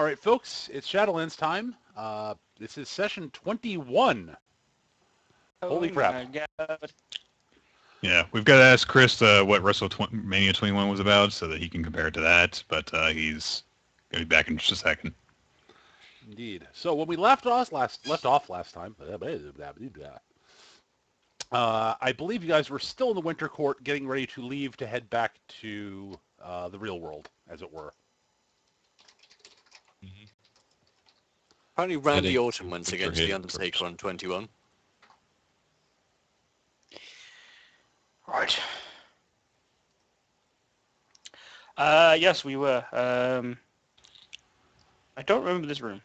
All right, folks, it's Shadowland's time. This is session 21. Holy crap. My God. Yeah, we've got to ask Chris what WrestleMania 21 was about so that he can compare it to that, but he's going to be back in just a second. Indeed. So when we left off last time, I believe you guys were still in the Winter Court getting ready to leave to head back to the real world, as it were. Mm-hmm. Apparently Randy Orton went against The Undertaker first. on 21. Right. Yes, we were. I don't remember this room.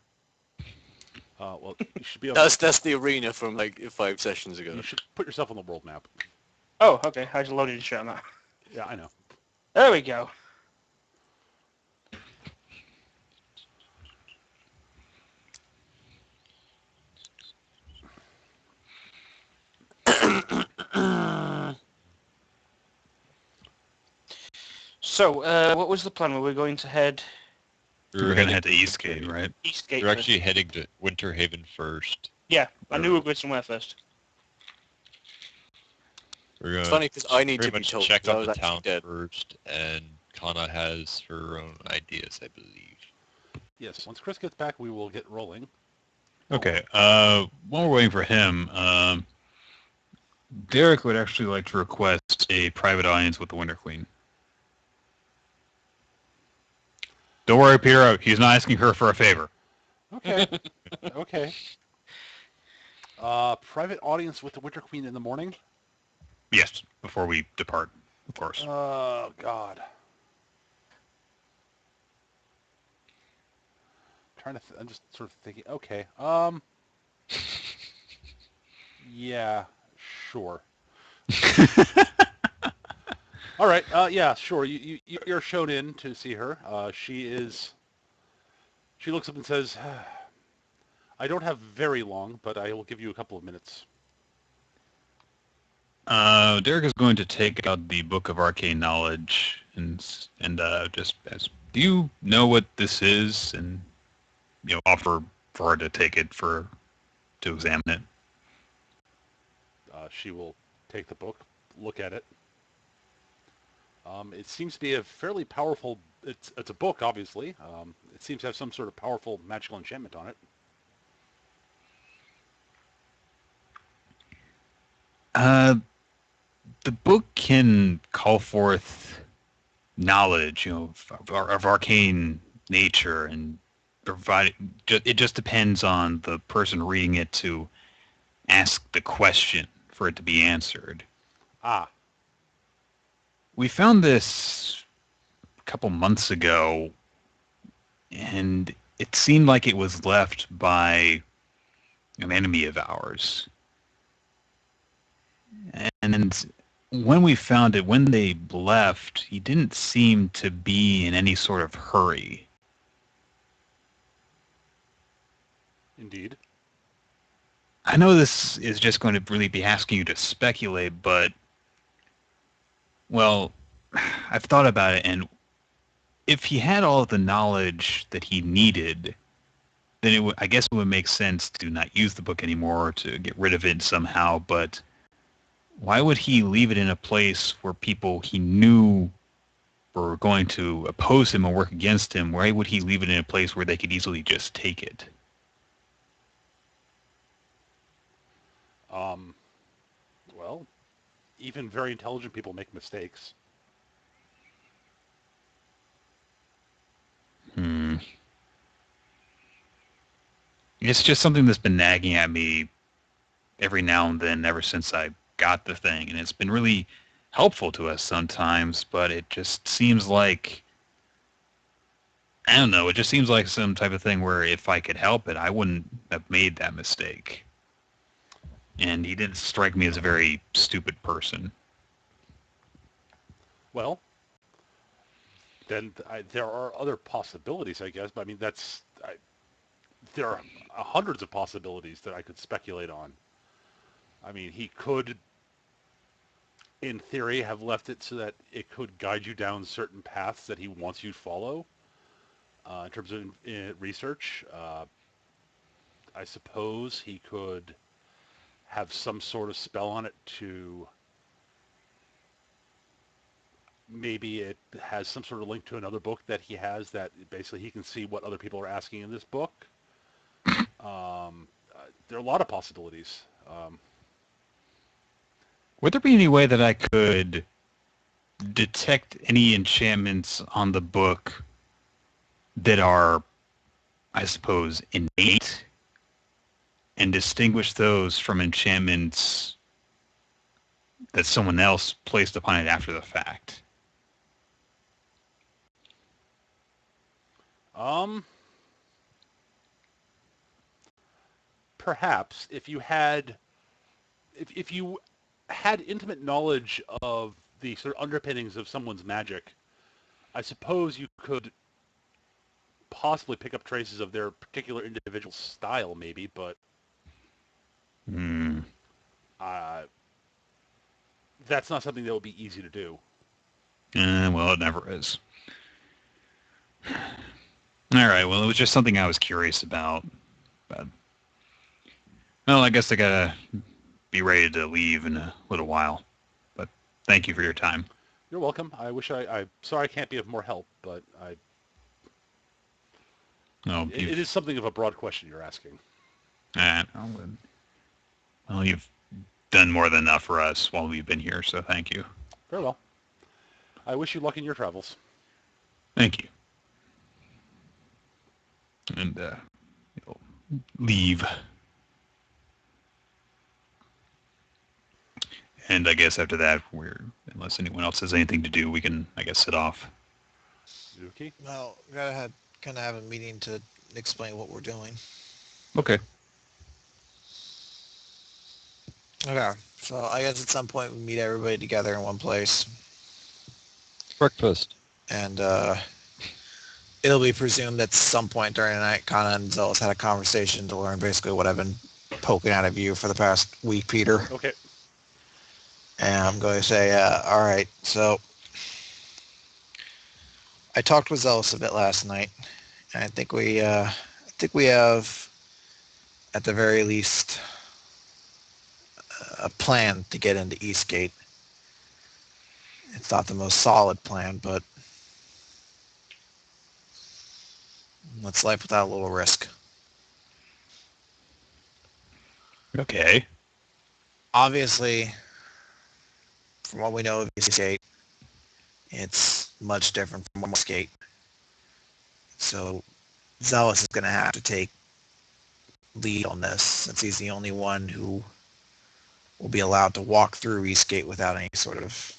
Well, you should be able That's the arena from like 5 sessions ago. You should put yourself on the world map. Oh, okay. I just loaded shit on that. Yeah, I know. There we go. So, what was the plan? Were we going to head We were going to head to Eastgate, right? Eastgate We're first? actually heading to Winter Haven first. Yeah, I knew we were going somewhere first. We're going It's funny because I need to pretty be much told check 'cause I out was the actually town dead. first, and Kana has her own ideas, I believe. Yes, once Chris gets back, we will get rolling. Okay, while we're waiting for him, Derek would actually like to request a private audience with the Winter Queen. Don't worry, Peter, he's not asking her for a favor. Okay. Okay. Private audience with the Winter Queen in the morning? Yes, before we depart, of course. Oh, God. I'm just sort of thinking, okay. Yeah, sure. All right, yeah, sure. You're shown in to see her. She looks up and says, I don't have very long, but I will give you a couple of minutes. Derek is going to take out the Book of Arcane Knowledge and just ask, do you know what this is? And offer for her to take it to examine it. She will take the book, look at it. It seems to be a fairly powerful. It's a book, obviously. It seems to have some sort of powerful magical enchantment on it. The book can call forth knowledge, of arcane nature, and provide. It just depends on the person reading it to ask the question for it to be answered. Ah. We found this a couple months ago, and it seemed like it was left by an enemy of ours. And when we found it, when they left, he didn't seem to be in any sort of hurry. Indeed. I know this is just going to really be asking you to speculate, but, well, I've thought about it, and if he had all of the knowledge that he needed, then I guess it would make sense to not use the book anymore, to get rid of it somehow, but why would he leave it in a place where people he knew were going to oppose him and work against him? Why would he leave it in a place where they could easily just take it? Well, even very intelligent people make mistakes. It's just something that's been nagging at me every now and then ever since I got the thing, and it's been really helpful to us sometimes, but it just seems like, I don't know, it just seems like some type of thing where if I could help it, I wouldn't have made that mistake. And he didn't strike me as a very stupid person. Well, then there are other possibilities, I guess, but I mean, there are hundreds of possibilities that I could speculate on. I mean, he could, in theory, have left it so that it could guide you down certain paths that he wants you to follow. In terms of research, I suppose he could have some sort of spell on it to maybe it has some sort of link to another book that he has that basically he can see what other people are asking in this book. There are a lot of possibilities. Would there be any way that I could detect any enchantments on the book that are, I suppose, innate, and distinguish those from enchantments that someone else placed upon it after the fact? Perhaps if you had intimate knowledge of the sort of underpinnings of someone's magic, I suppose you could possibly pick up traces of their particular individual style, maybe, but uh, that's not something that would be easy to do. Well, it never is. All right, well, it was just something I was curious about. But, well, I guess I gotta be ready to leave in a little while. But thank you for your time. You're welcome. I'm sorry I can't be of more help, but No, it is something of a broad question you're asking. Well, you've done more than enough for us while we've been here, so thank you. Very well. I wish you luck in your travels. Thank you. And you'll leave. And I guess after that, unless anyone else has anything to do, we can, I guess, sit off. Yuki? Well, we gotta kind of have a meeting to explain what we're doing. Okay. Okay, so I guess at some point we meet everybody together in one place, Breakfast. and it'll be presumed that at some point during the night, Kana and Zealous had a conversation to learn basically what I've been poking out of you for the past week, Peter. Okay. And I'm going to say, all right, so I talked with Zealous a bit last night, and I think we have, at the very least, a plan to get into Eastgate. It's not the most solid plan, but what's life without a little risk? Okay. Obviously, from what we know of Eastgate, it's much different from Westgate. So Zealous is going to have to take lead on this, since he's the only one who will be allowed to walk through Eastgate without any sort of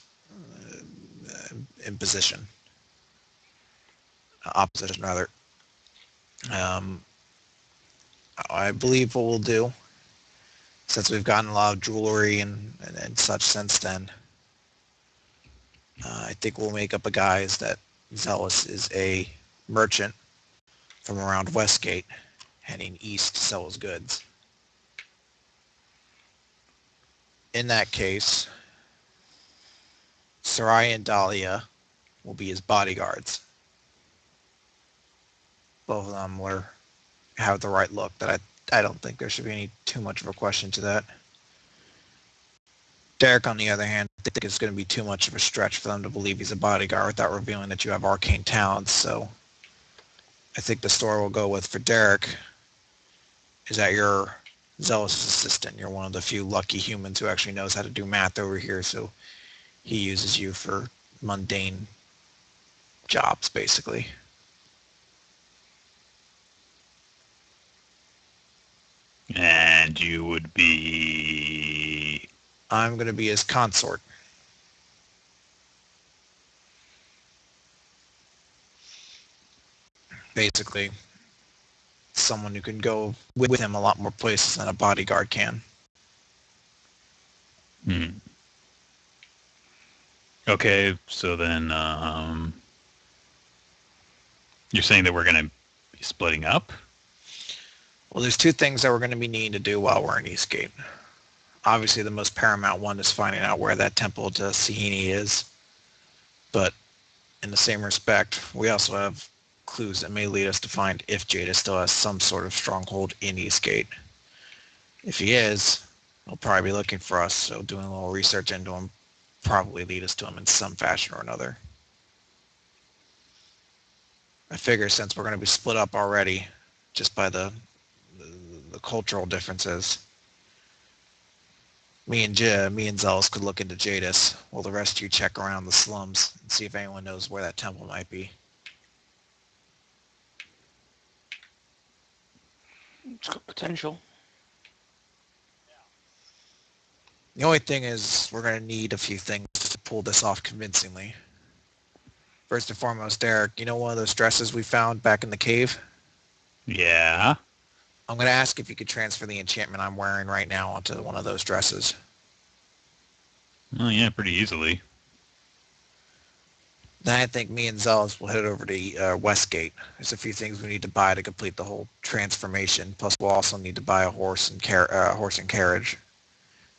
opposition, rather. I believe what we'll do, since we've gotten a lot of jewelry and such since then, I think we'll make up a guise that Zealous is a merchant from around Westgate heading east to sell his goods. In that case, Sarai and Dahlia will be his bodyguards. Both of them have the right look. That I don't think there should be any too much of a question to that. Derek, on the other hand, I think it's going to be too much of a stretch for them to believe he's a bodyguard without revealing that you have arcane talents. So I think the story we'll go with for Derek is that you're Zealous' assistant. You're one of the few lucky humans who actually knows how to do math over here, so he uses you for mundane jobs, basically. And you would be... I'm going to be his consort. Basically, someone who can go with him a lot more places than a bodyguard can. Okay, so then you're saying that we're going to be splitting up? Well, there's two things that we're going to be needing to do while we're in Eastgate. Obviously, the most paramount one is finding out where that Temple of Sehanine is. But in the same respect, we also have clues that may lead us to find if Jadeis still has some sort of stronghold in Eastgate. If he is, he'll probably be looking for us, so doing a little research into him probably lead us to him in some fashion or another. I figure since we're going to be split up already, just by the cultural differences, me and Zealous could look into Jadeis, while the rest of you check around the slums and see if anyone knows where that temple might be. It's got potential. The only thing is, we're going to need a few things to pull this off convincingly. First and foremost, Derek, you know one of those dresses we found back in the cave? Yeah. I'm going to ask if you could transfer the enchantment I'm wearing right now onto one of those dresses. Oh, yeah, pretty easily. Then I think me and Zealous will head over to Westgate. There's a few things we need to buy to complete the whole transformation. Plus, we'll also need to buy a horse and carriage.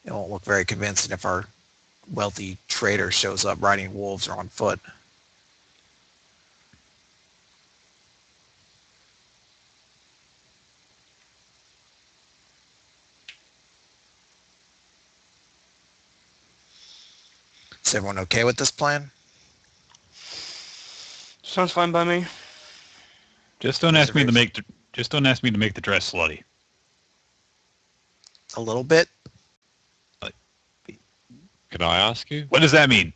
It won't look very convincing if our wealthy trader shows up riding wolves or on foot. Is everyone okay with this plan? Sounds fine by me. Just don't ask me to make the dress slutty. A little bit? Can I ask you? What does that mean?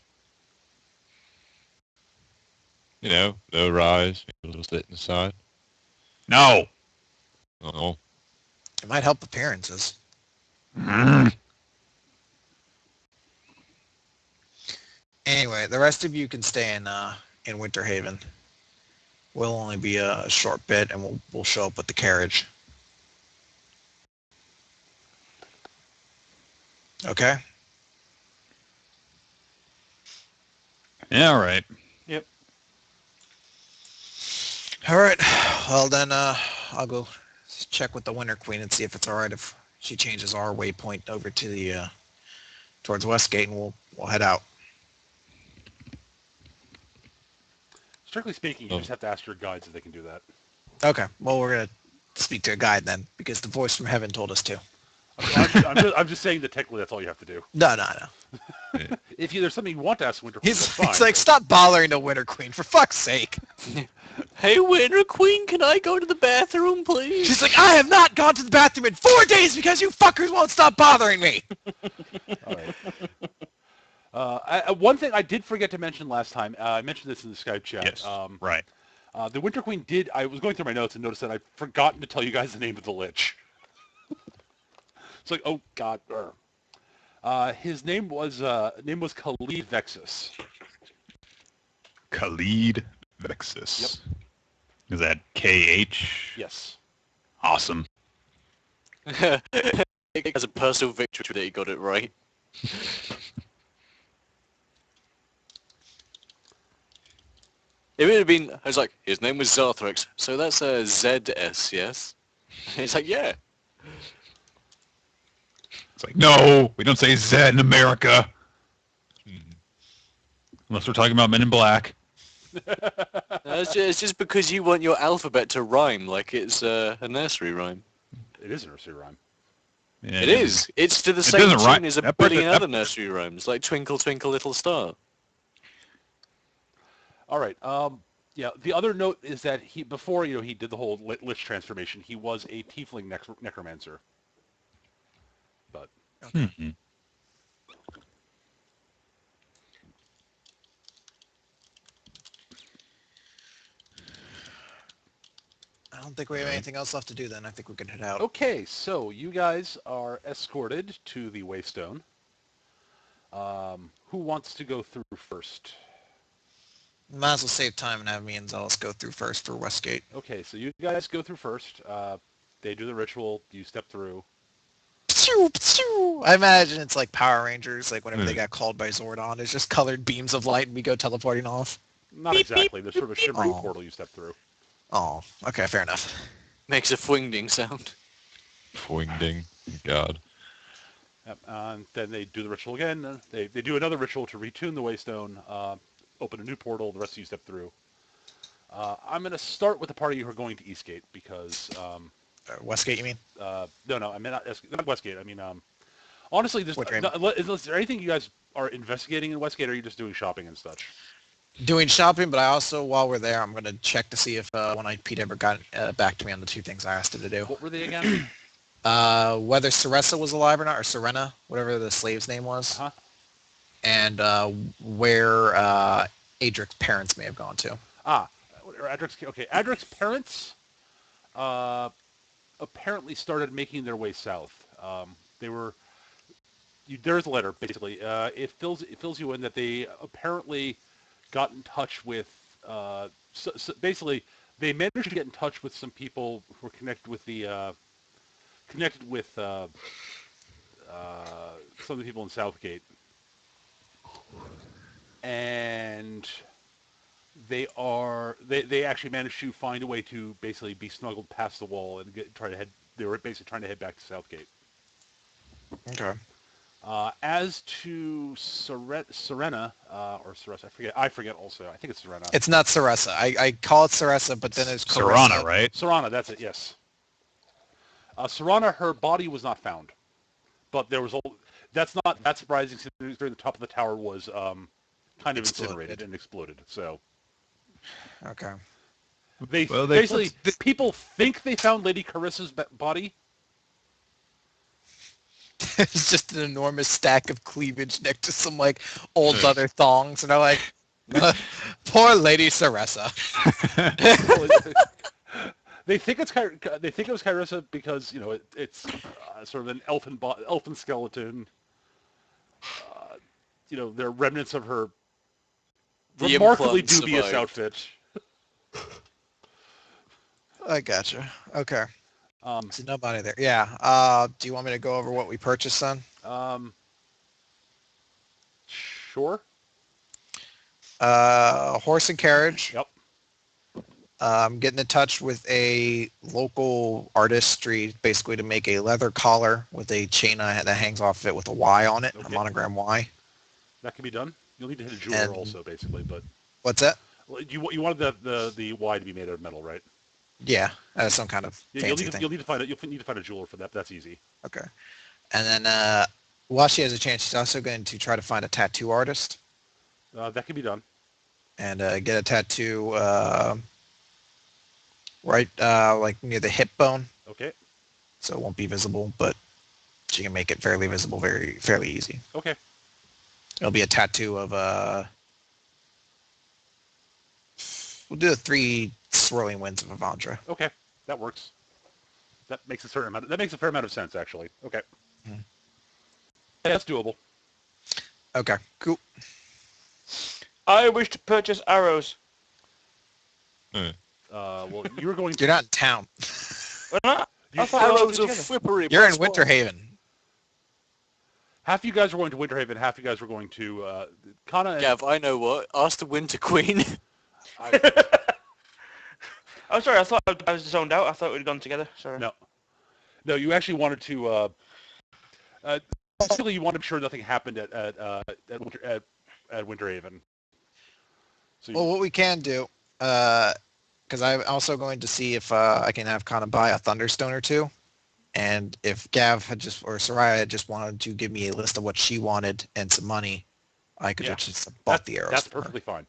You know, no rise, little sit inside. No. Oh, It might help appearances. Anyway, the rest of you can stay in Winter Haven. We'll only be a short bit, and we'll show up with the carriage. Okay? Yeah, all right. Yep. All right. Well, then I'll go check with the Winter Queen and see if it's all right if she changes our waypoint over to the towards Westgate, and we'll head out. Strictly speaking, you just have to ask your guides if they can do that. Okay. Well, we're gonna speak to a guide then, because the voice from heaven told us to. I'm just saying that technically that's all you have to do. No. If there's something you want to ask Winter Queen, that's fine. He's like, stop bothering the Winter Queen, for fuck's sake. Hey, Winter Queen, can I go to the bathroom, please? She's like, I have not gone to the bathroom in 4 days because you fuckers won't stop bothering me. All right. One thing I did forget to mention last time, I mentioned this in the Skype chat. Yes. Right. The Winter Queen I was going through my notes and noticed that I'd forgotten to tell you guys the name of the Lich. It's like, oh God. His name was Khalid Vexus. Khalid Vexus. Yep. Is that KH? Yes. Awesome. As a personal victory that he got it right. It would have been, I was like, his name was Zarthrex, so that's a ZS, yes? And it's like, yeah. It's like, no, we don't say Z in America. Unless we're talking about Men in Black. It's just because you want your alphabet to rhyme like it's a nursery rhyme. It is a nursery rhyme. Yeah, It is. It's to the It same doesn't tune rhyme. as a That billion person- other nursery rhymes, like Twinkle Twinkle Little Star. All right. Yeah. The other note is that before he did the whole Lich transformation, he was a tiefling necromancer. But Mhm. I don't think we have anything else left to do then. I think we can head out. okay, so you guys are escorted to the Waystone. Who wants to go through first? Might as well save time and have me and Zealous go through first for Westgate. Okay, so you guys go through first. They do the ritual. You step through. I imagine it's like Power Rangers, like whenever they got called by Zordon, it's just colored beams of light and we go teleporting off. Not exactly. There's sort of a shimmering Oh. portal you step through. Oh, okay, fair enough. Makes a fwingding sound. Wingding. God. Yep, then they do the ritual again. They do another ritual to retune the Waystone, open a new portal. The rest of you step through. I'm going to start with the party who are going to Eastgate because Westgate, you mean? no, I mean not Westgate. I mean honestly, is there anything you guys are investigating in Westgate, or are you just doing shopping and such? Doing shopping, but I also, while we're there, I'm going to check to see if One-Eyed Pete ever got back to me on the two things I asked her to do. What were they again? Whether Saressa was alive or not, or Serena, whatever the slave's name was, and where Adric's parents may have gone to. Adric's parents apparently started making their way south. They were... there's a letter, basically. It fills you in that they apparently got in touch with... so basically, they managed to get in touch with some people who were connected with some of the people in Southgate. And they actually managed to find a way to basically be snuggled past the wall and they were basically trying to head back to Southgate. Okay. As to Serena, or Saressa, I forget also. I think it's Serena. It's not Saressa. I call it Saressa, but then it's Serana, right? Serana, that's it, yes. Serana, her body was not found. But there was that's not that surprising since the top of the tower was kind of incinerated and exploded. So okay. People think they found Lady Carissa's body. It's just an enormous stack of cleavage next to some like old leather thongs, and they're like, "Poor Lady Saressa." They think it was Carissa because it's sort of an elfin skeleton. There are remnants of her remarkably dubious outfit. I gotcha. Okay. So nobody there. Yeah. Do you want me to go over what we purchased, then? Sure. Horse and carriage. Yep. Getting in touch with a local artistry, basically to make a leather collar with a chain that hangs off of it with a Y on it, a monogram Y. That can be done. You'll need to hit a jeweler also, basically. But what's that? You wanted the Y to be made out of metal, right? Yeah, some kind of fancy thing. You'll need to find a jeweler for that. That's easy. Okay. And then while she has a chance, she's also going to try to find a tattoo artist. That can be done. And get a tattoo right like near the hip bone. Okay. So it won't be visible, but she can make it fairly visible, fairly easy. Okay. It'll be a tattoo of we'll do the 3 swirling winds of Avandra. Okay, that works. That makes a fair amount of sense, actually. Okay. Yeah, that's doable. Okay, cool. I wish to purchase arrows. Well, you were going to... You're not in town. We're not. Arrows of Flippery. You're in Winterhaven. Half you guys were going to Winterhaven, half you guys were going to... Gav, I know what. Ask the Winter Queen. Oh, sorry, I thought I was zoned out. I thought we'd gone together. Sorry. No, you actually wanted to... basically, you wanted to be sure nothing happened at Winterhaven. So Well, what we can do, because I'm also going to see if I can have Kana buy a Thunderstone or two, and if Gav or Soraya had just wanted to give me a list of what she wanted and some money, I could just bought the arrows. That's perfectly fine.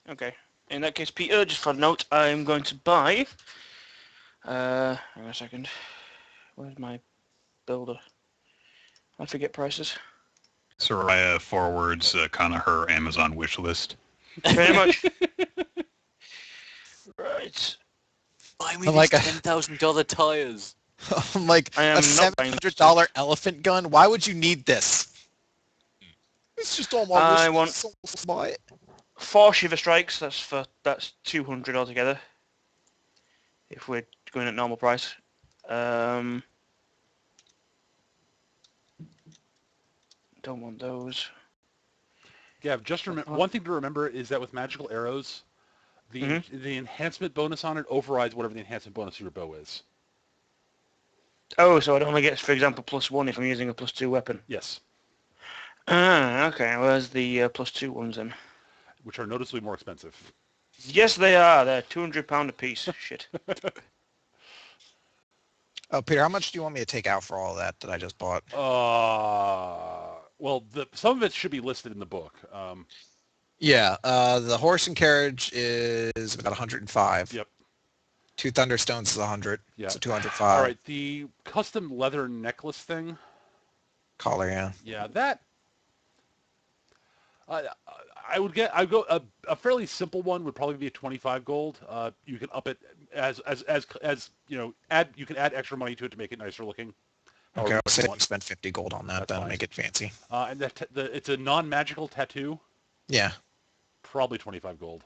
Okay. In that case, Peter, just for a note, I'm going to buy... hang on a second. Where's my builder? I forget prices. Soraya forwards kind of her Amazon wish list. Very much. Right. Buy me these $10,000 tires. I'm like, a $700 elephant gun? Why would you need this? It's just all my wish list. So buy it. 4 Shiver Strikes, that's 200 altogether. If we're going at normal price. Don't want those. Gav, just remember, one thing to remember is that with magical arrows, the enhancement bonus on it overrides whatever the enhancement bonus of your bow is. Oh, so it only gets, for example, +1 if I'm using a +2 weapon. Yes. Ah, okay. Where's the +2 ones then? Which are noticeably more expensive. Yes, they are. They're £200 a piece. Shit. Oh, Peter, how much do you want me to take out for all that I just bought? Well, some of it should be listed in the book. Yeah, the horse and carriage is about 105. Yep. 2 Thunderstones is 100, Yeah. so 205. All right. The custom leather necklace thing. Collar, yeah. Yeah, that. Uh, I'd go a fairly simple one would probably be a 25 gold. You can up it as you know, you can add extra money to it to make it nicer looking. Okay, However I'll much say you you want. spend 50 gold on that, That's then fine. make it fancy. And it's a non-magical tattoo. Yeah. Probably 25 gold.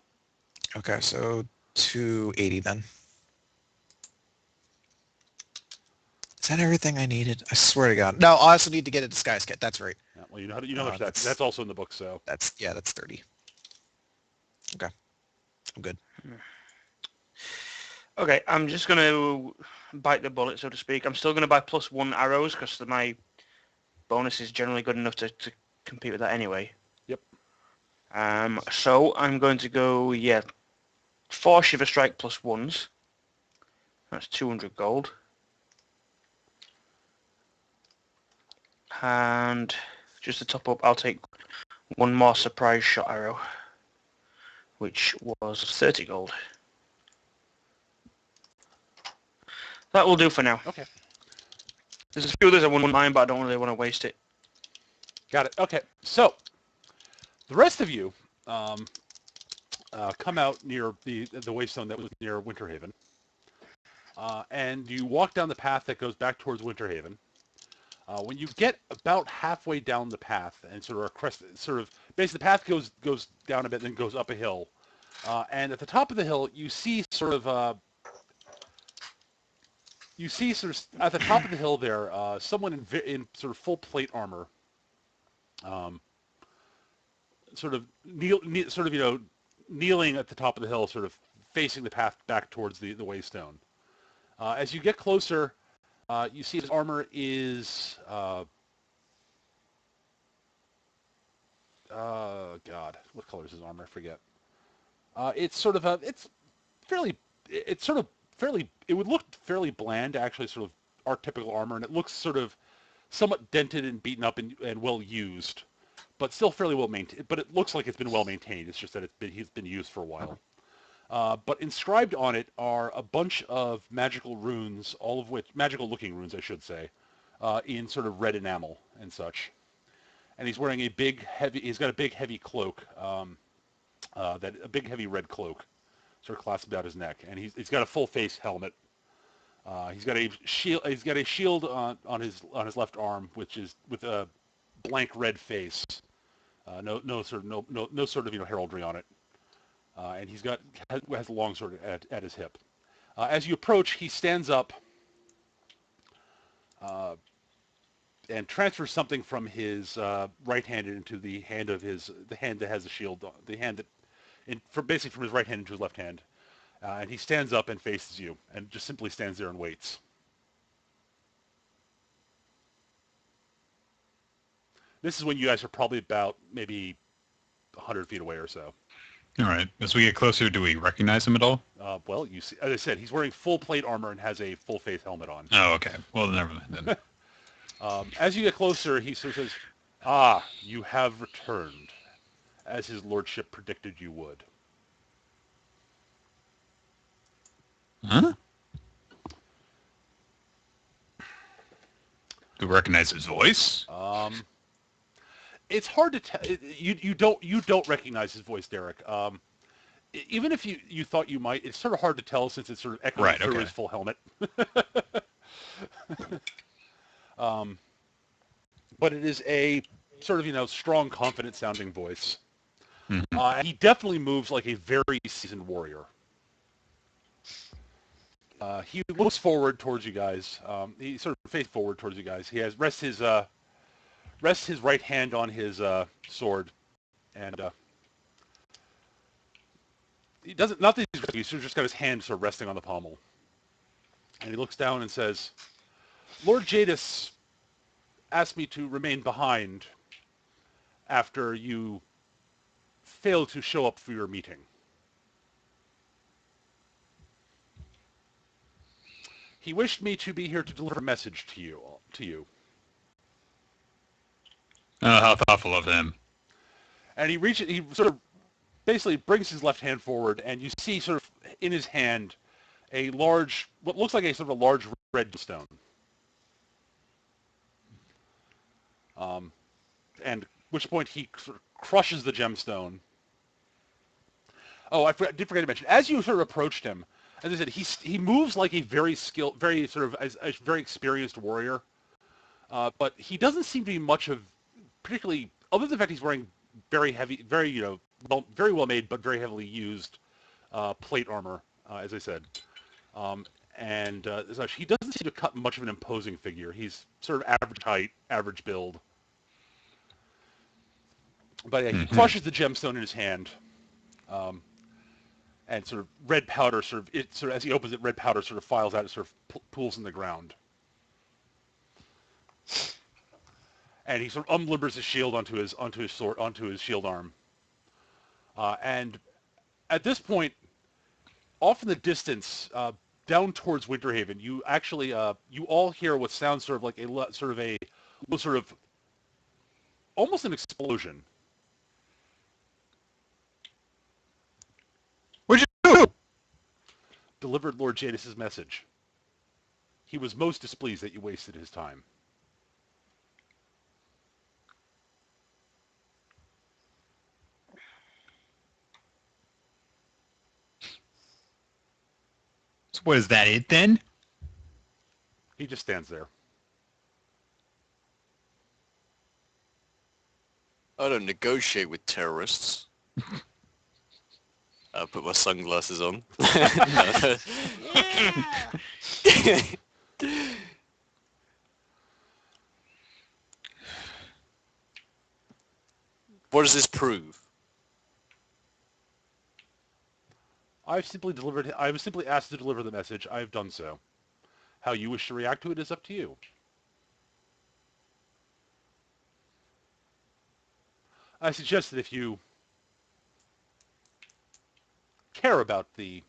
Okay, so 280 then. Is that everything I needed? I swear to God. No, I also need to get a disguise kit. That's right. Yeah, well, you know how much that's also in the book. So that's 30. Okay, I'm good. Okay, I'm just going to bite the bullet, so to speak. I'm still going to buy +1 arrows because my bonus is generally good enough to compete with that anyway. Yep. So I'm going to go, 4 Shiver Strike +1s. That's 200 gold. And just to top up, I'll take 1 more Surprise Shot arrow, which was 30 gold. That will do for now. Okay. There's a few others I wouldn't mind, but I don't really want to waste it. Got it. Okay. So the rest of you come out near the wavestone that was near Winterhaven, and you walk down the path that goes back towards Winterhaven. When you get about halfway down the path and basically the path goes down a bit and then goes up a hill, and at the top of the hill you see at the top of the hill there someone in sort of full plate armor, kneeling at the top of the hill, sort of facing the path back towards the waystone. As you get closer, you see his armor is God, what color is his armor? I forget. It's sort of fairly, it's sort of fairly, it would look fairly bland, actually, sort of our typical armor, and it looks sort of somewhat dented and beaten up and well used, but still fairly well maintained. But it looks like it's been well maintained. It's just that he's been used for a while. But inscribed on it are a bunch of magical runes, all of which magical-looking runes, I should say, in sort of red enamel and such. And he's wearing he's got a big heavy cloak, a big heavy red cloak, sort of clasped about his neck, and he's got a full face helmet. He's got a shield. He's got a shield on his left arm, which is with a blank red face. No sort of heraldry on it. And has a long sword at his hip. As you approach, he stands up and transfers something from his right hand into the hand that has the shield, basically from his right hand into his left hand. And he stands up and faces you, and just simply stands there and waits. This is when you guys are probably about maybe 100 feet away or so. All right. As we get closer, do we recognize him at all? Well, you see, as I said, he's wearing full plate armor and has a full face helmet on. Oh, okay. Well, never mind then. As you get closer, he sort of says, "Ah, you have returned, as his lordship predicted you would." Huh? Do we recognize his voice? It's hard to tell. You don't recognize his voice, Derek. Even if you thought you might, it's sort of hard to tell since it's sort of echoing through his full helmet. But it is a sort of strong, confident sounding voice. Mm-hmm. He definitely moves like a very seasoned warrior. He looks forward towards you guys. He sort of faces forward towards you guys. He rests his right hand on his sword, and he doesn't. Not that he's just got his hand sort of resting on the pommel, and he looks down and says, "Lord Jadeis asked me to remain behind after you failed to show up for your meeting." He wished me to be here to deliver a message to you. Oh, how thoughtful of him. And he sort of basically brings his left hand forward, and you see sort of in his hand a large, what looks like a sort of a large red stone. And at which point he sort of crushes the gemstone. Oh, I did forget to mention, as you sort of approached him, as I said, he moves like a very skilled, very sort of a very experienced warrior. But he doesn't seem to be much of, particularly, other than the fact he's wearing very heavy, very, very well made, but very heavily used plate armor, as I said. And such. He doesn't seem to cut much of an imposing figure. He's sort of average height, average build. But yeah, he crushes the gemstone in his hand. And sort of red powder as he opens it, red powder sort of files out, it sort of pools in the ground. And he sort of unlimbers his shield onto his shield arm. And at this point, off in the distance, down towards Winterhaven, you actually you all hear what sounds sort of like almost an explosion. What'd you do? Delivered Lord Jadeis' message. He was most displeased that you wasted his time. So what, is that it then? He just stands there. I don't negotiate with terrorists. I put my sunglasses on. What does this prove? I was simply asked to deliver the message. I have done so. How you wish to react to it is up to you. I suggest that if you care about the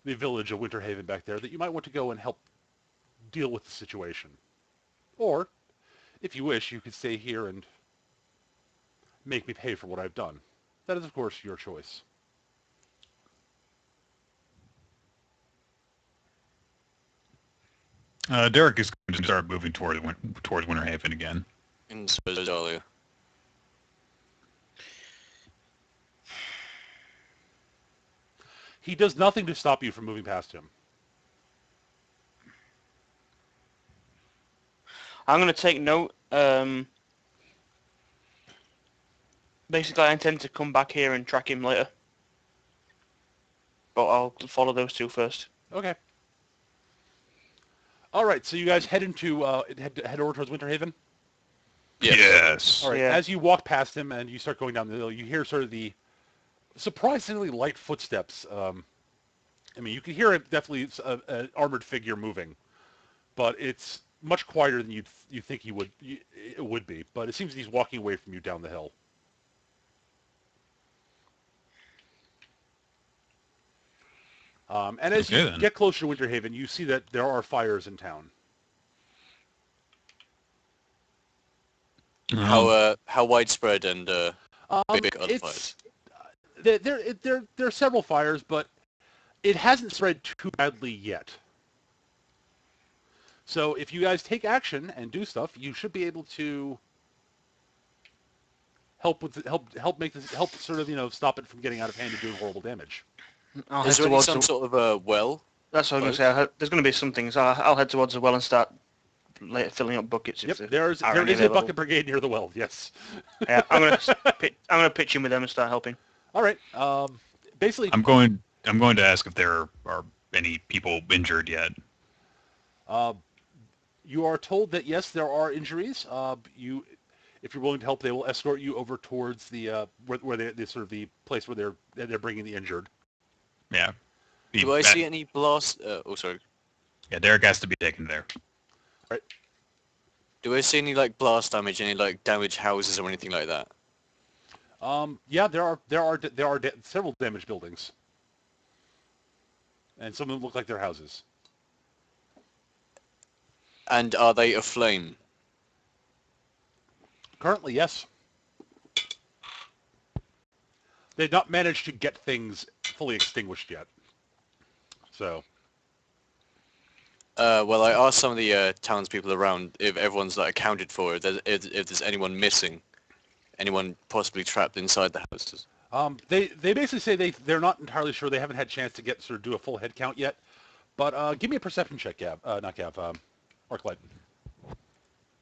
village of Winterhaven back there, that you might want to go and help deal with the situation. Or, if you wish, you could stay here and make me pay for what I've done. That is, of course, your choice. Derek is going to start moving towards Winterhaven again. And so is Dahlia. He does nothing to stop you from moving past him. I'm going to take note. Basically, I intend to come back here and track him later. But I'll follow those two first. Okay. All right, so you guys head over towards Winterhaven? Yeah. Yes. All right, Yeah. as you walk past him and you start going down the hill, you hear sort of the surprisingly light footsteps. I mean, you can hear it, definitely an armored figure moving, but it's much quieter than you think it would be. But it seems he's walking away from you down the hill. And as you get closer to Winterhaven, you see that there are fires in town. How widespread and big are the fires? There are several fires, but it hasn't spread too badly yet. So if you guys take action and do stuff, you should be able to help sort of stop it from getting out of hand and doing horrible damage. Is there some sort of a well? That's what I was going to say. There's going to be something, so I'll head towards the well and start filling up buckets. Yep, there is a bucket brigade near the well. Yes. Yeah, I'm gonna pitch in with them and start helping. All right. Basically, I'm going to ask if there are any people injured yet. You are told that yes, there are injuries. If you're willing to help, they will escort you over towards the where they sort of the place where they're bringing the injured. Yeah. Do I see any blast? Sorry. Yeah, Derek has to be taken there. Right. Do I see any blast damage, any damaged houses or anything like that? Yeah, there are several damaged buildings, and some of them look like they're houses. And are they aflame? Currently, yes. They've not managed to get things fully extinguished yet. So, Well, I asked some of the townspeople around if everyone's like accounted for, if there's anyone missing, anyone possibly trapped inside the houses. they basically say they're not entirely sure. They haven't had a chance to do a full head count yet. But give me a perception check, Gav. Not Gav. Arclight.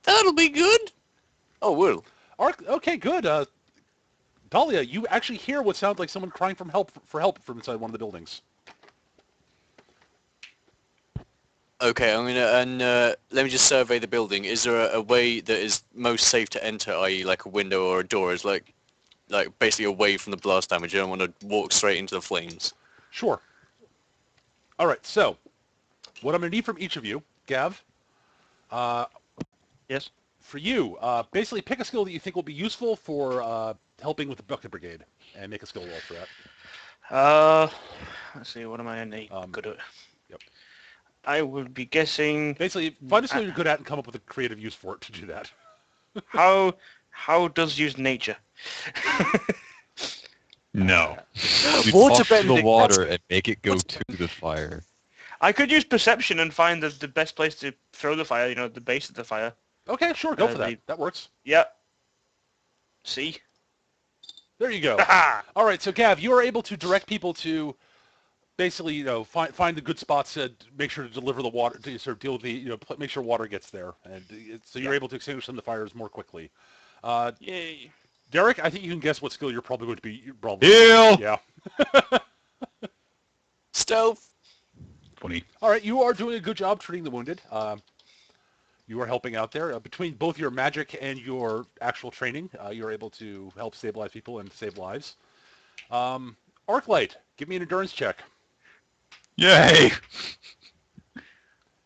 That'll be good. Oh, well. Okay, good. Dahlia, you actually hear what sounds like someone crying for help from inside one of the buildings. Okay, let me just survey the building. Is there a way that is most safe to enter, i.e. like a window or a door, is like basically away from the blast damage? You don't want to walk straight into the flames. Sure. All right, so what I'm going to need from each of you, Gav, Yes. for you, basically pick a skill that you think will be useful for helping with the bucket brigade, and make a skill roll for that. Let's see. What am I innate good at? Yep. I would be guessing. Basically, find a skill you're good at and come up with a creative use for it to do that. How does use nature? No. You Water toss to the bending, water and make it go to the fire. I could use perception and find the best place to throw the fire. You know, the base of the fire. Okay, sure, go for that. the- That works. Yep. See. There you go. Ha! All right, so Gav, you are able to direct people to basically, find the good spots and make sure to deliver the water, to sort of deal with the, make sure water gets there, and so you're able to extinguish some of the fires more quickly. Yay. Derek, I think you can guess what skill you're probably going to be. Heal! Yeah. Stealth. 20. All right, you are doing a good job treating the wounded. You are helping out there. Between both your magic and your actual training, you're able to help stabilize people and save lives. Arclight, give me an endurance check. Yay!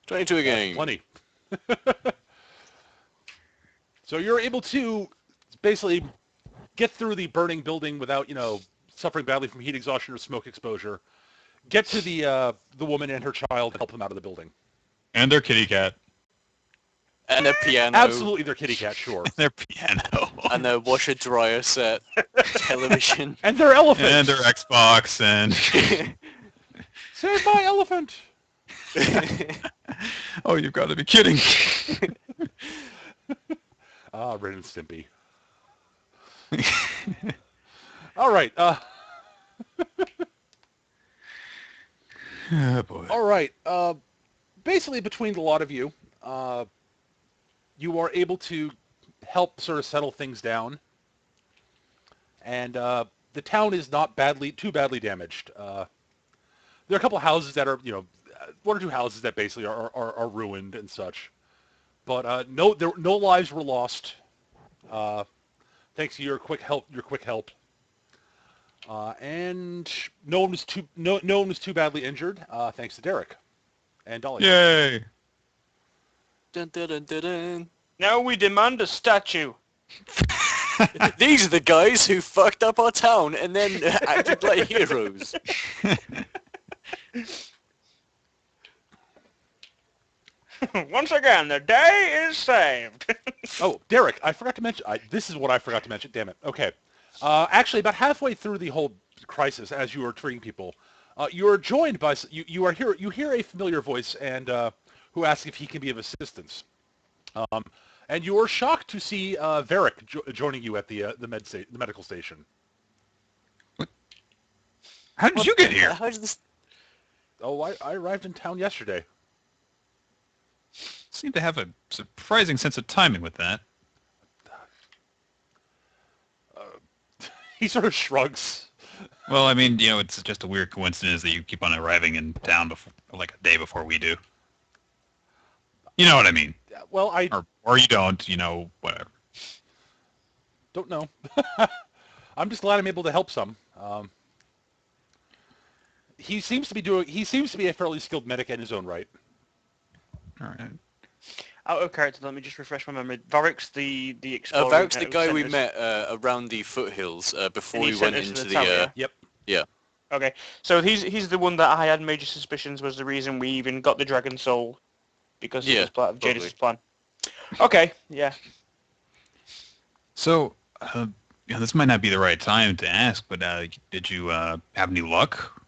22 again. Plenty. So you're able to basically get through the burning building without, suffering badly from heat exhaustion or smoke exposure. Get to the woman and her child and help them out of the building. And their kitty cat. And a piano. Absolutely, their kitty cat, sure. Their piano. And a washer dryer set. Television. And their elephant. And their Xbox and... Save my elephant. Oh, you've got to be kidding. Ren and Stimpy. All right. Oh, boy. All right. Basically, between the lot of you, you are able to help sort of settle things down. And the town is not too badly damaged. There are a couple of houses that are, one or two houses that basically are ruined and such. But no lives were lost. Thanks to your quick help. And no one was too badly injured. Thanks to Derek and Dolly. Yay! Dun, dun, dun, dun, dun. Now we demand a statue. These are the guys who fucked up our town and then acted like heroes. Once again, the day is saved. Oh, Derek, I forgot to mention. This is what I forgot to mention. Damn it. Okay. Actually, about halfway through the whole crisis, as you are treating people, you are joined by you hear a familiar voice and who asks if he can be of assistance. And you are shocked to see Varric joining you at the medical station. How did you get here? How did this... Oh, I arrived in town yesterday. Seem to have a surprising sense of timing with that. He sort of shrugs. Well, I mean, it's just a weird coincidence that you keep on arriving in town like a day before we do. You know what I mean? Well, I Or you don't, whatever. don't know. I'm just glad I'm able to help some. He seems to be a fairly skilled medic in his own right. All right. Out of character, let me just refresh my memory. Varric's the explorer. Varric's the who guy sent we us- met around the foothills before And he we sent went us to into the tower, Yep. Yeah. Okay, so he's the one that I had major suspicions was the reason we even got the dragon soul because Yeah, it was part of probably. Jadeis' plan. Okay, yeah. So, this might not be the right time to ask, but did you have any luck?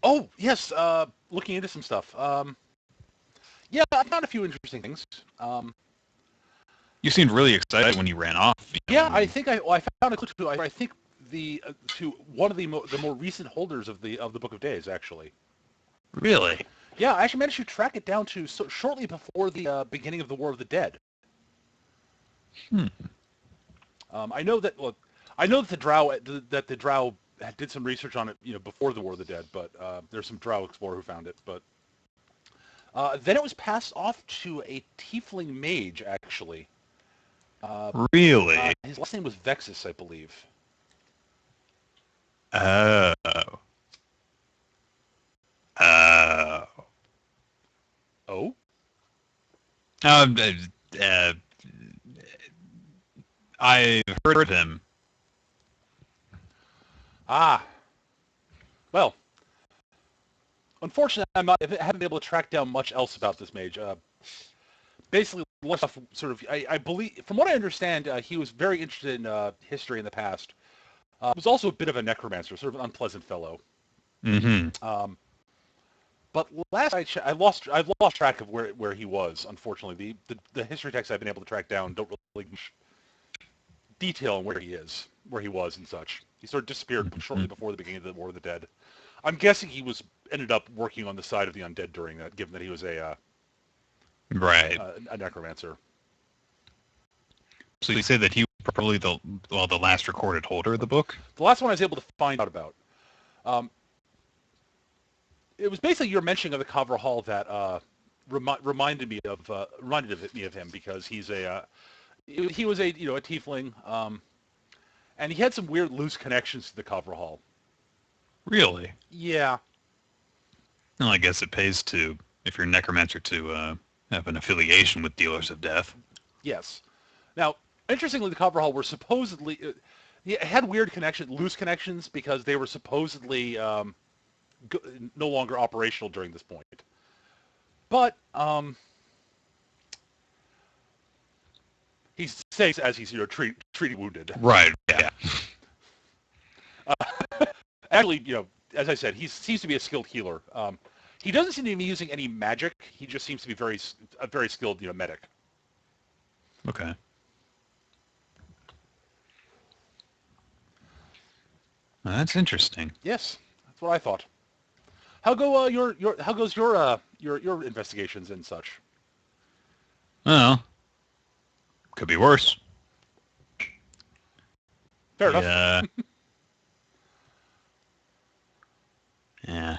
Oh, yes, looking into some stuff. Yeah, I found a few interesting things. You seemed really excited when you ran off. Yeah, I think I found a clue to. I think to one of the more recent holders of the Book of Days, actually. Really? Yeah, I actually managed to track it down to shortly before the beginning of the War of the Dead. Hmm. I know that. Well, I know that the Drow did some research on it, before the War of the Dead. But there's some Drow explorer who found it. But then it was passed off to a Tiefling mage, actually. Really? His last name was Vexus, I believe. Oh. Oh. Oh? Um, uh, uh, I've heard of him. Ah. Well, unfortunately, I haven't been able to track down much else about this mage. Basically, a lot of stuff sort of, I believe, from what I understand, he was very interested in history in the past. Was also a bit of a necromancer, sort of an unpleasant fellow. Mm-hmm. But last I've lost track of where he was. Unfortunately, the history texts I've been able to track down don't really much detail on where he was, and such. He sort of disappeared shortly before the beginning of the War of the Dead. I'm guessing he ended up working on the side of the undead during that, given that he was Right. a necromancer. So you say that he was probably the last recorded holder of the book? The last one I was able to find out about. It was basically your mentioning of the Kavra Hall that reminded me of him, because he was a a tiefling, and he had some weird loose connections to the Kavra Hall. Really? Yeah. Well, I guess it pays to, if you're a necromancer, to have an affiliation with dealers of death. Yes. Now, interestingly, the Kavra Hall were supposedly had weird loose connections, because they were supposedly no longer operational during this point. But he says as he's treating wounded. Right. Yeah. Actually, as I said, he seems to be a skilled healer. He doesn't seem to be using any magic. He just seems to be a very skilled medic. Okay. Well, that's interesting. Yes, that's what I thought. How goes your investigations and such? Well, could be worse. Fair enough. Yeah. Yeah.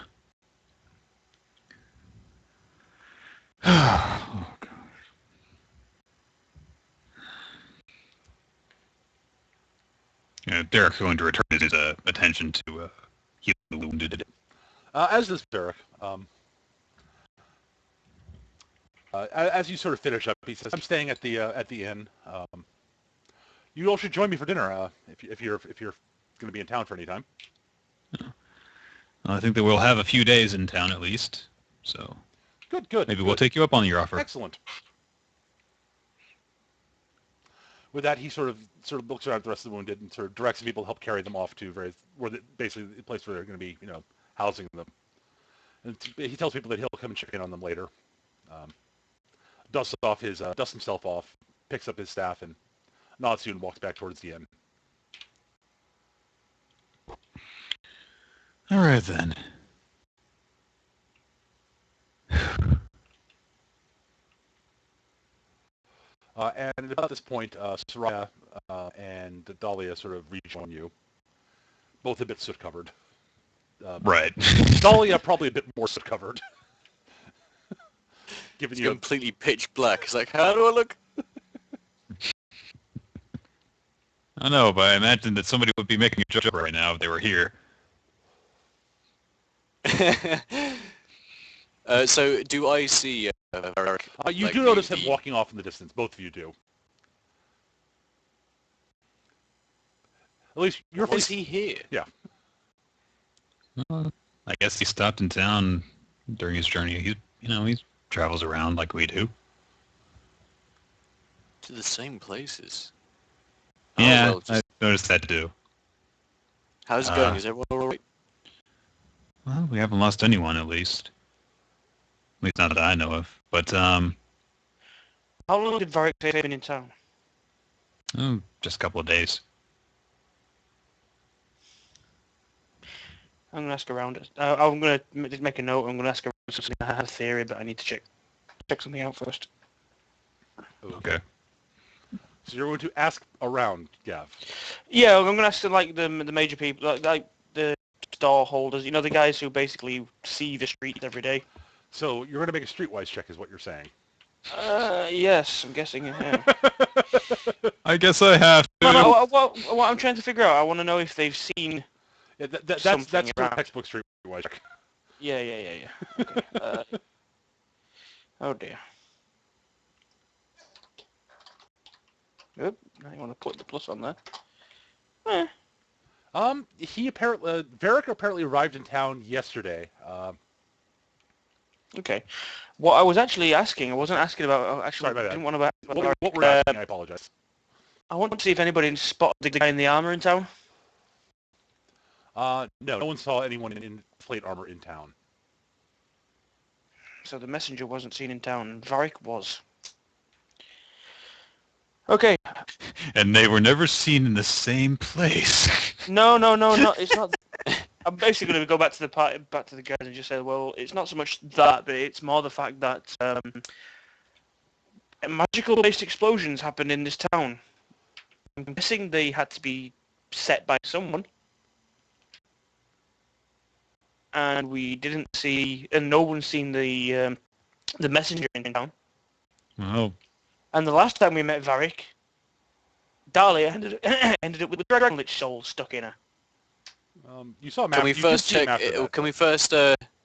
Oh, gosh. Derek's going to return his attention to healing the wounded. As does Derek. As you sort of finish up, he says, "I'm staying at the inn. You all should join me for dinner if you're going to be in town for any time." Well, I think that we'll have a few days in town at least, so Good. maybe we'll take you up on your offer. Excellent. With that, he sort of looks around at the rest of the wounded and sort of directs people to help carry them off to basically the place where they're going to be, housing them. And he tells people that he'll come and check in on them later. Dusts himself off, picks up his staff, and nods to you and walks back towards the inn. All right, then. And about this point, Soraya and Dahlia sort of rejoin you, both a bit soot-covered. Right. Dahlia probably a bit more soot-covered. Given It's you completely pitch black. It's like, how do I look? I know, but I imagine that somebody would be making a joke right now if they were here. So, do I see Varric? you do notice him walking off in the distance. Both of you do. At least your Why face. is he here? Yeah. I guess he stopped in town during his journey. He's trying travels around like we do. To the same places. Yeah, Oh, well, I noticed that too. how's it going? Is everyone alright? Well, we haven't lost anyone, at least. At least not that I know of. But, How long did Varric say he'd been in town? just a couple of days. I'm going to ask around. I'm going to make a note. I'm going to ask around something. I have a theory, but I need to check something out first. Okay. So you're going to ask around, Gav. Yeah, I'm going to ask like the major people, like the store holders. You know, the guys who basically see the streets every day. So you're going to make a streetwise check, is what you're saying. Yes, I'm guessing. Yeah. I guess I have to. No, what I'm trying to figure out, I want to know if they've seen. Yeah, that's Something your around. textbook streetwise check. Yeah. Okay. Oh dear. Oop, now you want to put the plus on there. Varric apparently arrived in town yesterday. Okay. What I was actually asking, I wasn't asking about. Actually, Sorry, my bad. I didn't want to. What were you asking? I apologize. I want to see if anybody spotted the guy in the armor in town. No one saw anyone in plate armor in town. So the messenger wasn't seen in town, and Varric was. Okay. And they were never seen in the same place. No, it's not. I'm basically going to go back to the guys and just say, well, it's not so much that, but it's more the fact that magical-based explosions happened in this town. I'm guessing they had to be set by someone. And we didn't see, and no one's seen the messenger in town. Oh, And the last time we met Varric, Dahlia ended up with a dragon lich soul stuck in her. You saw a map. Can we you did first see a check? map of that. Can we first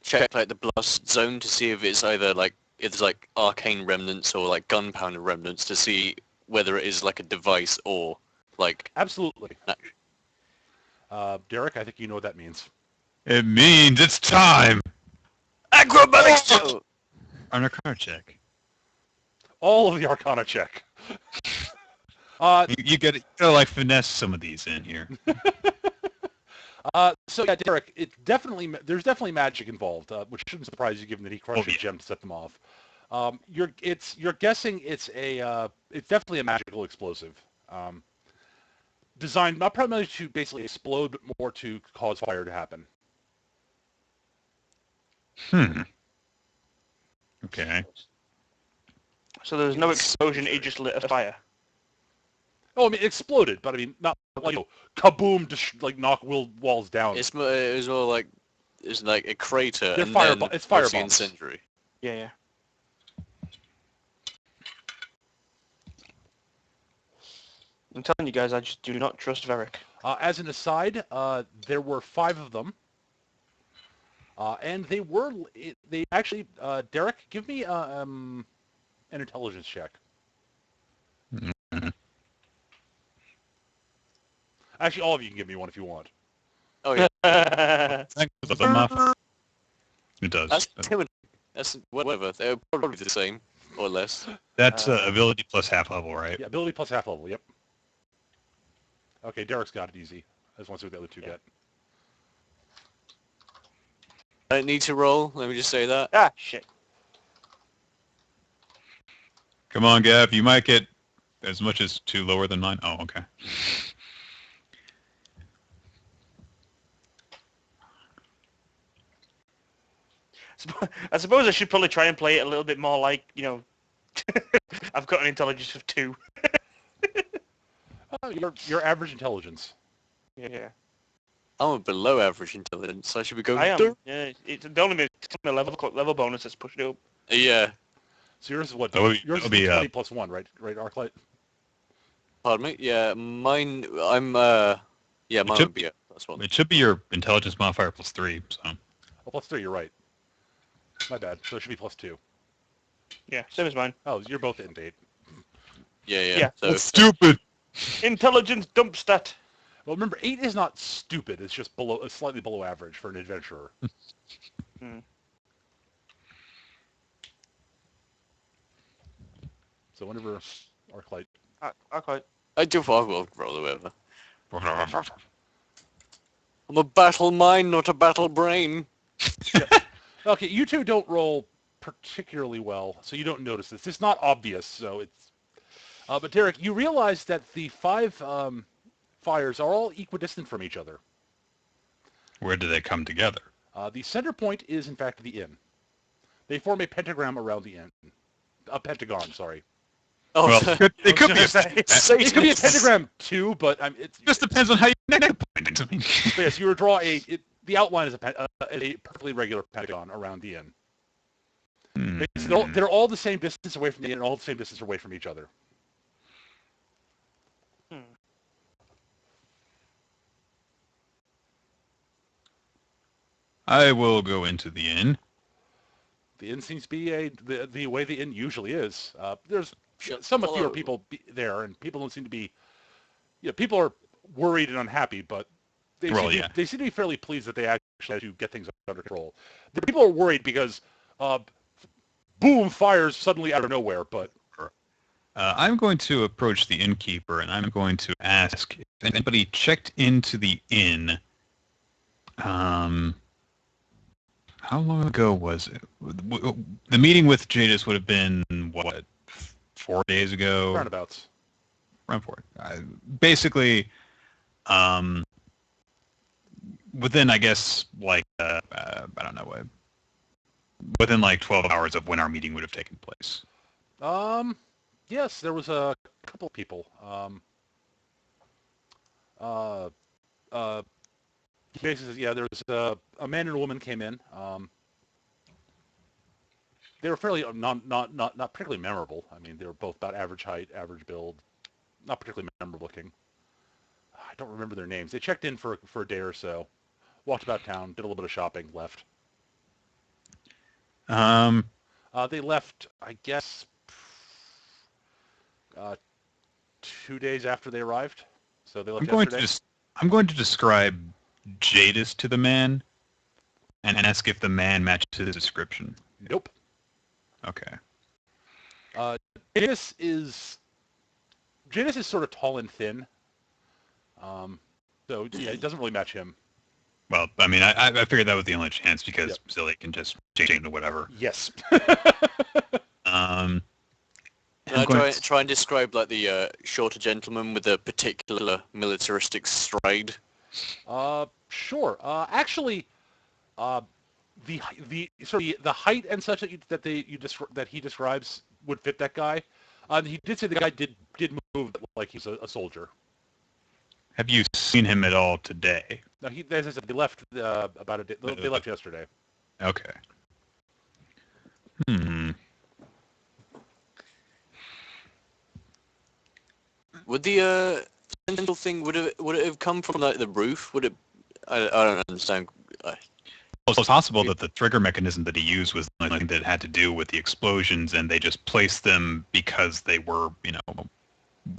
check like the blast zone to see if it's either like if there's like arcane remnants or like gunpowder remnants to see whether it is like a device or like. Absolutely. Derek, I think you know what that means. it means it's time. Acrobatics! Oh! On a card check. All of the Arcana check. You gotta like finesse some of these in here. So yeah, Derek, there's definitely magic involved, which shouldn't surprise you given that he crushed a gem to set them off. You're guessing it's definitely a magical explosive, designed not primarily to basically explode, but more to cause fire to happen. Okay. So there was no explosion, it just lit a fire. Oh, I mean, it exploded, but I mean, not like kaboom, like knock walls down. It was more like it's like a crater. They're and fire. then It's fire obviously bombs. incendiary. Yeah. I'm telling you guys, I just do not trust Varric. As an aside, there were 5 of them, and they actually. Derek, give me an intelligence check. Actually, all of you can give me one if you want. Oh yeah, It does. that's intimidating. That's whatever. They're probably the same or less. That's ability plus half level, right? Yeah, ability plus half level. Yep. Okay, Derek's got it easy. I just want to see what the other 2 get. I don't need to roll. Let me just say that. Ah, shit. Come on, Gav. You might get as much as 2 lower than mine. Oh, okay. I suppose I should probably try and play it a little bit more like, I've got an intelligence of 2. Your average intelligence. Yeah. I'm a below average intelligence, so I should be going. I am. Yeah, it's only a level bonus that's pushed it up. Yeah. So yours is what? That would Yours is be 20 plus 1, right? Right, Arclight? Pardon me. Yeah, mine. I'm. Yeah, mine would be a plus 1. It should be your intelligence modifier plus 3. So. Oh, plus 3, you're right. My bad. So it should be plus 2. Yeah, same as mine. Oh, you're both in date. Yeah. So That's stupid. Intelligence dump stat. Well, remember, 8 is not stupid. It's just slightly below average for an adventurer. So whenever Arclight. Okay. I do will roll the whatever. I'm a battle mind, not a battle brain. Okay, you two don't roll particularly well, so you don't notice this. It's not obvious, so it's... but Derek, you realize that the 5 fires are all equidistant from each other. Where do they come together? The center point is, in fact, the inn. They form a pentagram around the inn. A pentagon, sorry. Oh, Well, it could be. Satan. It could be a pentagram too, but it just depends on how you connect the points. I mean, but yes, you would draw the outline is a perfectly regular pentagon around the inn. They're all the same distance away from the inn and all the same distance away from each other. I will go into the inn. The inn seems to be the way the inn usually is. There's somewhat fewer people there, and people don't seem to be... people are worried and unhappy, but they seem to be fairly pleased that they actually had to get things under control. The people are worried because, boom, fires suddenly out of nowhere, but... I'm going to approach the innkeeper, and I'm going to ask if anybody checked into the inn. How long ago was it? The meeting with Jadeis would have been, what, 4 days ago? Roundabouts. Around 4. Basically, within, I guess, like, I don't know, within like 12 hours of when our meeting would have taken place. Yes, there was a couple of people. Basically, yeah, there was a man and a woman came in. They were fairly not particularly memorable. I mean, they were both about average height, average build, not particularly memorable looking. I don't remember their names. They checked in for a day or so, walked about town, did a little bit of shopping, left. They left, I guess, 2 days after they arrived. So they left yesterday. I'm going to describe Jadeis to the man and ask if the man matches his description. Nope. Okay. Jadeis is sort of tall and thin. So yeah, it doesn't really match him. Well, I mean, I figured that was the only chance because Zilly can just change into whatever. Yes. Can I try and describe like the shorter gentleman with a particular militaristic stride? Sure. Actually, the height and such that he describes would fit that guy. He did say the guy did move like he's a soldier. Have you seen him at all today? No, as I said, they left about a day. They left yesterday. Okay. Would the sentinel thing would it have come from like the roof? Would it? I don't understand. Well, it's possible that the trigger mechanism that he used was something that had to do with the explosions, and they just placed them because they were,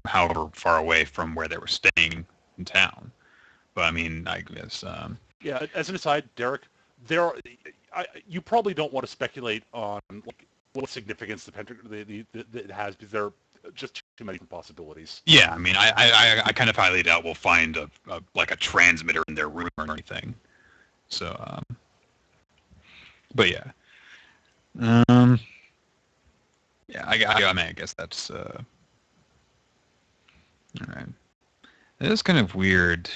however far away from where they were staying in town. But I mean, I guess. Yeah. As an aside, Derek, you probably don't want to speculate on what significance the pentagram it has, because there are just too many possibilities. Yeah, I mean, I kind of highly doubt we'll find a transmitter in their room or anything. So, but yeah, yeah, I mean, I guess that's all right. It is kind of weird.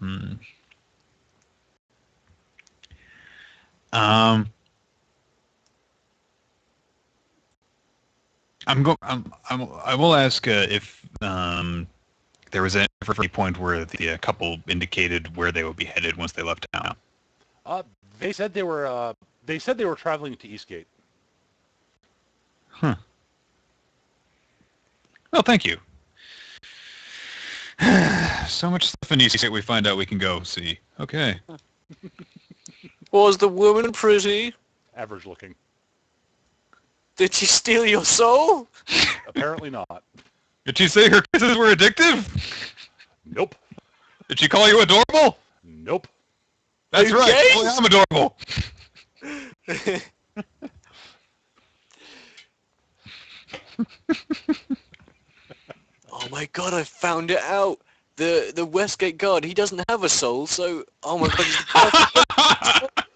I will ask if there was any point where the couple indicated where they would be headed once they left town. They said they were traveling to Eastgate. Huh. Well, thank you. So much stuff in Eastgate we find out we can go see. Okay. Was the woman pretty? Average looking. Did she steal your soul? Apparently not. Did she say her kisses were addictive? Nope. Did she call you adorable? Nope. That's right. Well, I'm adorable. Oh my god, I found it out! The Westgate guard, he doesn't have a soul, so... Oh my god, he's the perfect...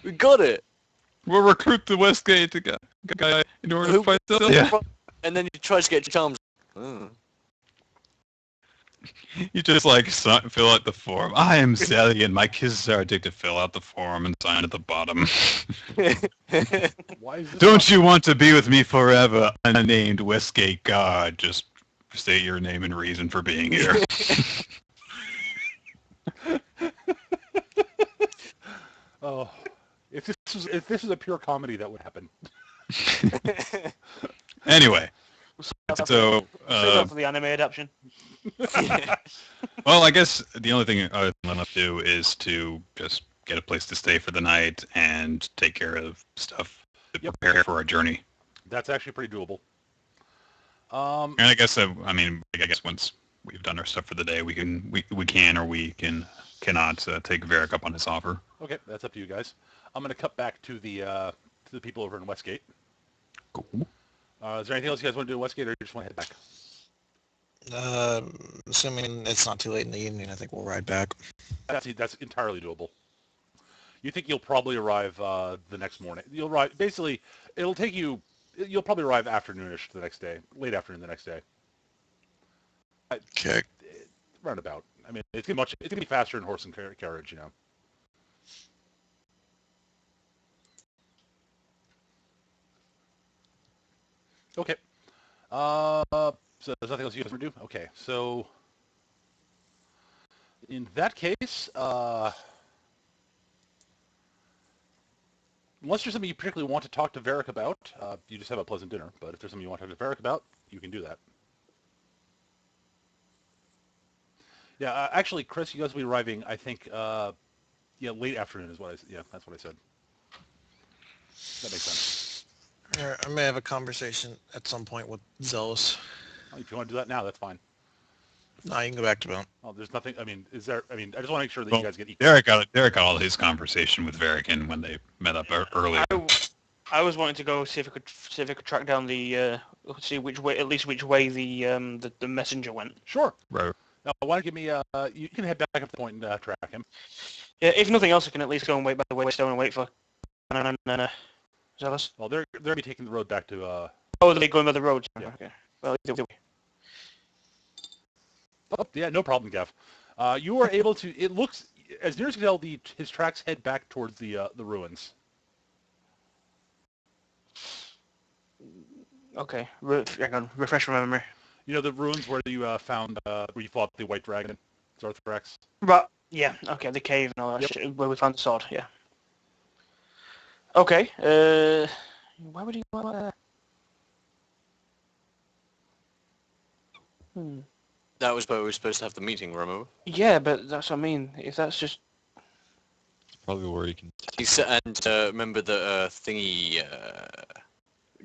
We got it! We'll recruit the Westgate guy in order to Who- fight Celia. And then he tries to get charms. Oh. You just like fill out the form. I am Celia and my kisses are addicted. Fill out the form and sign at the bottom. Why is this Don't you want to be with me forever, unnamed Westgate guard? Just state your name and reason for being here. Oh, if this was a pure comedy, that would happen. Anyway, Save so that for the anime adaptation. well, I guess the only thing I'm left to do is to just get a place to stay for the night and take care of stuff to Yep. prepare for our journey. That's actually pretty doable. And I guess I guess once we've done our stuff for the day, we cannot take Varric up on his offer. Okay, that's up to you guys. I'm going to cut back to the people over in Westgate. Cool. Is there anything else you guys want to do in Westgate, or you just want to head back? Assuming it's not too late in the evening, I think we'll ride back. That's entirely doable. You think you'll probably arrive the next morning? You'll arrive. Basically, it'll take you. You'll probably arrive afternoonish the next day, late afternoon the next day. Okay. Roundabout. I mean, it's gonna be faster than horse and carriage, you know. Okay. So there's nothing else you guys want to do? Okay. So in that case, unless there's something you particularly want to talk to Varric about, you just have a pleasant dinner. But if there's something you want to talk to Varric about, you can do that. Yeah, actually, Chris, you guys will be arriving, I think, late afternoon is what I said. Yeah, that's what I said. That makes sense. I may have a conversation at some point with Zealous. Well, if you want to do that now, that's fine. No, you can go back to Boone. Well, there's nothing, I mean, I just want to make sure that Well, you guys get... Derek got all his conversation with Varric when they met up earlier. I was wanting to go see if I could track down the see which way the messenger went. Sure. Right. Now, why don't you give me, you can head back up to the point and track him. Yeah, if nothing else, I can at least go and wait by the waystone and wait for Zealous. Well, they're going to be taking the road back to, Oh, they're going by the road. Yeah. Okay. Well, either way. Oh, yeah, no problem, Gav. You are able to, it looks, as near as you can tell, his tracks head back towards the ruins. Okay. Hang on. Refresh my memory. You know, the ruins where you found, where you fought the White Dragon, Zarthrax? Right. Yeah. Okay. The cave and all that Yep. shit where we found the sword. Yeah. Okay. Why would he go there? That was where we were supposed to have the meeting, remember? Yeah, but that's what I mean. If that's just Probably where you can. He said, and remember the thingy,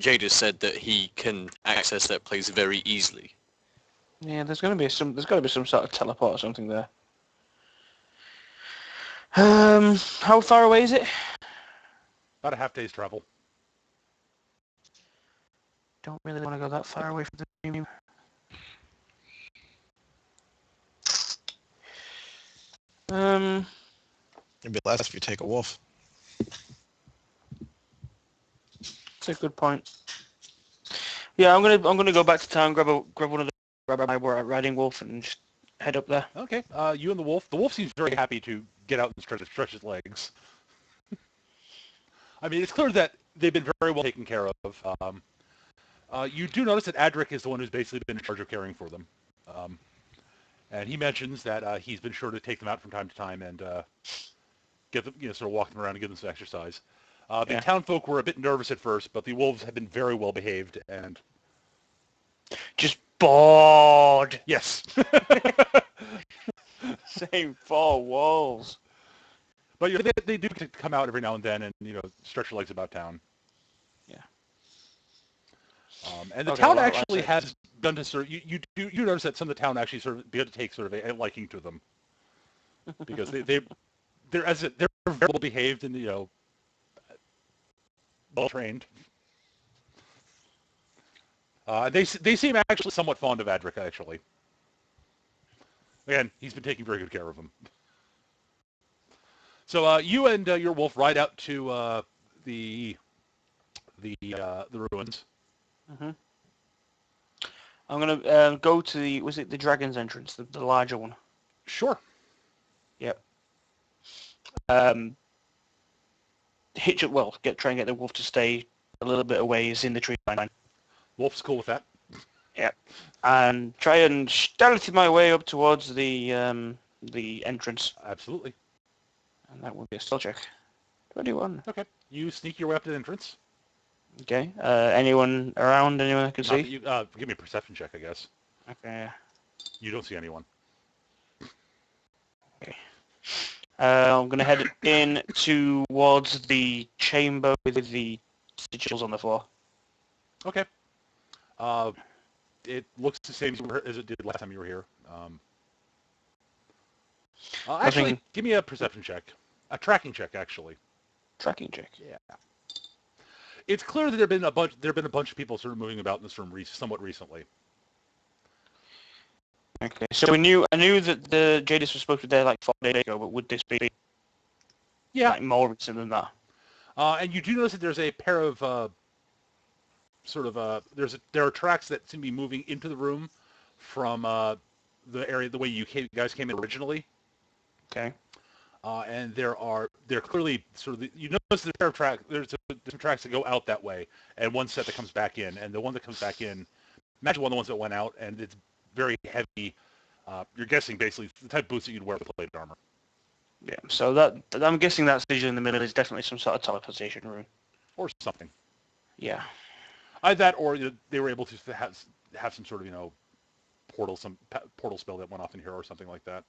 Jadeis said that he can access that place very easily. yeah, there's got to be some sort of teleport or something there. How far away is it? About a half day's travel. Don't really want to go that far away from the team. It'd be less if you take a wolf. That's a good point. Yeah, I'm gonna go back to town, grab my riding wolf, and just head up there. Okay, you and the wolf. The wolf seems very happy to get out and stretch his legs. I mean, it's clear that they've been very well taken care of. You do notice that Adric is the one who's basically been in charge of caring for them. And he mentions that he's been sure to take them out from time to time and get them, sort of walk them around and give them some exercise. The town folk were a bit nervous at first, but the wolves have been very well behaved and... Just bored. Yes. Same 4 walls. But they do come out every now and then and, stretch their legs about town. Yeah. And the Okay, town well, actually that's has begun to sort of, you notice that some of the town actually sort of begun to take sort of a liking to them. Because they're very well behaved and, well trained. They seem actually somewhat fond of Adric, actually. Again, he's been taking very good care of them. So you and your wolf ride out to the ruins. Mm-hmm. I'm going to go to the, was it the dragon's entrance, the larger one? Sure. Yep. Hitch up, well, try and get the wolf to stay a little bit away, is in the tree line. Wolf's cool with that. Yep. And try and stealthy my way up towards the entrance. Absolutely. And that would be a stealth check. 21. Okay. You sneak your way up to the entrance. Okay. Anyone around? Anyone I can Not that see? you, give me a perception check, I guess. Okay. You don't see anyone. Okay. I'm going to head in towards the chamber with the sigils on the floor. Okay. It looks the same as it did last time you were here. Actually, Nothing. give me a perception check. A tracking check, actually. Tracking check. Yeah. It's clear that there have been a bunch of people sort of moving about in this room somewhat recently. Okay. So I knew that the Jadeis was supposed to be there like 4 days ago, but would this be Yeah. like more recent than that? And you do notice that there's a pair of there are tracks that seem to be moving into the room from the area the way you guys came in originally. Okay. And they're clearly sort of you notice the pair of tracks. There's some tracks that go out that way, and one set that comes back in. And the one that comes back in, imagine one of the ones that went out, and it's very heavy. You're guessing basically the type of boots that you'd wear with plate armor. Yeah. So that I'm guessing that sigil in the middle is definitely some sort of teleportation rune. Or something. Yeah. Either that, or they were able to have some sort of portal spell that went off in here or something like that.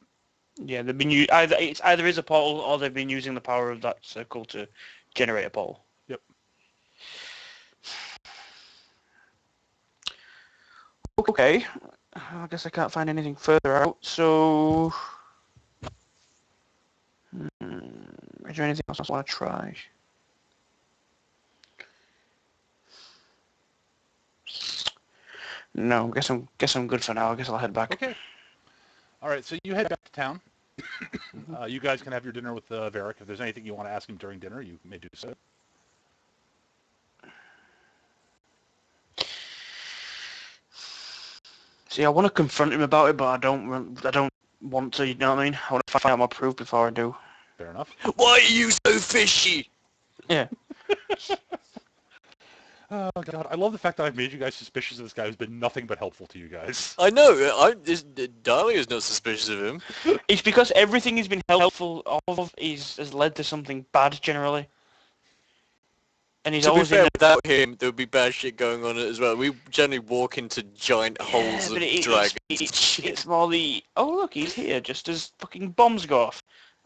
Yeah, they've been either is a portal or they've been using the power of that circle to generate a portal. Yep. Okay. I guess I can't find anything further out. So, is there anything else I want to try? No, guess I'm good for now. I guess I'll head back. Okay. All right, so you head back to town. You guys can have your dinner with Varric. If there's anything you want to ask him during dinner, you may do so. See, I want to confront him about it, but I don't want to. You know what I mean? I want to find out my proof before I do. Fair enough. Why are you so fishy? Yeah. Oh god, I love the fact that I've made you guys suspicious of this guy who's been nothing but helpful to you guys. I know. Dahlia's not suspicious of him. It's because everything he's been helpful of has led to something bad generally. And he's To be always fair, in without him, there would be bad shit going on as well. We generally walk into giant holes of dragons. It's more the, oh look, he's here just as fucking bombs go off.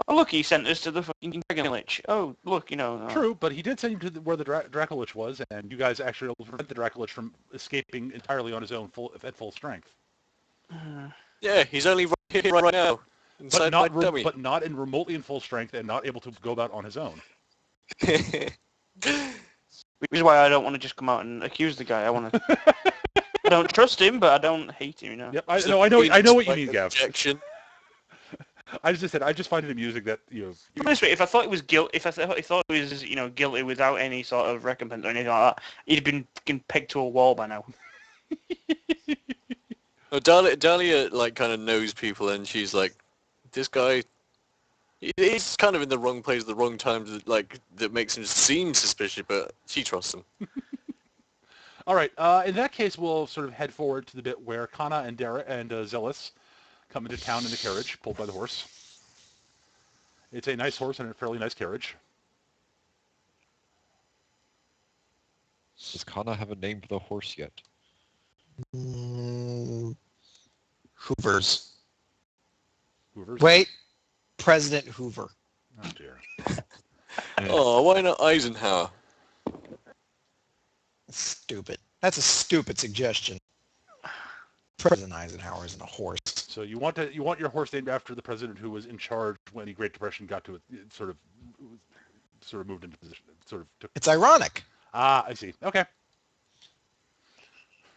Oh look, he sent us to the fucking Dragon Lich. Oh look, True, but he did send you to where the Draco Lich was, and you guys actually were able to prevent the Draco Lich from escaping entirely on his own at full strength. Yeah, he's only right here right now. Inside my dummy. But not in remotely in full strength and not able to go about on his own. Which is why I don't want to just come out and accuse the guy. I want to. I don't trust him, but I don't hate him. Yep, I know what you mean, Gav. Objection. I just find it amusing that Honestly, if I thought it was if I thought it was guilty without any sort of recompense or anything like that, he'd been fucking pegged to a wall by now. Oh, Dahlia like kind of knows people, and she's like, this guy. He's kind of in the wrong place at the wrong time, that makes him seem suspicious, but she trusts him. All right. In that case, we'll sort of head forward to the bit where Kana and Dara and Zealous come into town in the carriage, pulled by the horse. It's a nice horse and a fairly nice carriage. Does Kana have a name for the horse yet? Hoover's. Hoover's? Wait. President Hoover. Oh, dear. Oh, why not Eisenhower? Stupid. That's a stupid suggestion. President Eisenhower isn't a horse. So you want your horse named after the president who was in charge when the Great Depression got to it, sort of moved into position, sort of took. It's ironic. Ah, I see. Okay.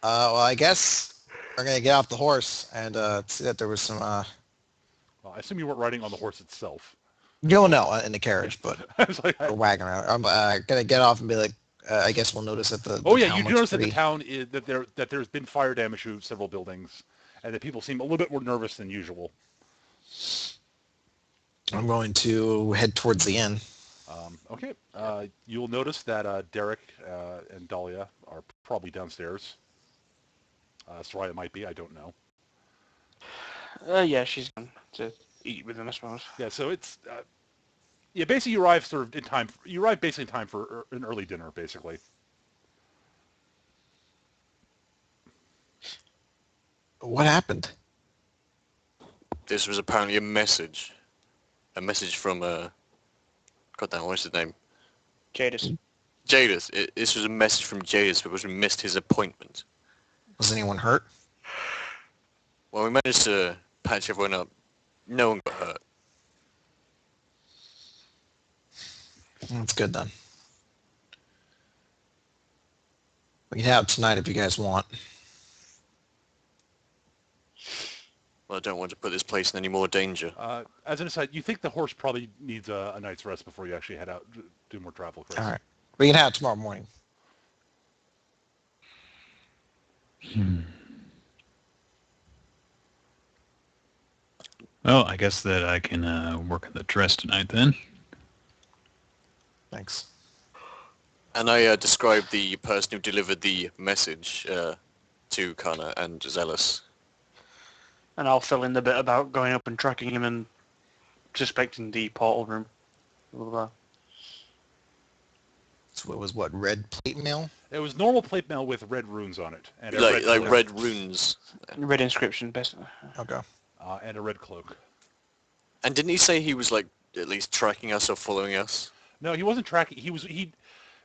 Well, I guess we're gonna get off the horse and see that there was some. Well, I assume you weren't riding on the horse itself. You'll know in the carriage, but I was like, or wagon around. I'm gonna get off and be like, I guess we'll notice that oh the yeah, town you do looks notice that the pretty. town is that there's been fire damage to several buildings, and that people seem a little bit more nervous than usual. I'm going to head towards the inn. Okay, you'll notice that Derek and Dahlia are probably downstairs. Soraya might be, I don't know. Yeah, she's going to eat with them, I suppose. Yeah, so it's yeah, basically you arrive sort of in time. You arrive basically in time for an early dinner, basically. What happened? This was apparently a message. A message from, God damn, what's his name? Jadeis. Jadeis. This was a message from Jadeis because we missed his appointment. Was anyone hurt? Well, we managed to patch everyone up. No one got hurt. That's good then. We can have it tonight if you guys want. Well, I don't want to put this place in any more danger. As an aside, you think the horse probably needs a night's rest before you actually head out to do more travel, Chris? All right. We can have it tomorrow morning. Well, I guess that I can work on the dress tonight then. Thanks. And I described the person who delivered the message to Kana and Zealous. And I'll fill in the bit about going up and tracking him and suspecting the portal room. Blah, blah, blah. So it was what, red plate mail? It was normal plate mail with red runes on it, and a Like cloak. red runes. Red inscription, best. Okay. And a red cloak. And didn't he say he was like at least tracking us or following us? No, he wasn't tracking. He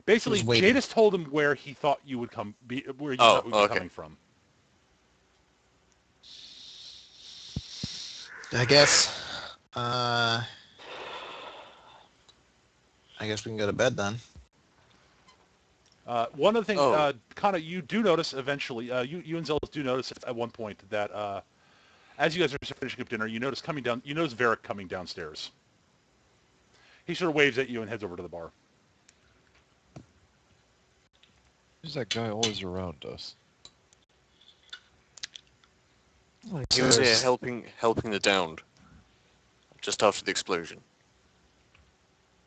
basically He was waiting. Jadis told him where he thought you would come, where you Oh, thought we were okay. coming from. I guess. I guess we can go to bed then. One of the things, Oh. Kana, you do notice eventually, you and Zealous do notice at one point that as you guys are finishing up dinner, you notice Varric coming downstairs. He sort of waves at you and heads over to the bar. Who's that guy always around us? He was here helping the downed. Just after the explosion.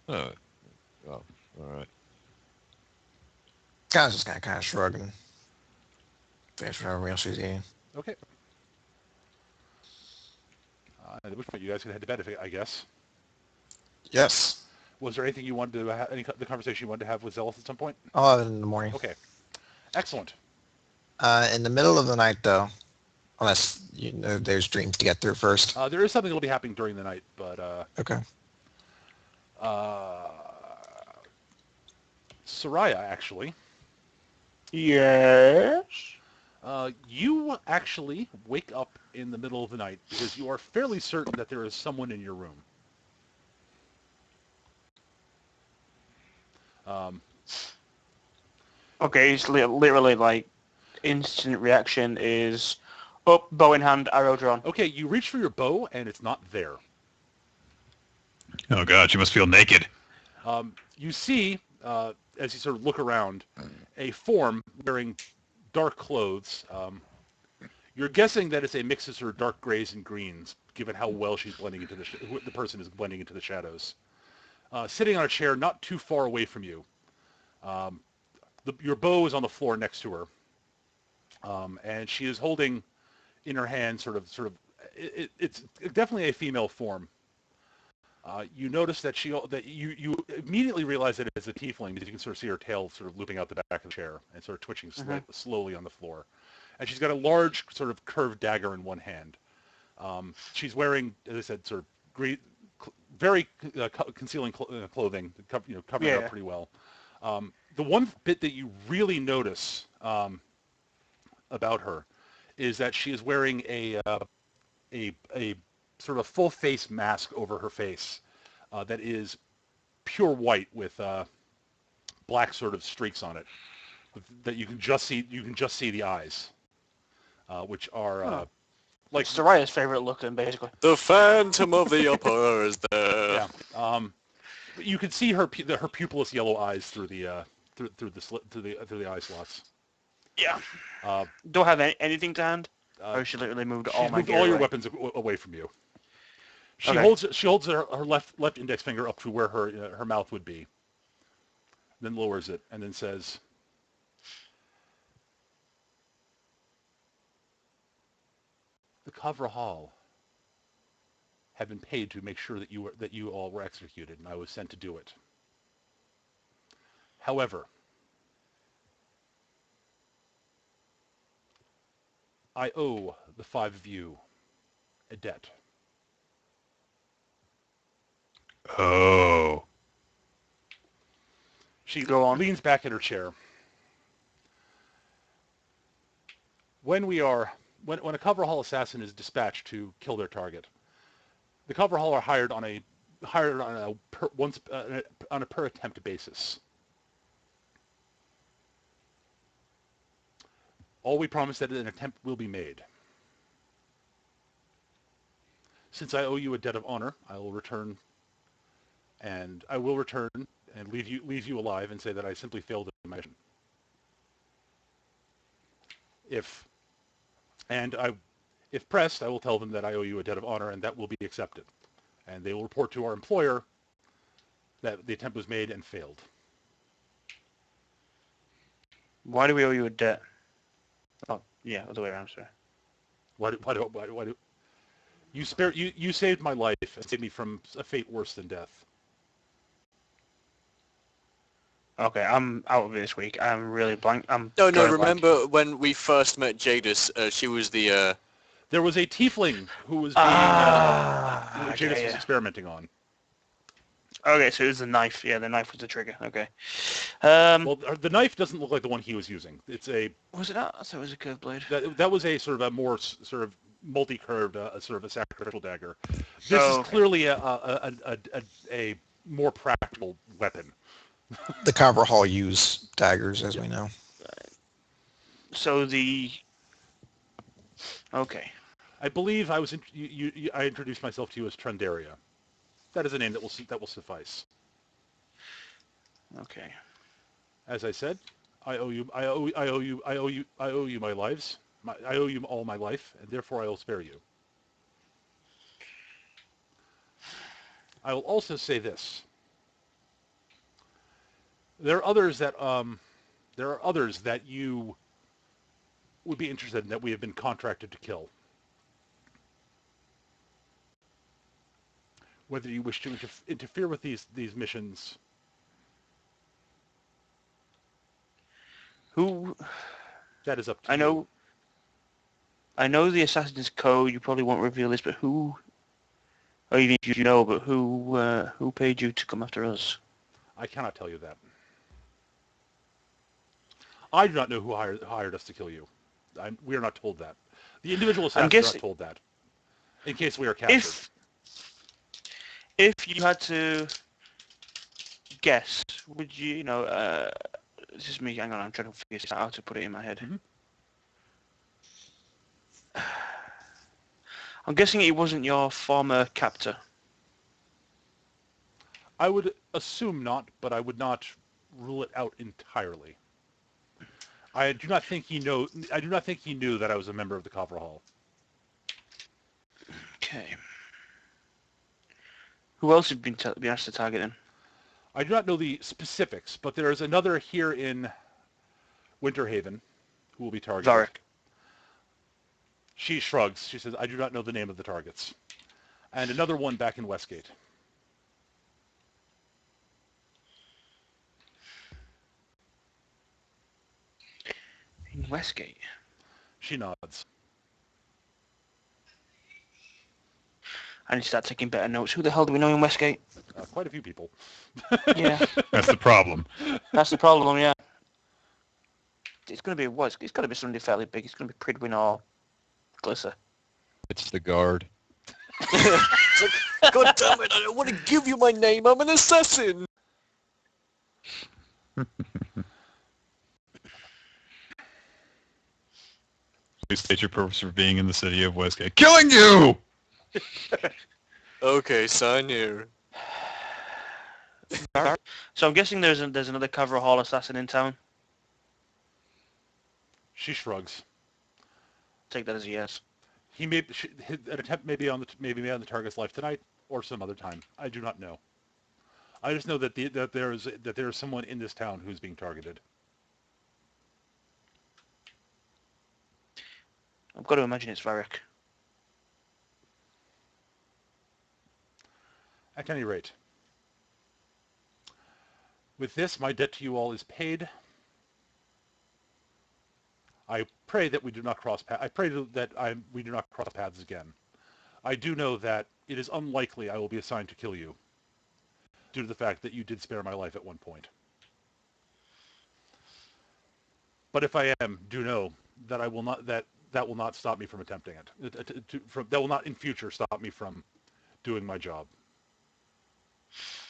Oh, well, alright. Guys just kind of shrugging. Finish whatever else she's eating. Okay. At which point you guys can head to bed, I guess. Yes. Was there anything you wanted to have, the conversation you wanted to have with Zealous at some point? I'll have it in the morning. Okay. Excellent. In the middle of the night, though, unless you know there's dreams to get through first. There is something that will be happening during the night, but Okay. Soraya, actually. Yes. You actually wake up in the middle of the night because you are fairly certain that there is someone in your room. Okay, it's literally like instant reaction is up, bow in hand, arrow drawn. Okay, you reach for your bow and it's not there. Oh god, you must feel naked. You see, as you sort of look around, a form wearing dark clothes. You're guessing that it's a mix of sort of dark grays and greens, given how well she's blending into the person is blending into the shadows. Sitting on a chair not too far away from you. Your bow is on the floor next to her, and she is holding in her hand it's definitely a female form. You notice that you immediately realize that it's a tiefling because you can sort of see her tail sort of looping out the back of the chair and sort of twitching slowly on the floor. And she's got a large sort of curved dagger in one hand. She's wearing, as I said, sort of very concealing clothing, covering her up pretty well. The one bit that you really notice about her is that she is wearing a sort of full face mask over her face that is pure white with black sort of streaks on it. that you can just see the eyes, which are Oh. like It's Soraya's favourite looking, basically. The Phantom of the Opera is there. yeah. But you can see her pupilless yellow eyes through the through the eye slots. Yeah. Uh, Do I have anything to hand? uh, Or she literally moved all she's my moved gear all your away? weapons away from you. She Okay. holds her left index finger up to where her mouth would be, then lowers it and then says, "The Kavra Hall have been paid to make sure that you all were executed, and I was sent to do it. However, I owe the 5 of you a debt." Oh. She Go on. leans back in her chair. When a Cover Hall assassin is dispatched to kill their target, the Cover Hall are hired on a per attempt basis. All we promise that an attempt will be made. Since I owe you a debt of honor, I will return and leave you alive and say that I simply failed in my mission. If pressed, I will tell them that I owe you a debt of honor, and that will be accepted. And they will report to our employer that the attempt was made and failed. Why do we owe you a debt? Oh, yeah, other way around, sorry. Why do you saved my life and saved me from a fate worse than death. Okay, I'm out of it this week. I'm really blank. No, drawing a blank. remember when we first met Jadeis, she was the... There was a tiefling who was I Jadeis get was ya. experimenting on. Okay, so it was the knife. Yeah, the knife was the trigger. Okay. Well, the knife doesn't look like the one he was using. It's a Was it not? I thought it was a curved blade. that was a sort of a more sort of multi-curved, sort of a sacrificial dagger. This is Okay. clearly a more practical weapon. The Copper Hall use daggers, as we know. So the... Okay. I believe I introduced myself to you as Trendaria. That is a name that will suffice. Okay. As I said, I owe you my lives. I owe you all my life, and therefore I will spare you. I will also say this. There are others that you would be interested in that we have been contracted to kill. Whether you wish to interfere with these missions. Who... That is up to you. I know the Assassin's Code. You probably won't reveal this, but who... Or even if you know, but who paid you to come after us? I cannot tell you that. I do not know who hired us to kill you. We are not told that. The individual assassins are not told that. In case we are captured. If you had to guess, would you this is me, hang on, I'm trying to figure this out, how to put it in my head. Mm-hmm. I'm guessing it wasn't your former captor. I would assume not, but I would not rule it out entirely. I do not think he knew that I was a member of the Copper Hall. Okay. Who else have been asked to target him? I do not know the specifics, but there is another here in Winterhaven who will be targeted. Varric. She shrugs. She says, "I do not know the name of the targets." And another one back in Westgate. In Westgate? She nods. I need to start taking better notes. Who the hell do we know in Westgate? Quite a few people. Yeah. That's the problem. That's the problem, yeah. It's going to be what? It's got to be somebody fairly big. It's going to be Pridwin or Glisser. It's the guard. It's like, God damn it, I don't want to give you my name, I'm an assassin! Please state your purpose for being in the city of Westgate. Killing you! Okay, sign here. So I'm guessing there's another cover hall assassin in town. She shrugs. Take that as a yes. An attempt may be on the target's life tonight or some other time. I do not know. I just know that there is someone in this town who's being targeted. I've got to imagine it's Varric. At any rate, with this, my debt to you all is paid. I pray that we do not cross paths. We do not cross paths again. I do know that it is unlikely I will be assigned to kill you, due to the fact that you did spare my life at one point. But if I am, do know that I will not. That will not stop me from attempting it. That will not in future stop me from doing my job.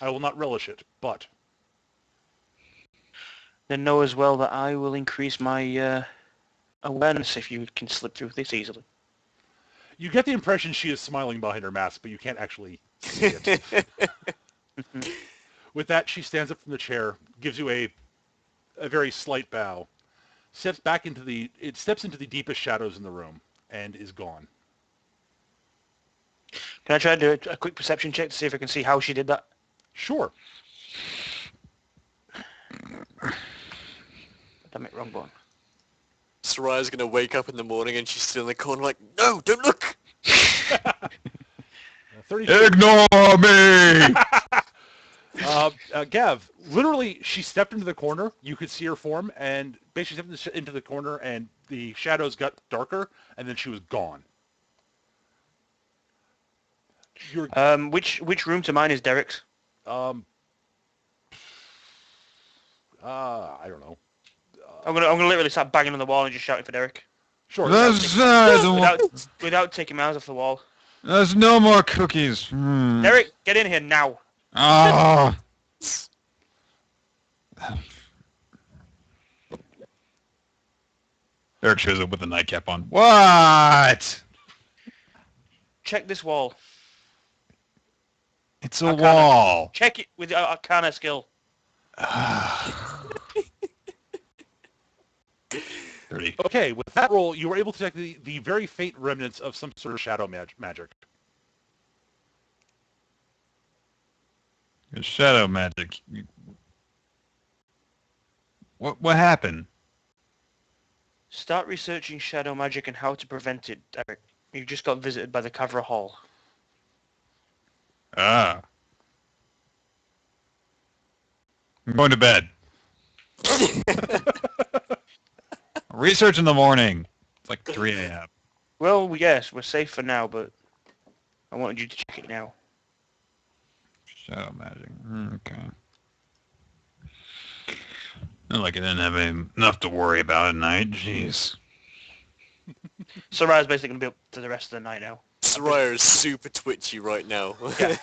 I will not relish it, but Then know as well that I will increase my awareness if you can slip through this easily. you get the impression she is smiling behind her mask, but you can't actually see it. With that, she stands up from the chair, gives you a very slight bow, steps into the deepest shadows in the room, and is gone. Can I try to do a quick perception check to see if I can see how she did that? Sure. Damn it, wrong button. Soraya's gonna wake up in the morning and she's still in the corner like, no, don't look! 32. Ignore me! Gav, literally, she stepped into the corner. You could see her form, and basically stepped into the corner, and the shadows got darker, and then she was gone. Which room to mine is Derek's? I don't know. I'm gonna literally start banging on the wall and just shouting for Derek. Sure. Without taking my eyes off the wall. There's no more cookies. Derek, get in here now. Ah. Eric shows up with a nightcap on. What? Check this wall. It's a Arcana. wall. Check it with your Arcana skill. 30. Okay, with that roll, you were able to detect the very faint remnants of some sort of shadow magic. It's shadow magic. What happened? Start researching shadow magic and how to prevent it, Derek. You just got visited by the Cavra Hall. Ah. I'm going to bed. Research in the morning. It's like 3 a.m. Well, yes, we're safe for now, but I wanted you to check it now. Shadow magic. Okay. Not like I didn't have enough to worry about at night. Jeez. Soraya's basically going to be up to the rest of the night now. Soraya is super twitchy right now. Yeah.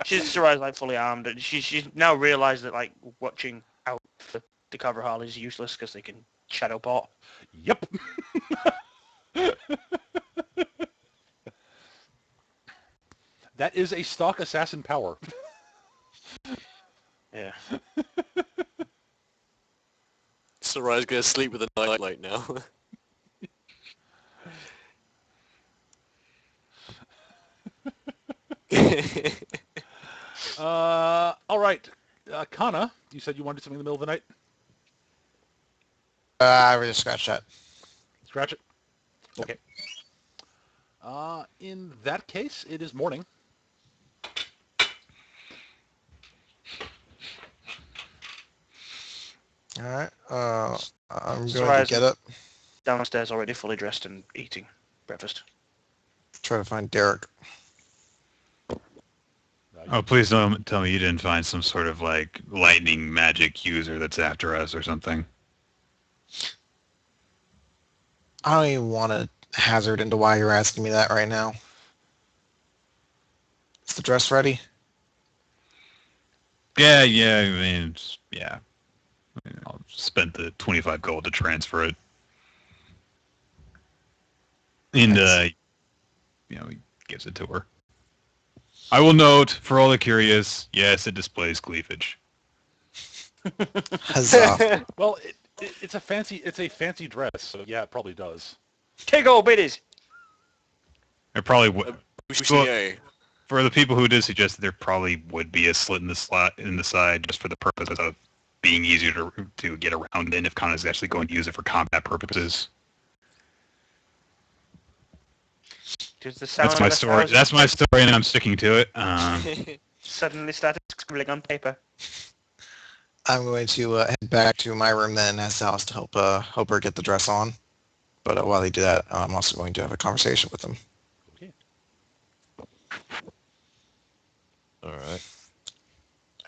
Soraya's like fully armed, and she's now realised that like watching out for the Cavra Hall is useless because they can shadow pot. Yep. That is a stock assassin power. Yeah. Soraya's gonna sleep with a nightlight now. All right. Kana, you said you wanted something in the middle of the night? I already scratched that. Scratch it? Okay. In that case, it is morning. Alright, I'm going to Soraya's get up, downstairs already fully dressed and eating breakfast. try to find Derek. Oh, please don't tell me you didn't find some sort of like lightning magic user that's after us or something. I don't even want to hazard into why you're asking me that right now. Is the dress ready? Yeah, I mean, yeah. I'll spend the 25 gold to transfer it. And, he gives it to her. I will note, for all the curious, yes, it displays cleavage. Huzzah. Well, it's a fancy dress, so yeah, it probably does. Take all biddies. It probably would. Well, Bustier. for the people who did suggest that there probably would be a slit in the side just for the purpose of being easier to get around in if Kana's actually going to use it for combat purposes. Does the sound That's my of story. That's my story, and I'm sticking to it. suddenly started scribbling on paper? I'm going to head back to my room then as Alice to help her get the dress on. But while they do that, I'm also going to have a conversation with them. Okay. Alright.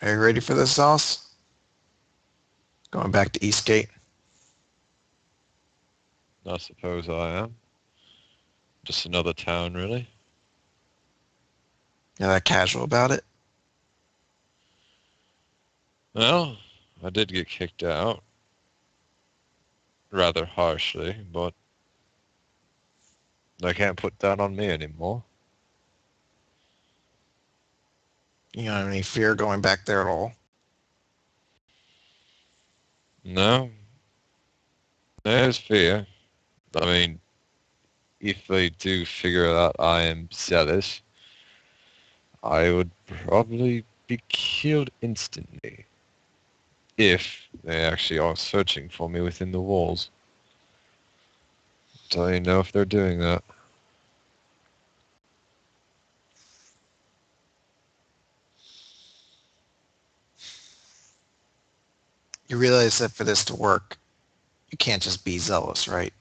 Are you ready for this, Alice? Going back to Eastgate. I suppose I am. Just another town, really. You're that casual about it? Well, I did get kicked out. Rather harshly, but I can't put that on me anymore. You don't have any fear going back there at all? No. There's fear. I mean, if they do figure out I am zealous, I would probably be killed instantly. If they actually are searching for me within the walls. Do you know if they're doing that? You realize that for this to work, you can't just be zealous, right?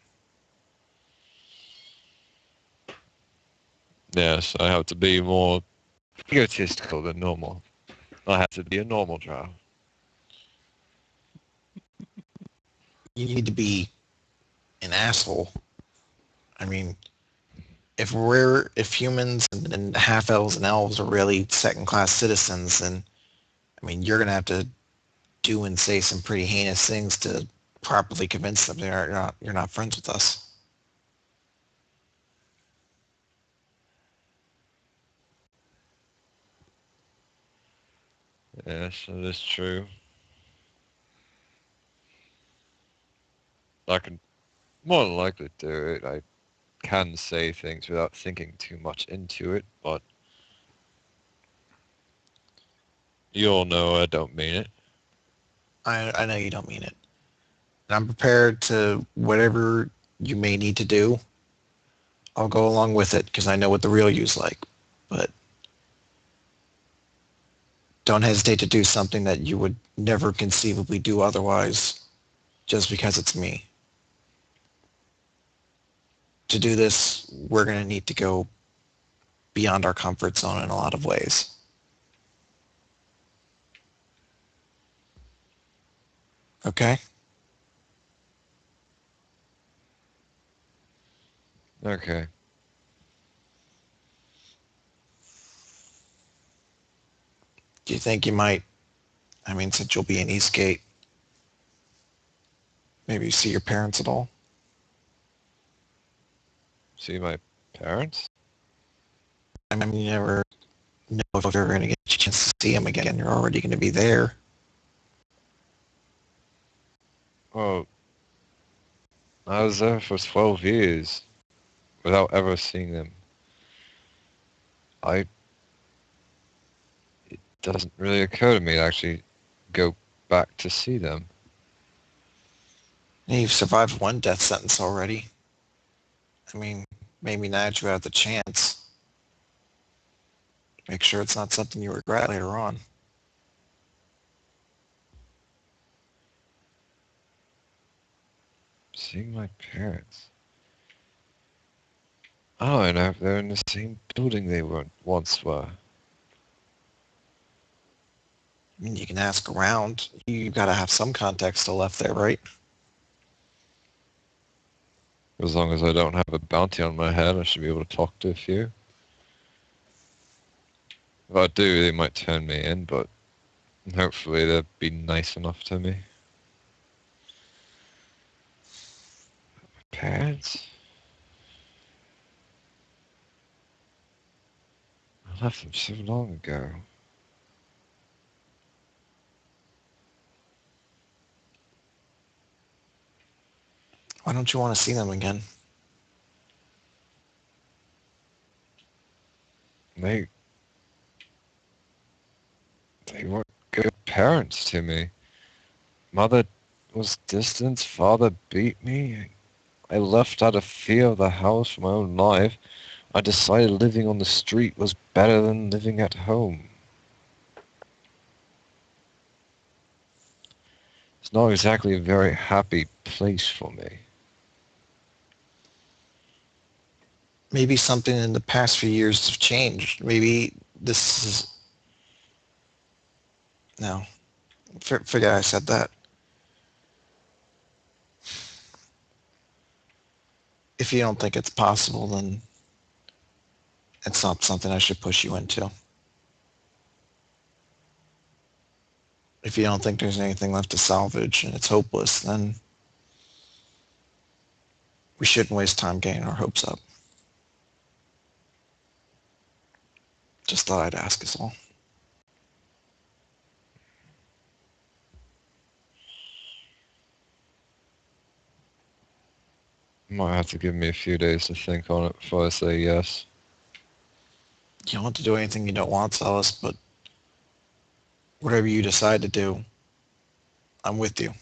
Yes, I have to be more egotistical than normal. I have to be a normal drow. You need to be an asshole. I mean, if humans and half-elves and elves are really second-class citizens, then, I mean, you're going to have to do and say some pretty heinous things to properly convince them you're not friends with us. Yes, that is true. I can more than likely do it. I can say things without thinking too much into it, but you all know I don't mean it. I know you don't mean it. And I'm prepared to whatever you may need to do. I'll go along with it because I know what the real you's like. But don't hesitate to do something that you would never conceivably do otherwise just because it's me. To do this, we're going to need to go beyond our comfort zone in a lot of ways. Okay? Okay. Do you think you might, I mean, since you'll be in Eastgate, maybe see your parents at all? See my parents? I mean, you never know if you're ever going to get a chance to see them again. You're already going to be there. Well, I was there for 12 years without ever seeing them. It doesn't really occur to me to actually go back to see them. You've survived one death sentence already. I mean, maybe now that you have the chance, make sure it's not something you regret later on. Seeing my parents. I don't know if they're in the same building they once were. I mean, you can ask around. You got to have some context still left there, right? As long as I don't have a bounty on my head, I should be able to talk to a few. If I do, they might turn me in, but hopefully they'll be nice enough to me. Parents? left them so long ago. Why don't you want to see them again? They weren't good parents to me. Mother was distant, father beat me. I left out of fear of the house for my own life. I decided living on the street was better than living at home. It's not exactly a very happy place for me. Maybe something in the past few years have changed. Maybe this is... No. Forget I said that. If you don't think it's possible, then it's not something I should push you into. If you don't think there's anything left to salvage and it's hopeless, then we shouldn't waste time getting our hopes up. Just thought I'd ask us all. You might have to give me a few days to think on it before I say yes. You don't have to do anything you don't want, Celis, but whatever you decide to do, I'm with you.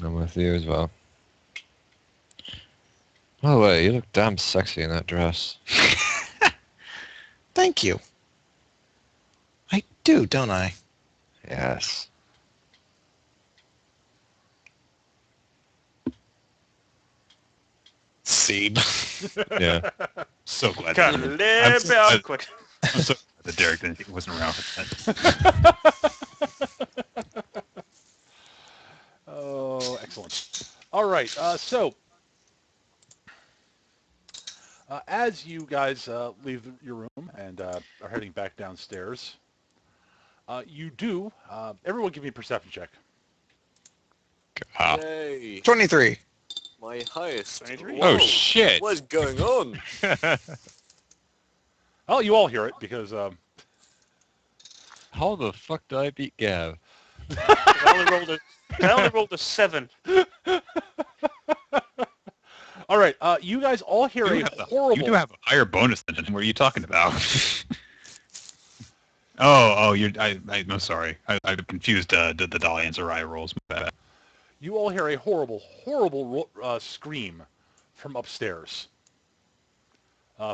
I'm with you as well. By the way, you look damn sexy in that dress. Thank you. I do, don't I? Yes. Seed. Yeah. So glad Got a that little bit awkward. I'm so glad that Derek wasn't around for that. Oh, excellent. All right, so as you guys leave your room and are heading back downstairs, you do, everyone give me a perception check. Ah. Yay! 23. My highest. 23? Whoa, Oh shit! what's going on? Well, you all hear it because How the fuck did I beat Gav? I only rolled a 7. all right, you guys all hear You a have horrible. You do have a higher bonus than him. What are you talking about? I'm sorry. I confused the Dahlia and Sarai rolls. You all hear a horrible scream from upstairs,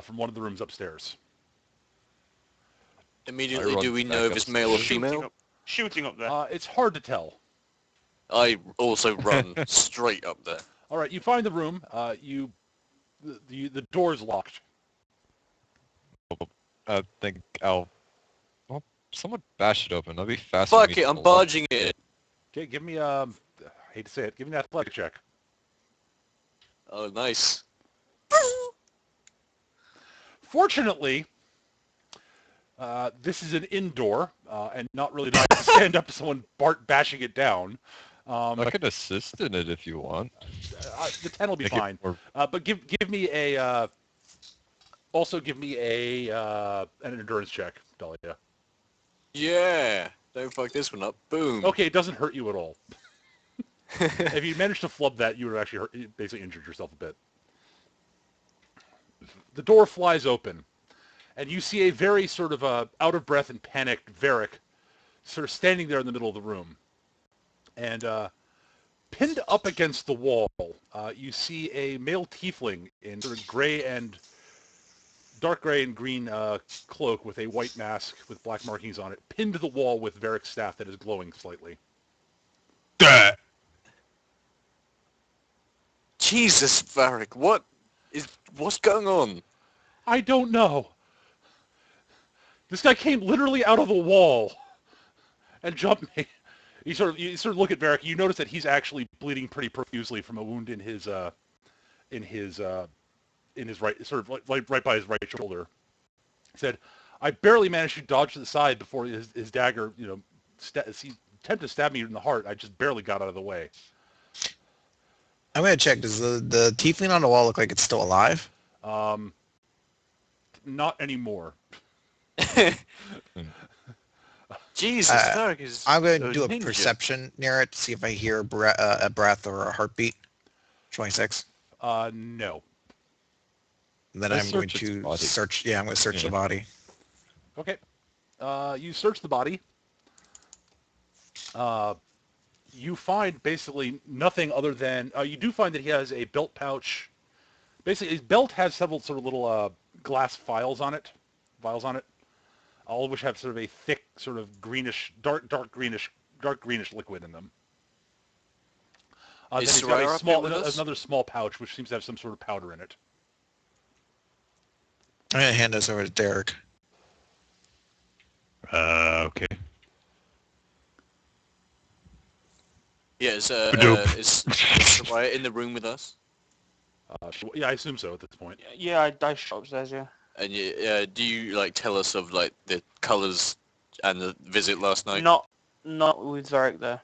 from one of the rooms upstairs. Immediately, run do we back know if it's male or female? Shooting up there. It's hard to tell. I also run straight up there. All right, you find the room. The door's locked. I think I'll someone bash it open. That'll be faster. Fuck it, I'm barging it. Okay, give me I hate to say it, give me an athletic check. Oh, nice. Fortunately, this is an indoor and not really nice to stand up to someone bashing it down. I can assist in it if you want. The 10 will be Make it fine. more- But give me a also give me an endurance check, Dahlia. Yeah. Don't fuck this one up. Boom. Okay, it doesn't hurt you at all. If you managed to flub that, you would have actually basically injured yourself a bit. The door flies open, and you see a very sort of out of breath and panicked Varric sort of standing there in the middle of the room. And pinned up against the wall, you see a male tiefling in sort of dark gray and green cloak with a white mask with black markings on it, pinned to the wall with Varric's staff that is glowing slightly. Jesus, Varric, what's going on? I don't know. This guy came literally out of the wall and jumped me. You sort of look at Varric. You notice that he's actually bleeding pretty profusely from a wound in his right, sort of like right by his right shoulder. He said, "I barely managed to dodge to the side before his dagger, he attempted to stab me in the heart. I just barely got out of the way." I'm gonna check. Does the tiefling on the wall look like it's still alive? Not anymore. Jesus, Varric is I'm gonna a do a ninja. perception near it to see if I hear a breath or a heartbeat. 26. No. And then Let's I'm going search its to body. search. Yeah, I'm going to search the Yeah. body. Okay. You search the body. You find basically nothing other than you do find that he has a belt pouch. Basically, his belt has several sort of little glass vials on it, all of which have sort of a thick, sort of greenish, dark greenish liquid in them. Then Is he's got Soraya a up here small, with us? another small pouch which seems to have some sort of powder in it. I'm going to hand this over to Derek. Okay. Yeah, is Badoop. Soraya in the room with us? Yeah, I assume so at this point. Yeah, I shot upstairs, yeah. And do you like tell us of like the colours and the visit last night? Not with Varric there.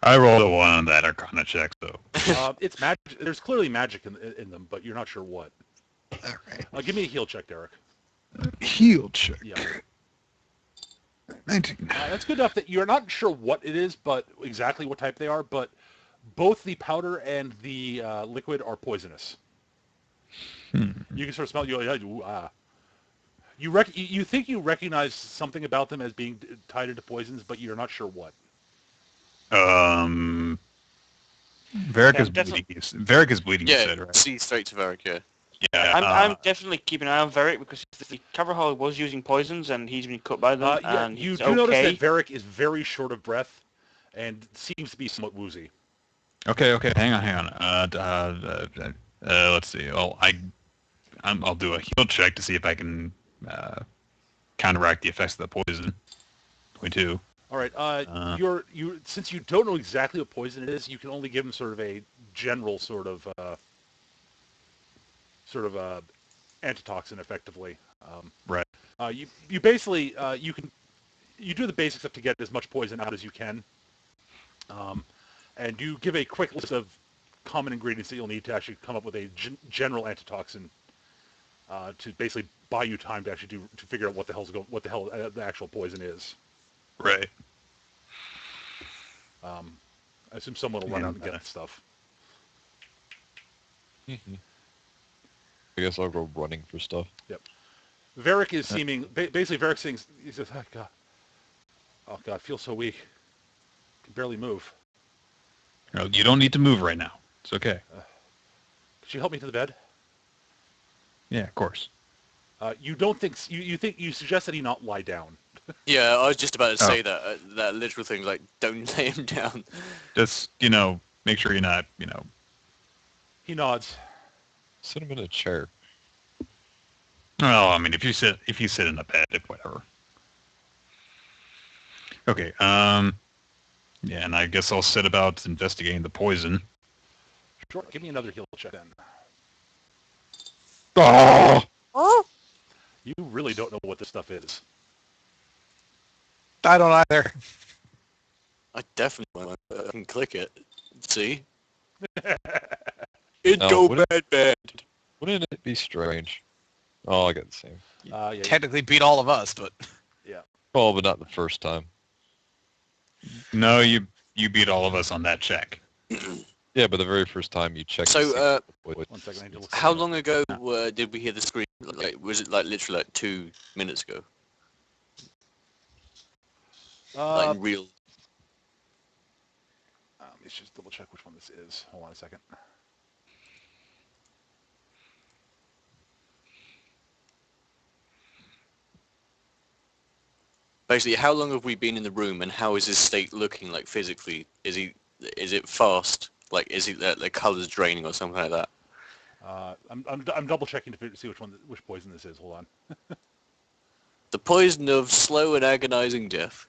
I rolled a 1 on that Arcana check, so. It's magic. There's clearly magic in them, but you're not sure what. All right. Give me a heal check, Derek. Heal check. Yeah. 19. That's good enough that you're not sure what it is, but exactly what type they are. But both the powder and the liquid are poisonous. You can sort of smell. You think you recognize something about them as being tied into poisons, but you're not sure what. Varric Yeah, is bleeding. Varric is bleeding, you Yeah, said, right? see straight to Varric, yeah. Yeah. I'm definitely keeping an eye on Varric because the Caverhall was using poisons and he's been cut by them Yeah, and you he's do notice okay. that Varric is very short of breath and seems to be somewhat woozy. Okay, hang on. Let's see. Well, I'll do a heal check to see if I can counteract the effects of the poison. 22. All right. Since you don't know exactly what poison it is, you can only give him sort of a general sort of antitoxin, effectively. Right. You basically you do the basic stuff to get as much poison out as you can, and you give a quick list of common ingredients that you'll need to actually come up with a general antitoxin to basically buy you time to actually to figure out what the hell the actual poison is. Right. I assume someone will run out and get the stuff. I guess I'll go running for stuff. Yep. Varric is seeming basically Varric sings. He says, "Oh God, I feel so weak. Can barely move. No, you don't need to move right now. It's okay. Could you help me to the bed?" Yeah, of course. You don't think you suggest that he not lie down. Yeah, I was just about to say that that literal thing, like, don't lay him down. Just, make sure you're not, He nods. Sit him in a chair. Well, I mean, if you sit in a bed, whatever. Okay. Yeah, and I guess I'll set about investigating the poison. Sure. Give me another heal check then. Oh! You really don't know what this stuff is. I don't either. I definitely want to can click it. See? It'd No, go wouldn't- bad. Wouldn't it be strange? Oh, I got the same. Yeah. Technically beat all of us, but Oh, but not the first time. No, you beat all of us on that check. Yeah, but the very first time you checked. So, 1 second. I need to look. how long ago did we hear the scream? Like, was it like literally like 2 minutes ago? Like in real? Let's just double check which one this is. Hold on a second. Basically, how long have we been in the room, and how is his state looking like physically? Is it fast? Like, is he the colors draining or something like that? I'm double checking to see which poison this is. Hold on. The poison of slow and agonizing death.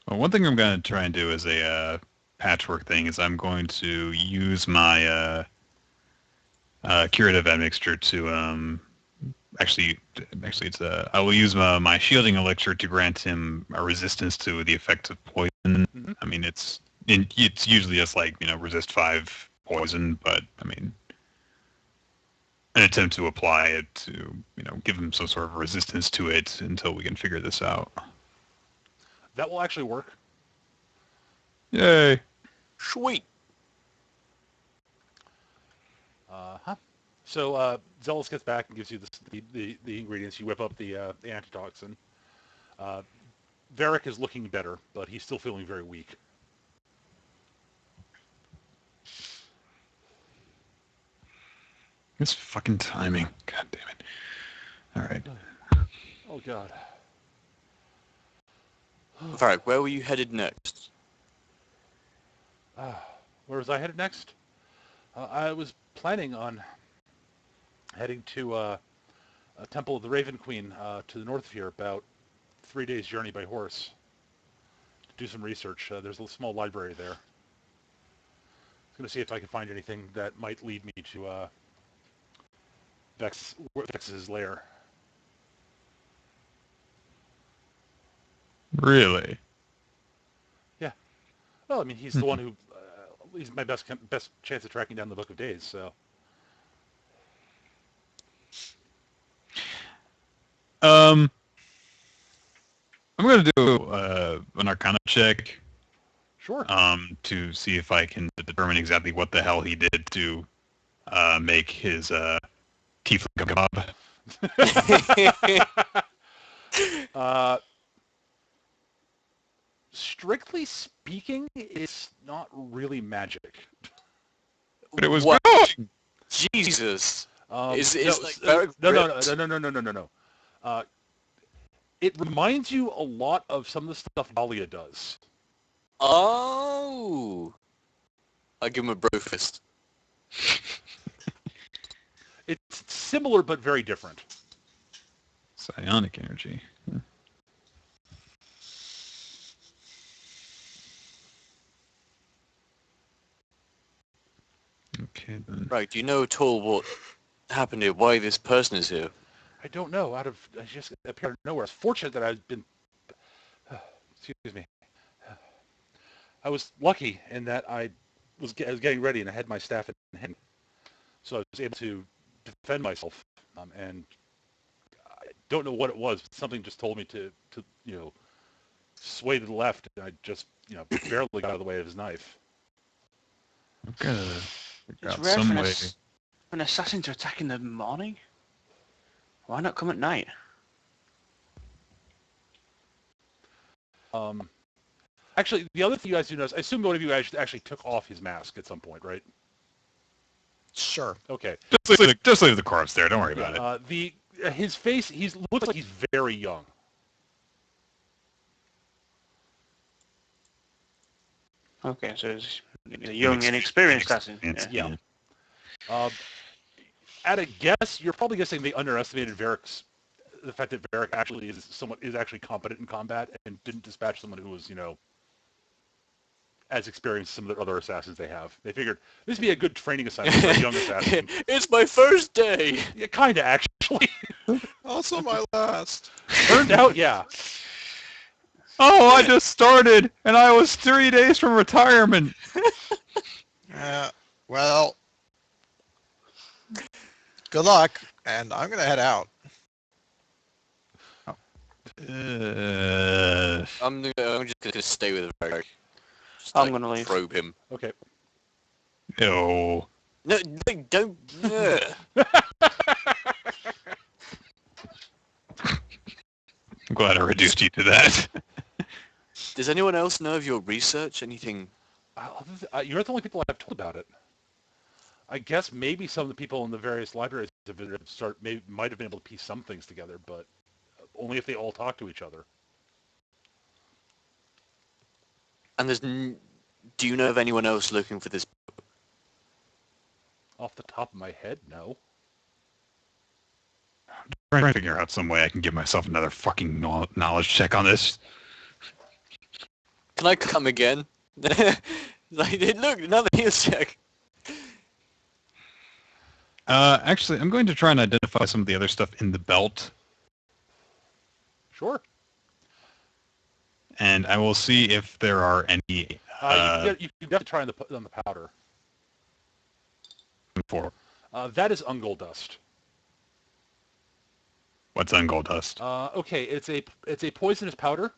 Well, one thing I'm going to try and do as a patchwork thing is I'm going to use my curative admixture to actually it's I will use my shielding elixir to grant him a resistance to the effects of poison. Mm-hmm. I mean, it's usually just like resist 5 poison, but I mean, an attempt to apply it to give him some sort of resistance to it until we can figure this out. That will actually work. Yay! Sweet. So Zealous gets back and gives you the ingredients. You whip up the antitoxin. Varric is looking better, but he's still feeling very weak. This fucking timing. God damn it. All right. Oh God. Varric, where were you headed next? Where was I headed next? I was planning on heading to a Temple of the Raven Queen to the north of here, about 3 days' journey by horse, to do some research. There's a small library there. I was going to see if I could find anything that might lead me to Vex's lair. Really? Yeah. Well, I mean, he's the one who... he's my best chance of tracking down the Book of Days, so... I'm going to do an Arcana check Sure. to see if I can determine exactly what the hell he did to make his tiefling kebab. Strictly speaking, it's not really magic. But it was What? good! Jesus. No. Varric ripped? It reminds you a lot of some of the stuff Dahlia does. Oh. I give him a bro fist. It's similar but very different. Psionic energy. Huh. Okay, then. Right, do you know at all what happened here? Why this person is here? I don't know. I just appeared out of nowhere. It's fortunate that I've been... excuse me. I was lucky in that I was getting ready and I had my staff in hand. So I was able to defend myself. And I don't know what it was. But something just told me to sway to the left. And I just, barely got out of the way of his knife. I've got to figure It's out rare some for way. an assassin to attack in the morning. Why not come at night? Actually, the other thing you guys do notice, I assume one of you guys actually took off his mask at some point, right? Sure. Okay. Just leave the corpse there. Don't worry about it. His face, looks like he's very young. Okay, so he's a young, inexperienced assassin. Yeah. At a guess, you're probably guessing they underestimated the fact that Varric actually is actually competent in combat and didn't dispatch someone who was, as experienced as some of the other assassins they have. They figured this would be a good training assignment for a young assassin. It's my first day! Yeah, kind of, actually. Also my last. Turned out, yeah. Oh, I just started, and I was 3 days from retirement. Well, good luck, and I'm going to head out. I'm just going to stay with Varric. I'm going to leave. Probe him. Okay. No. No, don't... ugh. I'm glad I reduced you to that. Does anyone else know of your research? Anything? You're the only people I've told about it. I guess maybe some of the people in the various libraries might have been able to piece some things together, but only if they all talk to each other. And do you know of anyone else looking for this? Off the top of my head, no. Trying to figure out some way I can give myself another fucking knowledge check on this. Can I come again? Like, look, another heal check. Actually, I'm going to try and identify some of the other stuff in the belt, Sure. and I will see if there are any You can definitely try on the powder. for That is ungol dust. what's on gold dust. Okay, it's a poisonous powder.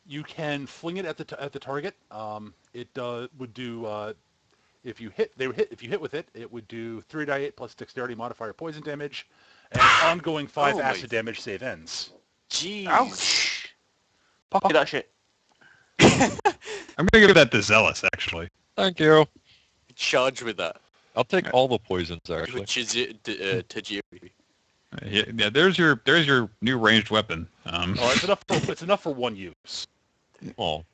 You can fling it at the target. It would do if you hit with it, it would do 3d8 plus dexterity modifier poison damage, and ongoing 5 Oh my- acid damage save ends. Jeez. Ouch! Pocket that shit. I'm going to give that to Zealous, actually. Thank you. Charge with that. I'll take all the poisons, actually. Which is Tajiri. Yeah, there's your new ranged weapon. Oh, it's enough for one use. Oh,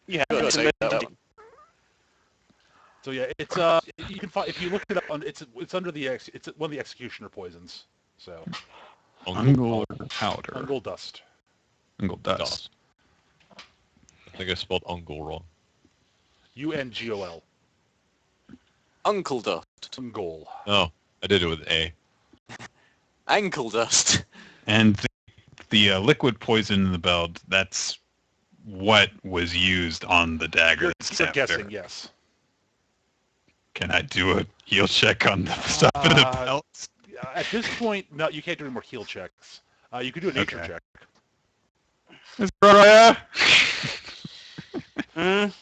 Yeah, Good, it's take that amazing. one. So yeah, it's you can find if you look it up on it's under the it's one of the executioner poisons. So Ungol powder. ungol dust. Ungol dust. I think I spelled Ungol wrong. Ungol. Uncle dust. Ungol. No, I did it with A. Ankle dust. And the liquid poison in the belt, that's what was used on the dagger. You're that's stabbed guessing, there. yes. Can I do a heal check on the stuff in the belt? At this point, no, you can't do any more heal checks. You could do a nature Okay. check. Zachariah, Mm,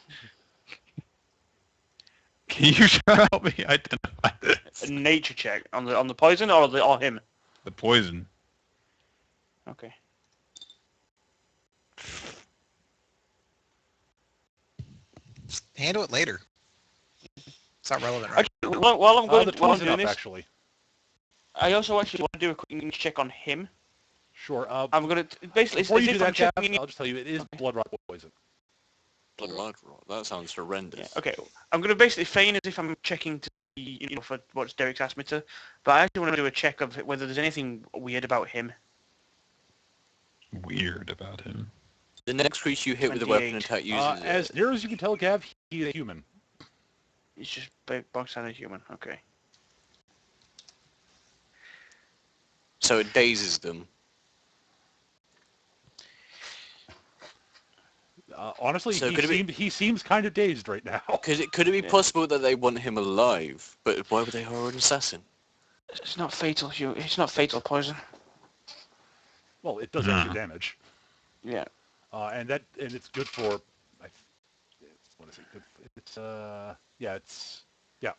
can you try to help me identify a this? nature check on the poison or him. The poison. Okay. Handle it later. It's not relevant, right? Actually, while I'm going, The while I'm 20's doing enough, this, actually. I also actually want to do a quick nature check on him. Sure. I'm gonna basically Before as you if do I'm that, Gav, checking. I'll just tell you, it is blood rot poison. Blood rot. That sounds horrendous. Yeah, okay. I'm gonna basically feign as if I'm checking to see, for what Derek's asked me to, but I actually want to do a check of whether there's anything weird about him. Weird about him. The next creature you hit with a weapon 28. attack uses As near as you can tell, Gav, he's a human. He's just big, bog standard human. Okay. so it dazes them. Honestly, So could it be- he seems kind of dazed right now. Could it be Yeah. possible that they want him alive? But why would they hire an assassin? It's not fatal. It's not fatal poison. Well, it does extra damage, Yeah. and it's good for. What is it? Good. It's yeah. It's yeah.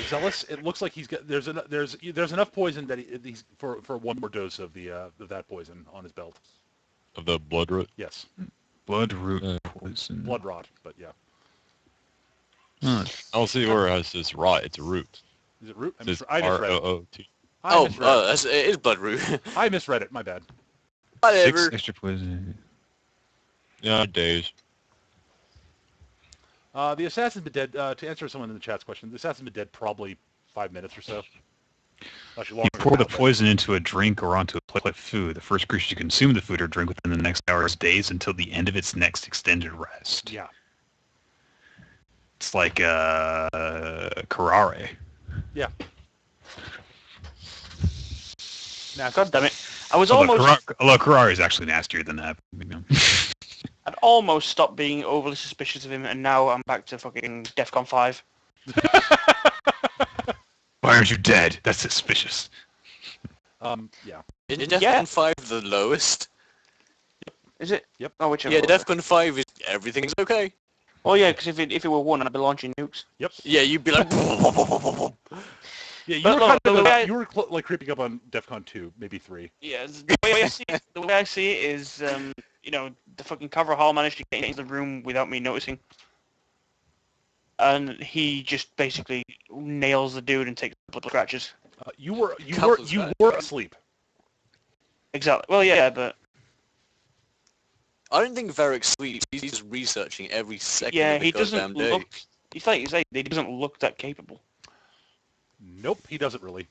Zealous. It looks like he's got. There's enough poison that he's for one more dose of that poison on his belt. Of the blood root. Yes, Blood root poison. blood rot. But yeah, Huh. I'll see where it has this rot. It's a root. is it root? It says I misread it. R-O-O-T. I misread it. It is blood root. I misread it. My bad. Whatever. 6 extra poison. Yeah, days. The assassin's been dead. To answer someone in the chat's question, the assassin's been dead probably 5 minutes or so. Actually, You longer pour the now, but- poison into a drink or onto a plate of food. The first creature to consume the food or drink within the next hour is dazed until the end of its next extended rest. Yeah. It's like Karare. Yeah. Now, God damn it! I was Although almost. Karare is actually nastier than that. You know. I'd almost stopped being overly suspicious of him, and now I'm back to fucking DEFCON 5. Why aren't you dead? That's suspicious. yeah. Isn't Yeah. DEFCON 5 the lowest? Is it? Yep. Oh, whichever. Yeah, order. DEFCON 5 is everything's okay. Well, yeah, because if it were 1, I'd be launching nukes. Yeah, you'd be like... Yeah, you But were look, kind of the way I- you were like creeping up on DEFCON 2, maybe 3. Yeah, the way I see it is, the fucking cover hall managed to get into the room without me noticing. And he just basically nails the dude and takes blood scratches. You were Couples asleep. Exactly. Well, yeah, but I don't think Varric sleeps. He's just researching every second yeah, of the he goddamn doesn't day. look. It's like you say, he doesn't look that capable. Nope, he doesn't really.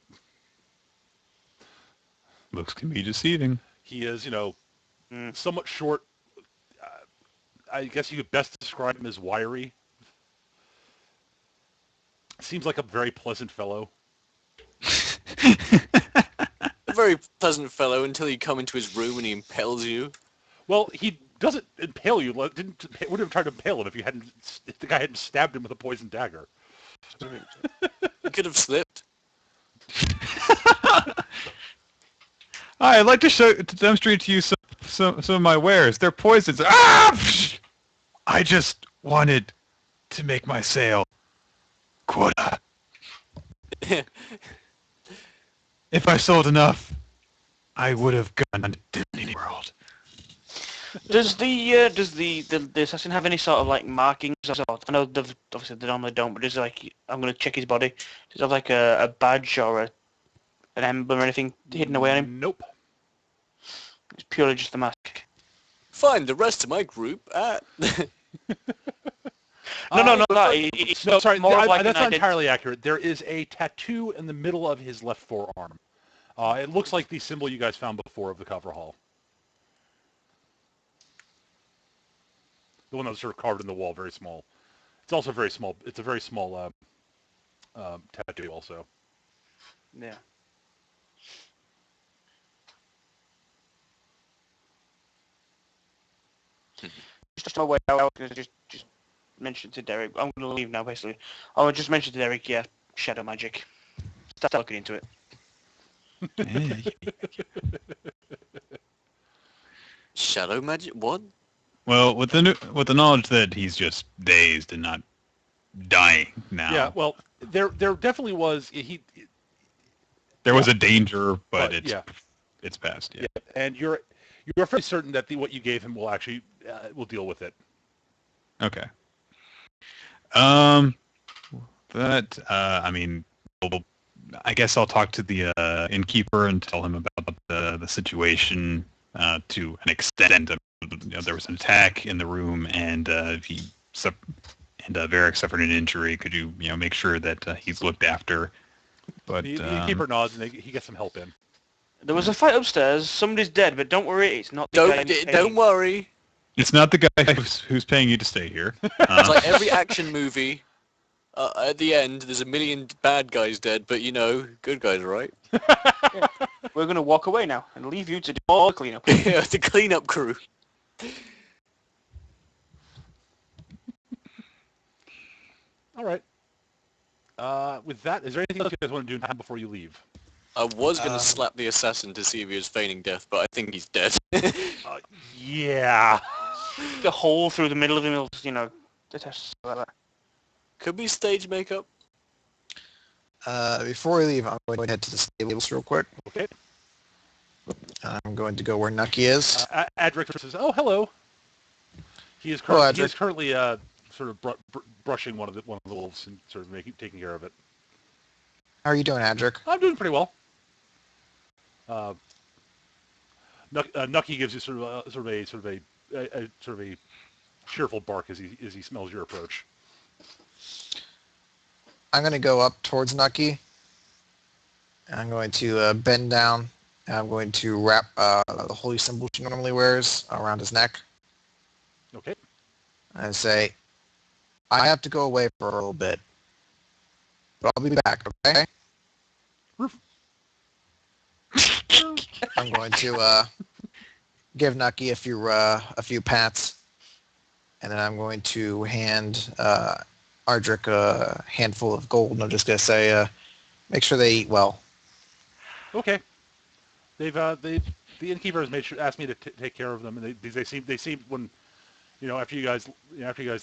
Looks can be deceiving. He is, Mm. somewhat short. I guess you could best describe him as wiry. Seems like a very pleasant fellow. A very pleasant fellow until you come into his room and he impales you. Well, he doesn't impale you. Wouldn't have tried to impale him if the guy hadn't stabbed him with a poisoned dagger. You could have slipped. Hi, I'd like to demonstrate to you some of my wares. They're poisons. Ah! I just wanted to make my sale. Quota. If I sold enough, I would have gone to Disney World. Does the assassin have any sort of like markings? I know obviously they normally don't, but is like I'm gonna check his body. Does he have like a badge or an emblem or anything hidden away on him? Nope. It's purely just the mask. Find the rest of my group at... No, not that. It's No, sorry, more of like that's an not entirely accurate. There is a tattoo in the middle of his left forearm. It looks like the symbol you guys found before of the cover hall. The one that was sort of carved in the wall, very small. It's also very small. It's a very small tattoo also. Yeah. Just my way out. I was going to just mention to Derek. I'm going to leave now, basically. I would just mention to Derek, yeah, shadow magic. Start looking into it. Shadow magic? What? Well, with the knowledge that he's just dazed and not dying now. Yeah, well, there definitely was. There was a danger, but yeah. it's past. Yeah. Yeah, and you're fairly certain that what you gave him will actually will deal with it. Okay. That I mean, I guess I'll talk to the innkeeper and tell him about the situation to an extent. There was an attack in the room, and Varric suffered an injury. Could you make sure that he's looked after? But The innkeeper nods, and he gets some help in. There was a fight upstairs. Somebody's dead, but don't worry, it's not the guy. Don't worry. It's not the guy who's paying you to stay here. It's like every action movie. At the end, there's a million bad guys dead, but good guys, right? Yeah. We're going to walk away now and leave you to do all the cleanup. Yeah, the cleanup crew. All right. With that, is there anything else you guys want to do now before you leave? I was going to slap the assassin to see if he was feigning death, but I think he's dead. Yeah. The hole through the middle of him, the test like that. Could be stage makeup. Before we leave, I'm going to head to the stables real quick. Okay. I'm going to go where Nucky is. Adric says, "Oh, hello." He is currently sort of brushing one of the wolves and sort of taking care of it. How are you doing, Adric? I'm doing pretty well. Nucky gives you sort of a cheerful bark as he smells your approach. I'm going to go up towards Nucky. I'm going to bend down. And I'm going to wrap the holy symbol she normally wears around his neck. Okay. And say, I have to go away for a little bit. But I'll be back, okay? I'm going to give Nucky a few pats. And then I'm going to hand Ardric a handful of gold. And I'm just going to say, make sure they eat well. Okay. The innkeeper has asked me to take care of them, and they seem when after you guys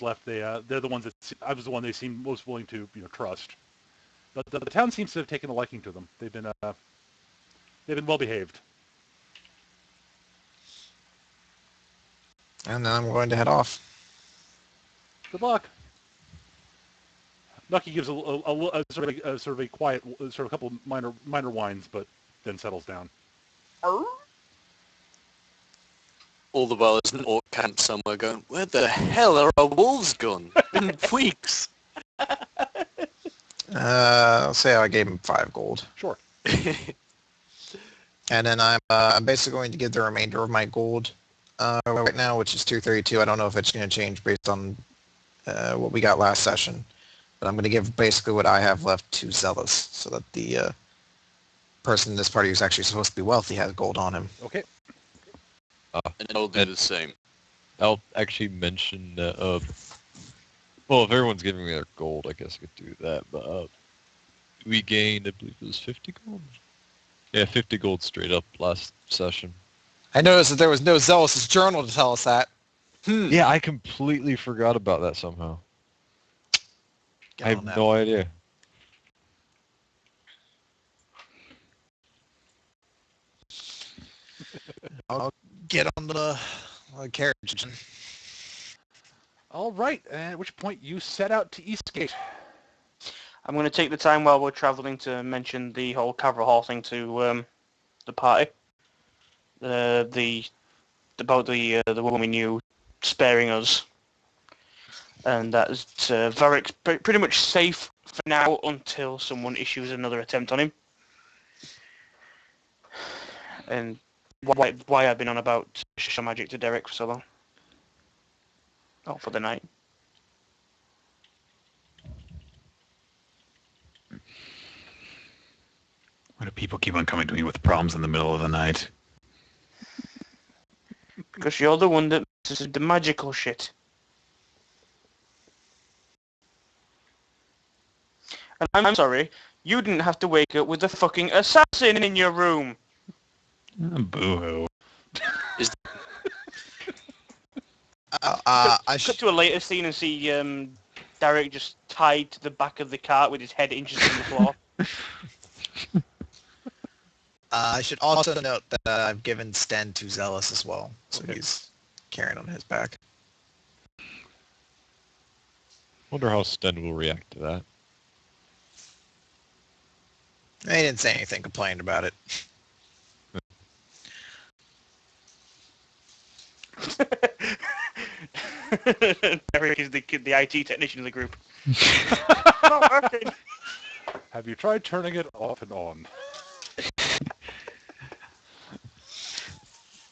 left, they're the ones that I was the one they seemed most willing to trust. But the town seems to have taken a liking to them. They've been well behaved. And then I'm going to head off. Good luck. Nucky gives a sort of a quiet, sort of a couple minor whines, but then settles down. All the while there's an orc camp somewhere going, where the hell are our wolves gone? In weeks. I'll say I gave him 5 gold. Sure. And then I'm basically going to give the remainder of my gold right now, which is 232. I don't know if it's going to change based on what we got last session, but I'm going to give basically what I have left to Zealous, so that the person in this party who's actually supposed to be wealthy has gold on him. Okay. And I'll do the same. I'll actually mention well, if everyone's giving me their gold, I guess I could do that. But we gained, I believe it was 50 gold. Yeah, 50 gold straight up last session. I noticed that there was no Zealous' journal to tell us that. Yeah, I completely forgot about that somehow. Get I on have that. no idea. I'll get on the carriage. All right. And at which point you set out to Eastgate. I'm going to take the time while we're travelling to mention the whole Cavalhall thing to the party. About the woman we knew sparing us, and that is Varric's pretty much safe for now until someone issues another attempt on him. And why I've been on about show magic to Derek for so long. Oh, for the night. Why do people keep on coming to me with problems in the middle of the night? Because you're the one that messes with the magical shit. And I'm sorry, you didn't have to wake up with a fucking assassin in your room. Boo-hoo. I Cut to a later scene and see Derek just tied to the back of the cart with his head inches from the floor. I should also note that I've given Sten to Zealous as well, so Okay. he's carrying on his back. Wonder how Sten will react to that. He didn't say anything, complained about it. Derek is the IT technician of the group. Not working. Have you tried turning it off and on?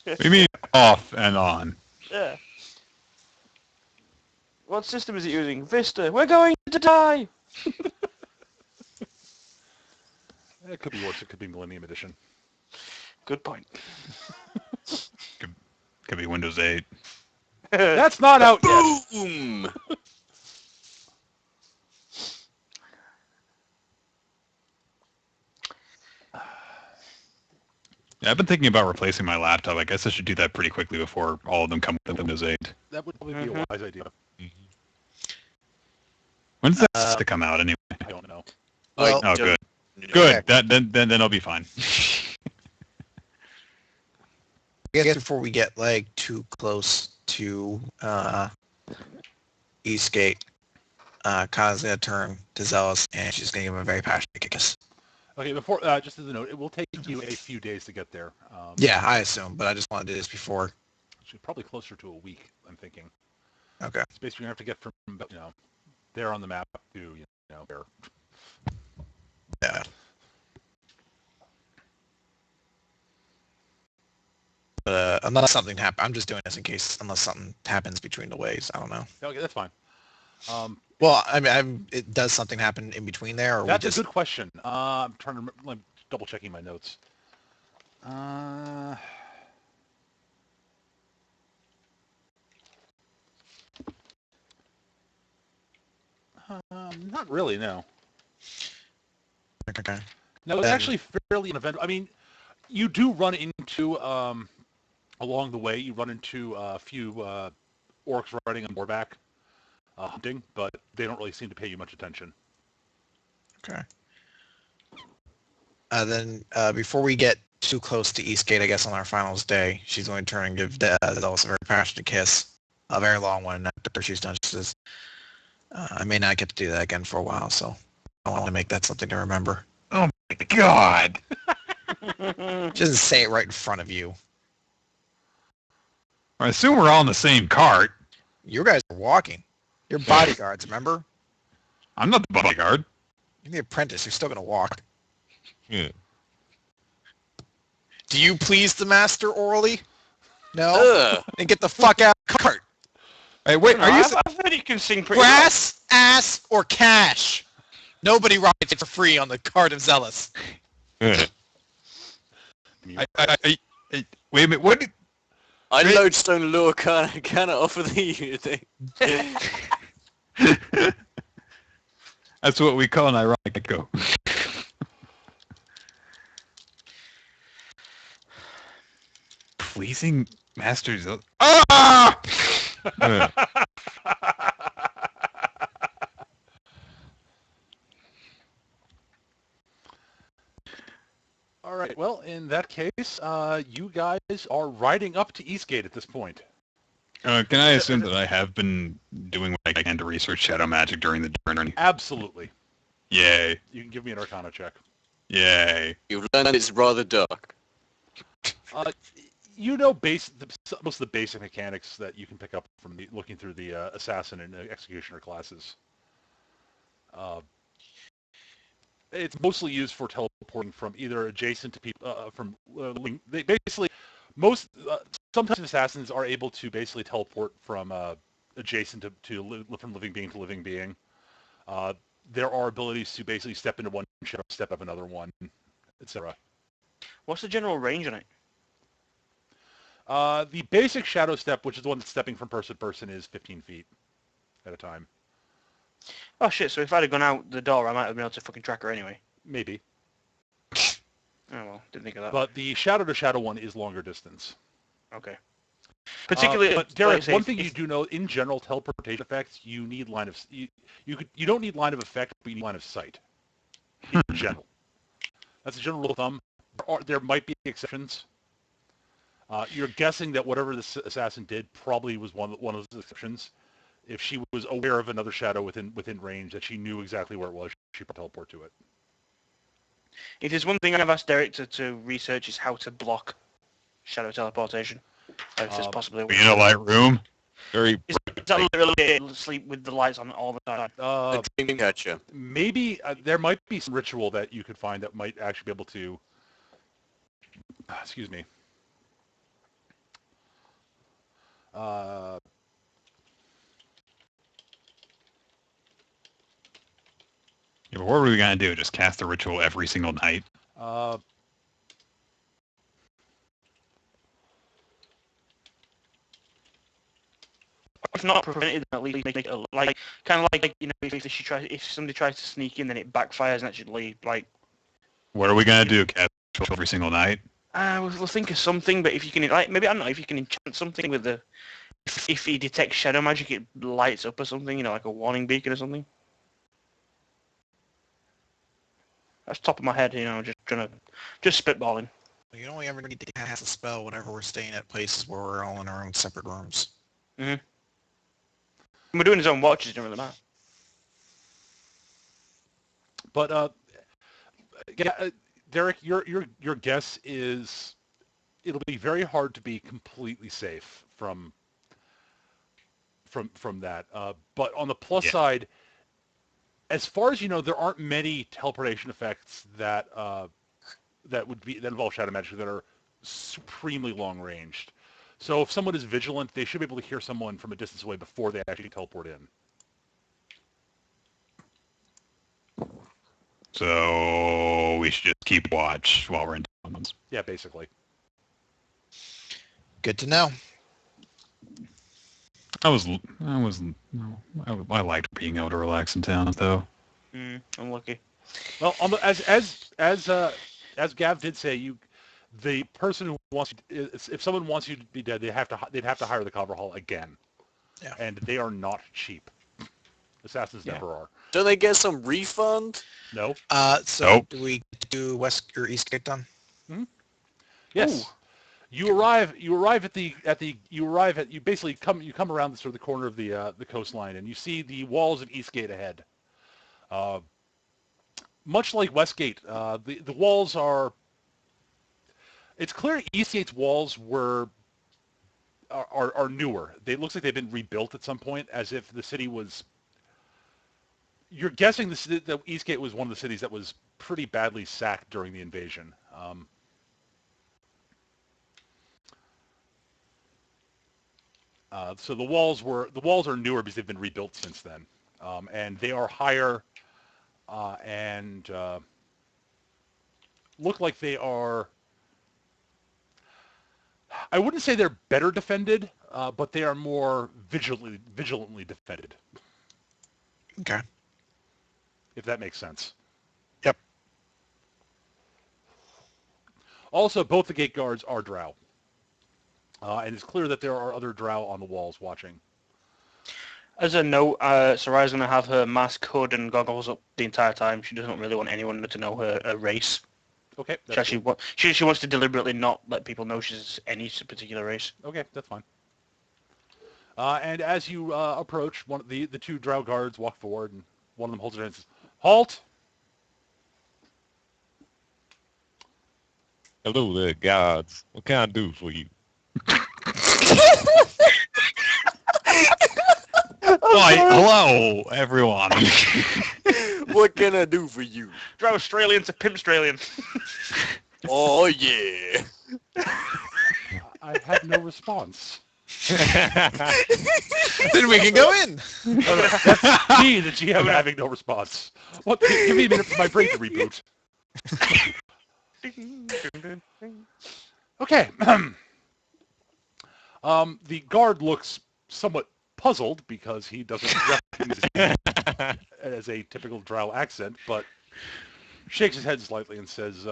What do you mean off and on? Yeah. What system is it using? Vista. We're going to die. It could be worse. It could be Millennium Edition. Good point. Could be Windows 8. That's not out yet. Boom! Yeah, I've been thinking about replacing my laptop. I guess I should do that pretty quickly before all of them come with Windows 8. That would probably be a wise idea. When's that supposed to come out anyway? I don't know. Well, Oh, good. Okay. Good. Then I'll be fine. I guess before we get like too close to Eastgate, Kana's gonna turn to Zealous and she's gonna give him a very passionate kiss. Okay, before just as a note, it will take you a few days to get there. Yeah, I assume, but I just wanted to do this before. Actually, probably closer to a week. I'm thinking. Okay. It's basically gonna have to get from there on the map to there. Yeah. But unless something happens, I'm just doing this in case, unless something happens between the ways. I don't know. Okay, that's fine. Well, I mean, it does something happen in between there, or That's we just a good question. I'm trying to remember. I'm double checking my notes. Not really. No. okay. No, it's Then- actually fairly uneventful. I mean, you do run into along the way. You run into a few orcs riding on horseback, hunting, but they don't really seem to pay you much attention. Okay. Then before we get too close to Eastgate, I guess on our finals day, she's going to turn and give Zealous a very passionate kiss, a very long one. After she's done, she says, "I may not get to do that again for a while, so I want to make that something to remember." Oh my god! She doesn't say it right in front of you. I assume we're all in the same cart. You guys are walking. You're bodyguards, remember? I'm not the bodyguard. You're the apprentice. You're still going to walk. Yeah. Do you please the master orally? No? Ugh. Then get the fuck out of the cart. Hey, I wait, don't know, are you... I've heard he can sing pretty well. Brass, ass, or cash? Nobody rides it for free on the cart of Zealous. wait a minute, what did... I Great. lodestone lure can offer the thing. That's what we call an ironic echo. Pleasing masters... Ah! All right. Well, in that case, you guys are riding up to Eastgate at this point. Can I assume that I have been doing what I can to research shadow magic during the journey? Absolutely. Yay. You can give me an Arcana check. Yay. You've learned it's rather dark. You know most of the basic mechanics that you can pick up from looking through the Assassin and Executioner classes. It's mostly used for teleporting from either adjacent to people, they basically, sometimes assassins are able to basically teleport from adjacent from living being to living being. There are abilities to basically step into one shadow, step up another one, etc. What's the general range on it? The basic shadow step, which is the one that's stepping from person to person, is 15 feet at a time. Oh shit, so if I'd have gone out the door, I might have been able to fucking track her anyway. Maybe. Oh well, didn't think of that. But the shadow to shadow one is longer distance. Okay. Particularly, but Derek, like I say, one thing you do know, in general, teleportation effects, you need line of you don't need line of effect, but you need line of sight. In general, that's a general rule of thumb. There might be exceptions. You're guessing that whatever this assassin did probably was one of those exceptions. If she was aware of another shadow within range, that she knew exactly where it was, she could teleport to it. if there's one thing I've asked Derek to research is how to block shadow teleportation. If there's possibly Are you in a light room? Very is that literally sleep with the lights on all the time? A dream catcher. Maybe there might be some ritual that you could find that might actually be able to. Excuse me. Yeah, but what are we going to do? Just cast the ritual every single night? If not prevented, then at least make it like kind of like if somebody tries to sneak in, then it backfires and actually like. What are we going to do? Cast the ritual every single night? We'll think of something, but if you can like maybe I don't know if you can enchant something with the if he detects shadow magic, it lights up or something, like a warning beacon or something. That's top of my head, just spitballing. You only ever need to cast a spell whenever we're staying at places where we're all in our own separate rooms. Mm-hmm. When we're doing his own watches, it doesn't really matter. But Derek, your guess is it'll be very hard to be completely safe from that. But on the plus side, as far as you know, there aren't many teleportation effects that involve shadow magic that are supremely long ranged. So if someone is vigilant, they should be able to hear someone from a distance away before they actually teleport in. So we should just keep watch while we're in town. Yeah, basically. Good to know. I liked being able to relax in town, though. I'm lucky. Well, as Gav did say, the person who wants you, if someone wants you to be dead, they'd have to hire the Cover Hall again. Yeah. And they are not cheap. Assassins never are. Don't they get some refund? No. Nope. Do we do West or Eastgate done? Yes. Ooh. You basically come around the sort of the corner of the coastline, and you see the walls of Eastgate ahead. Much like Westgate, the walls are. It's clear Eastgate's walls are newer. It looks like they've been rebuilt at some point, as if the city was. You're guessing that Eastgate was one of the cities that was pretty badly sacked during the invasion. So the walls are newer because they've been rebuilt since then, and they are higher and look like they are. I wouldn't say they're better defended, but they are more vigilantly defended. Okay. If that makes sense. Yep. Also, both the gate guards are drow. And it's clear that there are other drow on the walls watching. As a note, Sarai's going to have her mask, hood, and goggles up the entire time. She doesn't really want anyone to know her race. Okay, She actually she wants to deliberately not let people know she's any particular race. Okay, that's fine. And as you approach, one of the two drow guards walk forward, and one of them holds her hand and says, "Halt!" Hello there, guards. What can I do for you? Why, hello, everyone. What can I do for you? Drow Australian to Pimp Australian. Oh yeah. I have no response. Then we can go in. That's me, the GM, having no response. What? Give me a minute for my brain to reboot. Okay. The guard looks somewhat puzzled because he doesn't recognize it as a typical drow accent, but shakes his head slightly and says,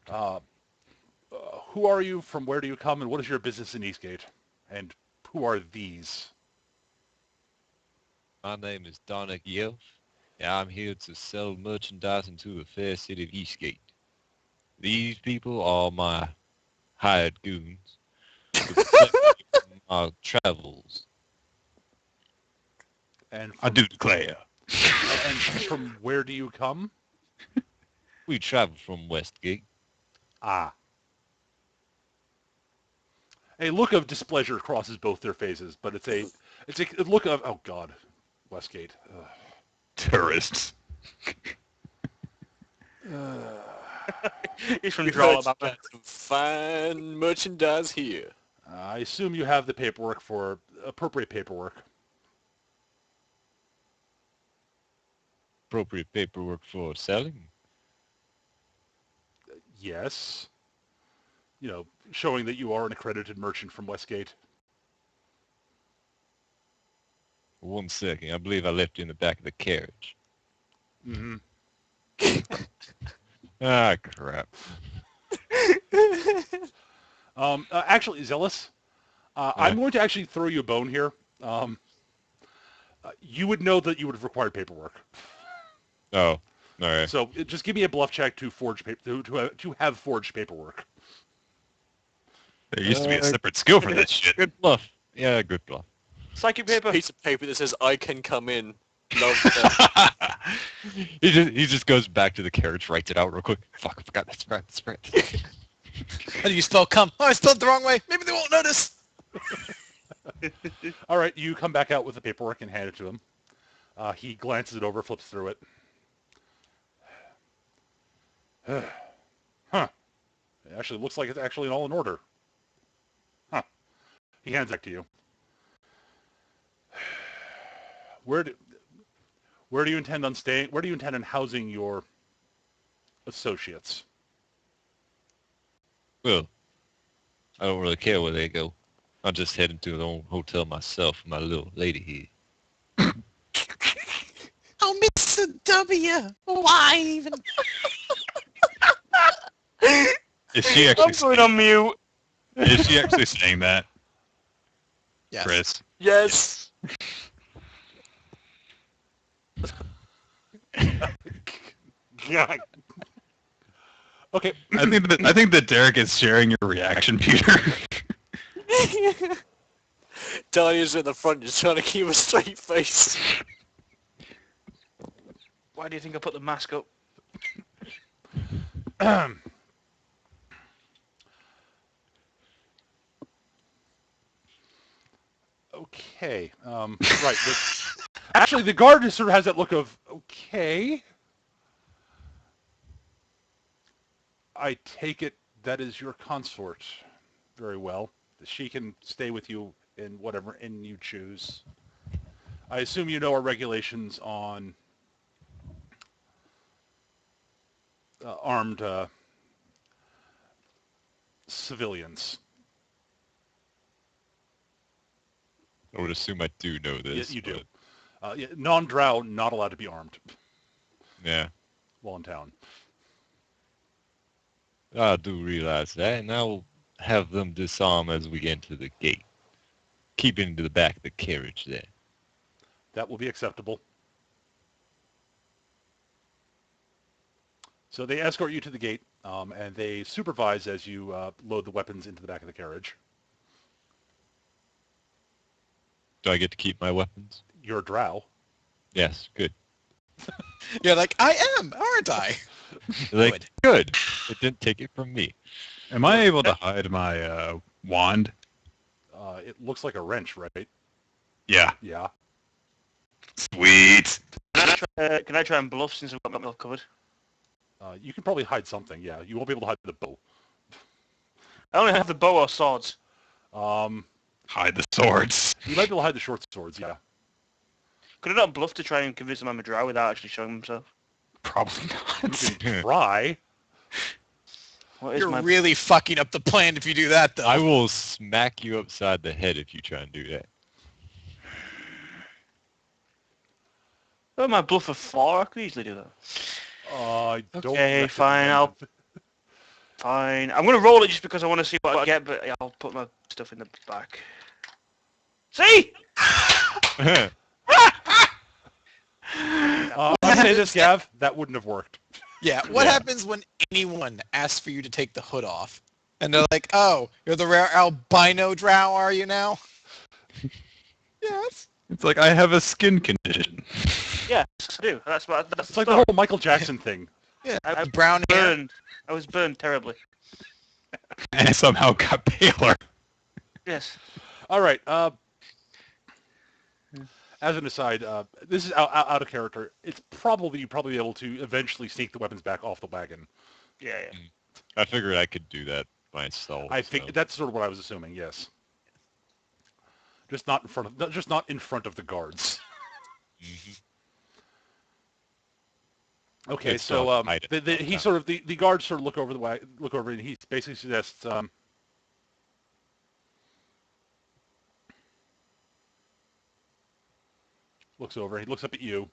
who are you, from where do you come, and what is your business in Eastgate? And who are these? My name is Donna Yelf, and I'm here to sell merchandise into the fair city of Eastgate. These people are my hired goons to protect me from my travels. And I do declare. And from where do you come? We travel from Westgate. Ah. A look of displeasure crosses both their faces, but it's a look of, oh God, Westgate. Ugh. Tourists. He's from We Drow, heard you got some fine merchandise here. I assume you have the paperwork for appropriate paperwork. Appropriate paperwork for selling. Yes. You know, showing that you are an accredited merchant from Westgate. 1 second, I believe I left you in the back of the carriage. Mm-hmm. Ah, crap. Actually, Zealous, I'm going to actually throw you a bone here. You would know that you would have required paperwork. Oh, all right. So just give me a bluff check to forge to have forged paperwork. There used to be a separate skill for this shit. Good bluff. Yeah, good bluff. Psychic paper. Piece of paper that says "I can come in." Love that. He just goes back to the carriage, writes it out real quick. Fuck, I forgot. That's right. How do you spell come? Oh, I spelled it the wrong way. Maybe they won't notice. All right, you come back out with the paperwork and hand it to him. He glances it over, flips through it. Huh. It actually looks like it's actually all in order. Huh. He hands it back to you. Where do you intend on staying? Where do you intend on housing your associates? Well, I don't really care where they go. I'll just head into the own hotel myself with my little lady here. Oh, Mr. W. Why even? Is she I'm actually going on mute. is she actually saying that, Yes. Chris? Yes. God. Okay. I think that Derek is sharing your reaction, Peter. Dahlia's at the front just trying to keep a straight face. Why do you think I put the mask up? Okay. Right. Actually, the guard just sort of has that look of, okay. I take it that is your consort. Very well. She can stay with you in whatever inn you choose. I assume you know our regulations on armed civilians. I would assume I do know Yeah, this. you do. but, Non-drow not allowed to be armed Yeah, while in town. I do realize that, and I'll have them disarm as we enter the gate. Keeping to the back of the carriage there. That will be acceptable. So they escort you to the gate, and they supervise as you load the weapons into the back of the carriage. Do I get to keep my weapons? You're a drow. Yes, good. You're like, I am, aren't I? Like, good. It didn't take it from me. Am I able to hide my wand? It looks like a wrench, right? Yeah. Yeah. Sweet. Can I try and bluff since I've got myself covered? You can probably hide something, yeah. You won't be able to hide the bow. I only have the bow or swords. Hide the swords. You might be able to hide the short swords, yeah. Could I not bluff to try and convince him I'm a drow without actually showing himself? Probably You not. can try. What is You're my... really fucking up the plan if you do that, though. I will smack you upside the head if you try and do that. Oh, my bluff of 4? I could easily do that. I don't Okay, fine, recommend it. Fine. I'm going to roll it just because I want to see what I get, but I'll put my stuff in the back. See? I'll say this, Gav, that wouldn't have worked. Yeah, what Yeah. happens when anyone asks for you to take the hood off? And they're like, oh, you're the rare albino drow, are you now? Yes. It's like I have a skin condition. Yes, I do. That's It's like the whole Michael Jackson thing. Yeah, I brown hair. burned. I was burned terribly. And I somehow got paler. Yes. All right. As an aside, this is out of character. It's probably you'd probably be able to eventually sneak the weapons back off the wagon. Yeah. I figured I could do that myself. I think so. that's sort of what I was assuming. Yes. Just not in front of the guards. Mhm. Okay, Good stuff. so Hide it. the guards sort of look over and he basically suggests looks over, he looks up at you.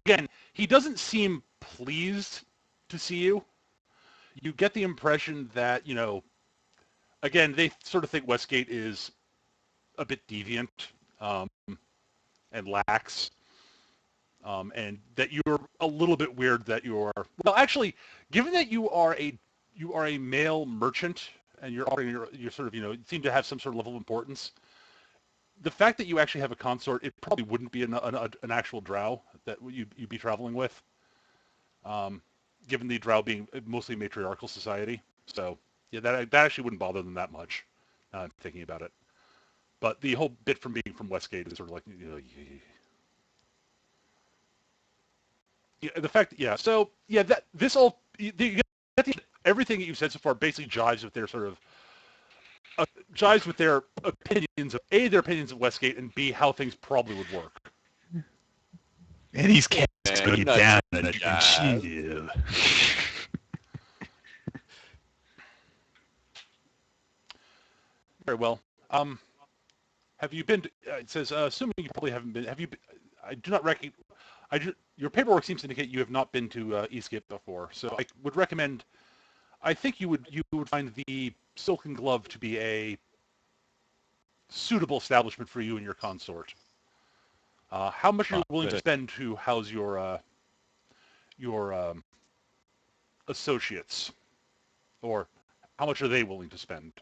Again, he doesn't seem pleased to see you. You get the impression that, again, they sort of think Westgate is a bit deviant and lax. And that you're a little bit weird that you're well actually given that you are a male merchant and you're sort of seem to have some sort of level of importance. The fact that you actually have a consort, it probably wouldn't be an actual drow that you'd be traveling with, given the drow being mostly a matriarchal society. So yeah, that actually wouldn't bother them that much. Thinking about it, but the whole bit from being from Westgate is sort of like Yeah, the fact, yeah. So yeah, that this all everything that you've said so far basically jives with their sort of jives with their opinions of their opinions of Westgate, and B, how things probably would work. And these cats Yeah, get no, down no, and no. chill. Very well. Have you been? It says, assuming you probably haven't been. Have you? I do not recognize. Your paperwork seems to indicate you have not been to Eastgate before, so I would recommend. I think you would find the Silken Glove to be a suitable establishment for you and your consort. How much are you willing to spend to house your associates, or how much are they willing to spend?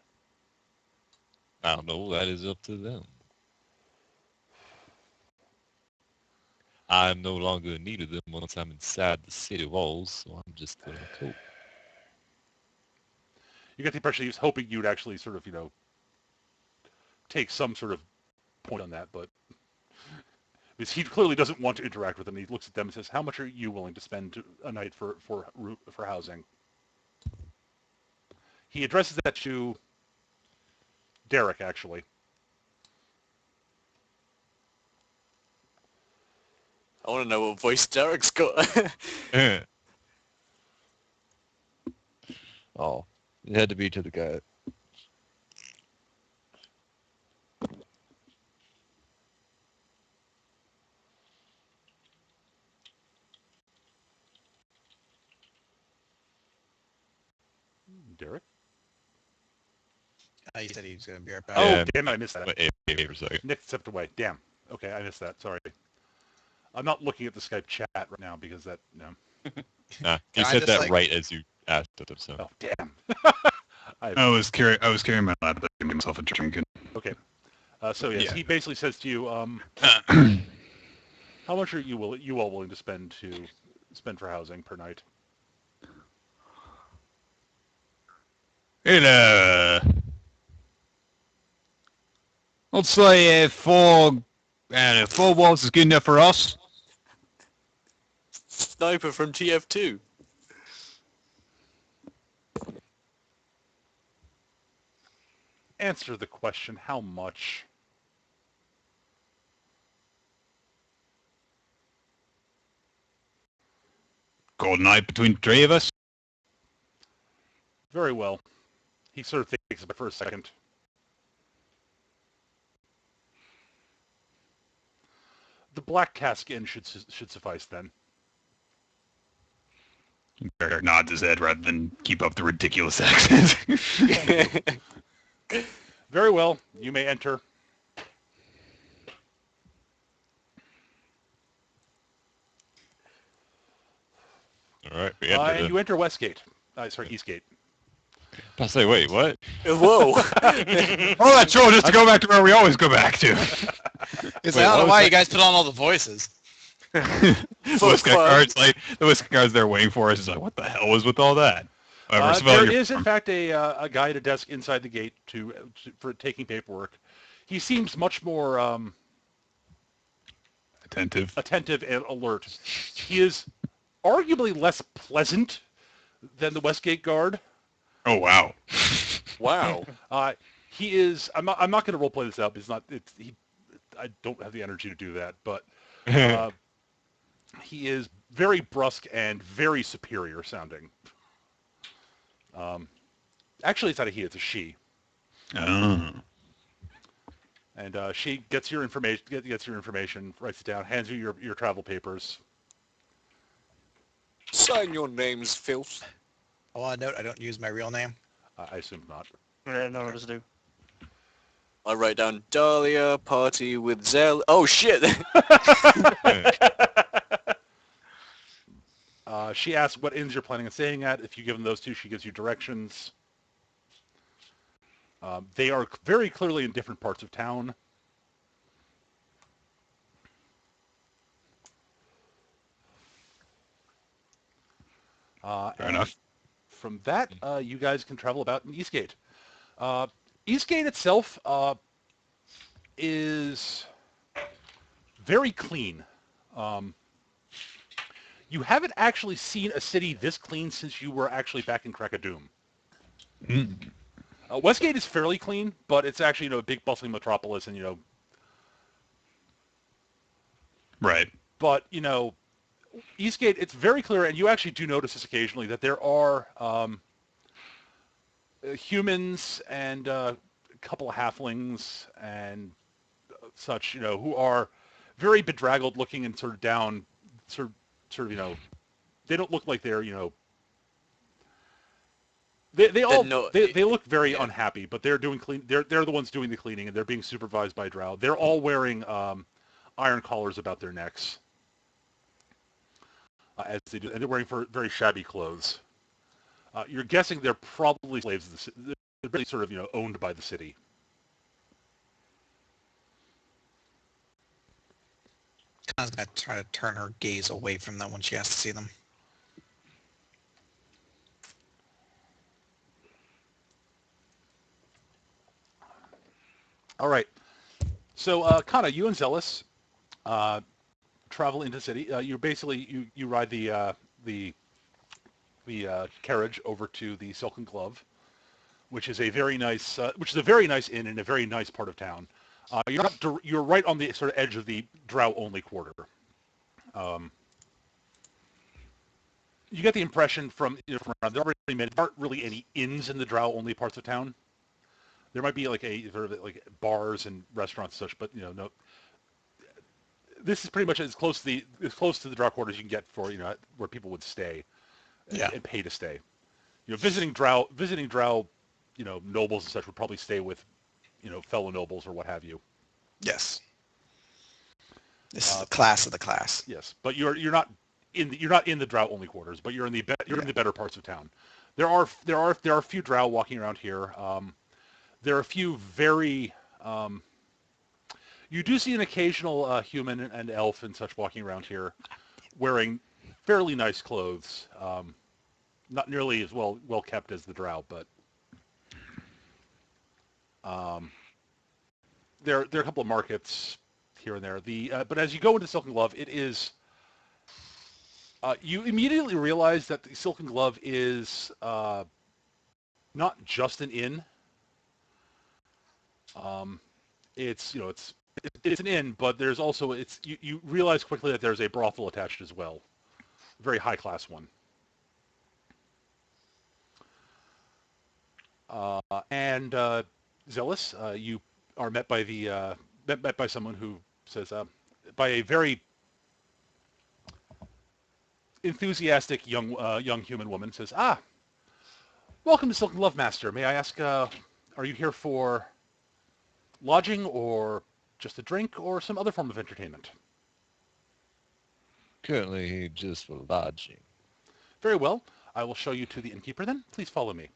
I don't know. That is up to them. I'm no longer in need of them once I'm inside the city walls, so I'm just going to cope. You get the impression he was hoping you'd actually sort of, take some sort of point on that, but because he clearly doesn't want to interact with them. He looks at them and says, "How much are you willing to spend a night for housing?" He addresses that to Derek, actually. I want to know what voice Derek's got. Oh, it had to be to the guy. Derek? He said he was going to be right back. Oh, Yeah. damn it, I missed that. Wait for a second. Nick stepped away. Damn. Okay, I missed that. Sorry. I'm not looking at the Skype chat right now because that, no. Nah, Can you I said just, that like- right as you asked it, so. Oh, damn. I was carrying my laptop, giving myself a drink. Okay. So yes, Yeah. he basically says to you, how much are you all willing to spend for housing per night? Let's say four walls is good enough for us. Sniper from TF2. Answer the question, how much? Cold night between the three of us. Very well. He sort of thinks about it for a second. The Black Cask Inn should suffice then. Derek nods his head rather than keep up the ridiculous accent. Very well. You may enter. Alright, we And entered you enter Westgate. Eastgate. I say, wait, what? Whoa. Oh, that's true. Just to go back to where we always go back to. Because Wait, I don't what know was why that? you guys put on all the voices. The whiskey fun. guard's like the whiskey guard's there waiting for us. He's like, what the hell was with all that? Whatever, There civilian is, in uniform. fact, a guy at a desk inside the gate for taking paperwork. He seems much more Attentive. attentive and alert. He is arguably less pleasant than the Westgate guard. Oh wow. Wow. He is. I'm not going to roleplay this out. It's not. I don't have the energy to do that. But he is very brusque and very superior sounding. Actually, it's not a he. It's a she. Oh. And she gets your information. Gets your information. Writes it down. Hands you your travel papers. Sign your names, filth. I want to note I don't use my real name. I assume not. Yeah, none of us do. I write down Dahlia, party with Zell. Oh shit! She asks what inns you're planning on staying at. If you give them those two, she gives you directions. They are very clearly in different parts of town. Fair And enough. from that, you guys can travel about in Eastgate. Eastgate itself is very clean. You haven't actually seen a city this clean since you were actually back in Crackadoom. Mm. Westgate is fairly clean, but it's actually a big bustling metropolis, and Right. but Eastgate, it's very clear, and you actually do notice this occasionally, that there are humans and a couple of halflings and such, who are very bedraggled looking and sort of down, sort of, they don't look like they're, they all not- they look very yeah. unhappy, but they're doing clean. They're the ones doing the cleaning, and they're being supervised by Drow. They're all wearing iron collars about their necks as they do, and they're wearing very shabby clothes. You're guessing they're probably slaves of the city. They're really sort of owned by the city. Kana's going to try to turn her gaze away from them when she has to see them. All right. So, Kana, you and Zealous travel into the city. You basically you ride the carriage over to the Silken Glove. which is a very nice inn in a very nice part of town. You're right on the sort of edge of the drow-only quarter. You get the impression from around there aren't really any inns in the drow-only parts of town. There might be like a sort of like bars and restaurants and such, but no. This is pretty much as close to the drow quarters you can get for where people would stay and pay to stay. Visiting drow, nobles and such would probably stay with, fellow nobles or what have you. Yes. This is the class of the class. Yes, but you're not in the drow only quarters, but you're in the better parts of town. There are a few drow walking around here. There are a few very. You do see an occasional human and elf and such walking around here, wearing fairly nice clothes. Not nearly as well kept as the drow, but there are a couple of markets here and there. But as you go into Silken Glove, it is you immediately realize that the Silken Glove is not just an inn. It's an inn, but there's also you realize quickly that there's a brothel attached as well, a very high class one. And Zealous, you are met by met by someone who says, by a very enthusiastic young human woman says, welcome to Silken Glove, Master. May I ask, are you here for lodging or just a drink or some other form of entertainment? Currently here just for lodging. Very well. I will show you to the innkeeper then. Please follow me.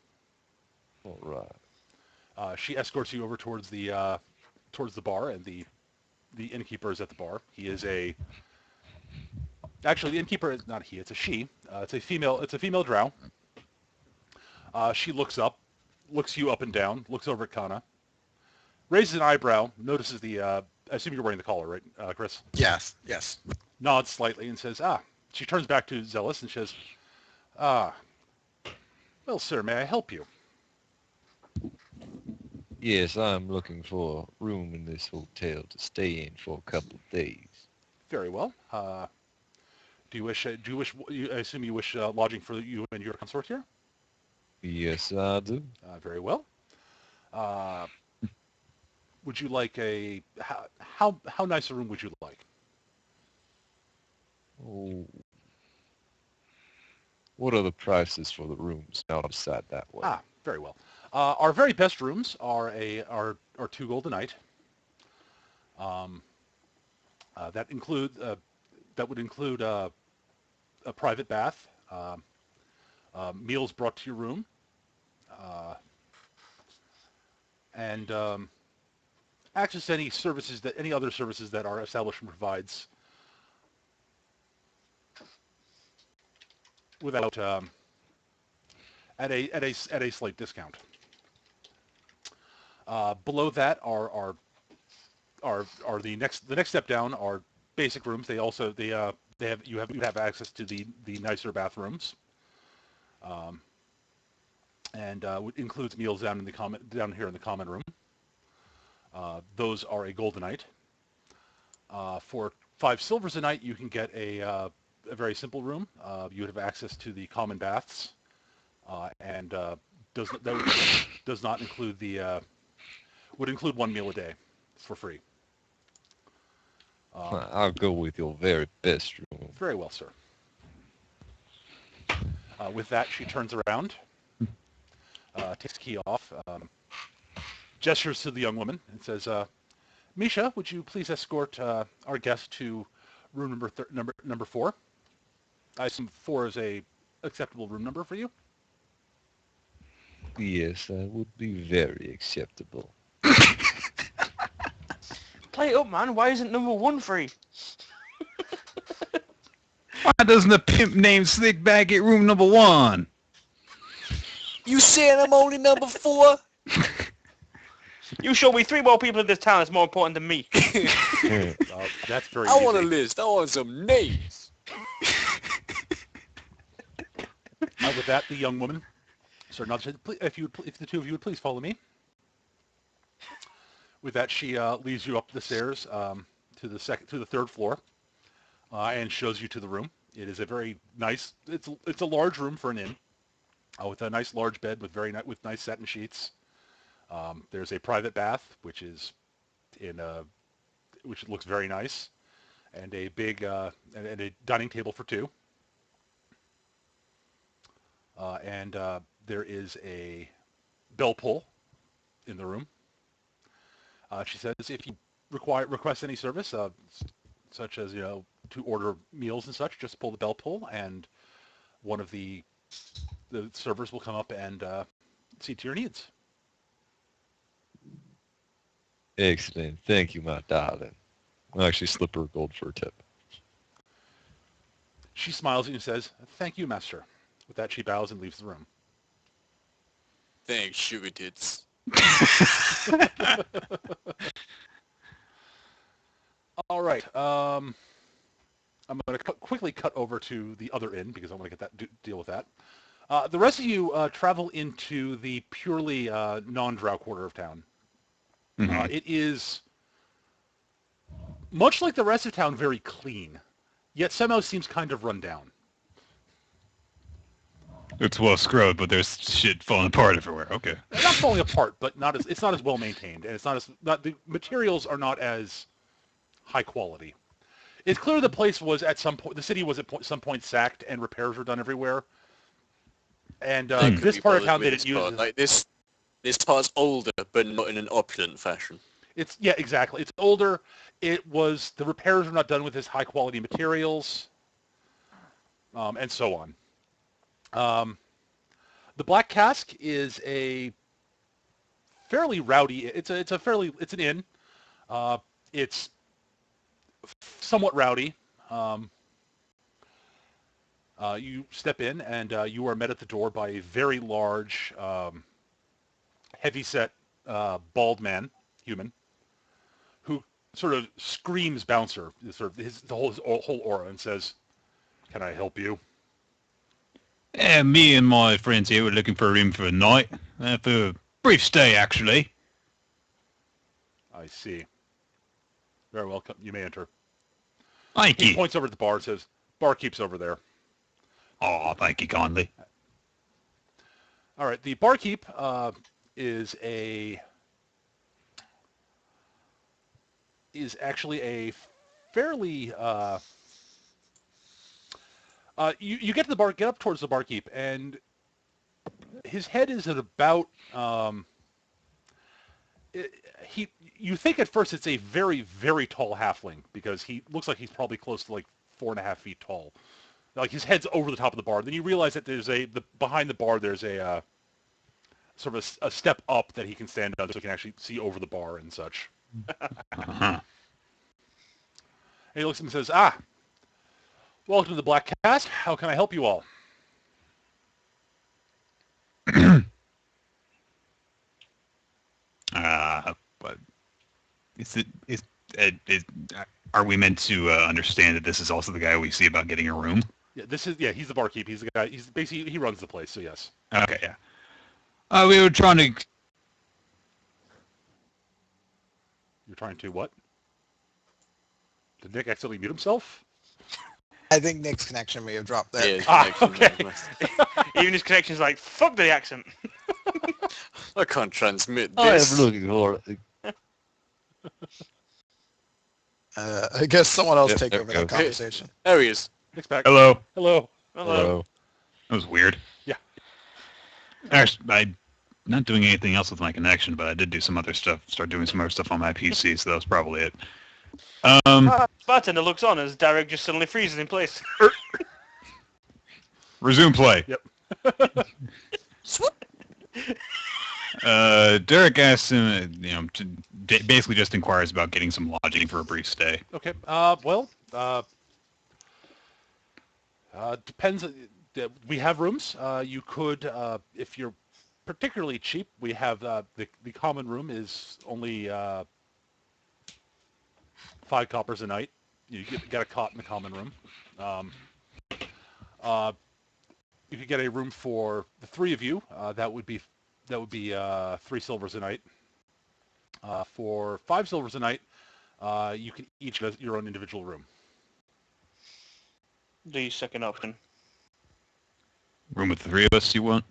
All right. She escorts you over towards the bar, and the innkeeper is at the bar. He is actually the innkeeper is not he. It's a she. It's a female drow. She looks you up and down, looks over at Kana, raises an eyebrow, notices I assume you're wearing the collar, right, Chris? Yes. Nods slightly and says, She turns back to Zealous and says, well, sir, may I help you? Yes, I'm looking for a room in this hotel to stay in for a couple of days. Very well. Do you wish? I assume you wish lodging for you and your consort here? Yes, I do. Very well. Would you like how nice a room would you like? Oh. What are the prices for the rooms now decide that way? Very well. Our very best rooms are are 2 gold a night. That would include a private bath, meals brought to your room, and access to any other services that our establishment provides without at a slight discount. Below that are the next step down are basic rooms. You have access to the nicer bathrooms, and includes meals down here in the common room. Those are a gold a night. For 5 silvers a night, you can get a very simple room. You would have access to the common baths, and does not include would include 1 meal a day for free. I'll go with your very best room. Very well, sir. With that, she turns around, takes the key off, gestures to the young woman, and says, Misha, would you please escort our guest to room number 4? I assume 4 is a acceptable room number for you? Yes, that would be very acceptable. Play it up, man. Why isn't number 1 free? Why doesn't the pimp named Slickback get room number 1? You saying I'm only number 4? You show me 3 more people in this town that's more important than me. That's very I easy. want a list. I want some names. With that, the young woman Sir nods. If the two of you would please follow me. With that, she leads you up the stairs to the third floor, and shows you to the room. It is a very nice. It's a large room for an inn, with a nice large bed with nice satin sheets. There's a private bath, which looks very nice, and a big and a dining table for two. And there is a bell pull in the room. She says, if you request any service, such as to order meals and such, just pull the bell pull, and one of the servers will come up and see to your needs. Excellent. Thank you, my darling. I'll actually slip her a gold for a tip. She smiles at you and says, "Thank you, master." With that, she bows and leaves the room. Thanks, sugar tits. All right. I'm going to quickly cut over to the other inn because I want to get deal with that. The rest of you travel into the purely non-drow quarter of town. Mhm. It is, much like the rest of town, very clean, yet somehow seems kind of run down. It's well scrubbed, but there's shit falling apart everywhere. Okay. Not falling apart, but it's not as well maintained, and the materials are not as high quality. It's clear the place was at some point, the city was at some point sacked, and repairs were done everywhere. And They could this be part of bothered town with didn't this use part. it. Like this part's older, but not in an opulent fashion. Yeah, exactly. It's older. The repairs were not done with this high quality materials, and so on. The Black Cask is a fairly rowdy. It's an inn. It's somewhat rowdy. You step in, and you are met at the door by a very large, heavy-set, bald man, human, who sort of screams bouncer, sort of his whole aura, and says, "Can I help you?" Me and my friends here were looking for a room for a night, for a brief stay, actually. I see. Very well. You may enter. Thank He you. points over at the bar and says, "Barkeep's over there." Oh, thank you kindly. All right. The barkeep is actually a fairly you get to the bar, get up towards the barkeep, and his head is at about you think at first it's a very, very tall halfling because he looks like he's probably close to like 4.5 feet tall. Like his head's over the top of the bar. Then you realize that there's behind the bar there's a sort of a step up that he can stand on so he can actually see over the bar and such. Uh-huh. And he looks at him and says, "Welcome to the Black Cast. How can I help you all?" But are we meant to understand that this is also the guy we see about getting a room? Yeah, he's the barkeep. He's the guy. He's basically, he runs the place. So yes. Okay, yeah. We were trying to. You're trying to what? Did Nick accidentally mute himself? I think Nick's connection may have dropped there. Yeah, Okay. Even his connection's like, fuck the accent. I can't transmit I am this. looking for it. I guess someone else Yep, take there over we that go. conversation. There he is. Nick's back. Hello. Hello. Hello. That was weird. Yeah. Actually, I'm not doing anything else with my connection, but I did do some other stuff. Start doing some other stuff on my PC, so that was probably it. Bartender looks on as Derek just suddenly freezes in place. Resume play. Yep. Derek asks him, basically just inquires about getting some lodging for a brief stay. Okay. Depends. We have rooms. You could, if you're particularly cheap, we have the common room is only 5 coppers a night. You get a cot in the common room. you could get a room for the three of you. That would be 3 silvers a night. For 5 silvers a night, you can each get your own individual room. The second option. Room with the three of us, you want?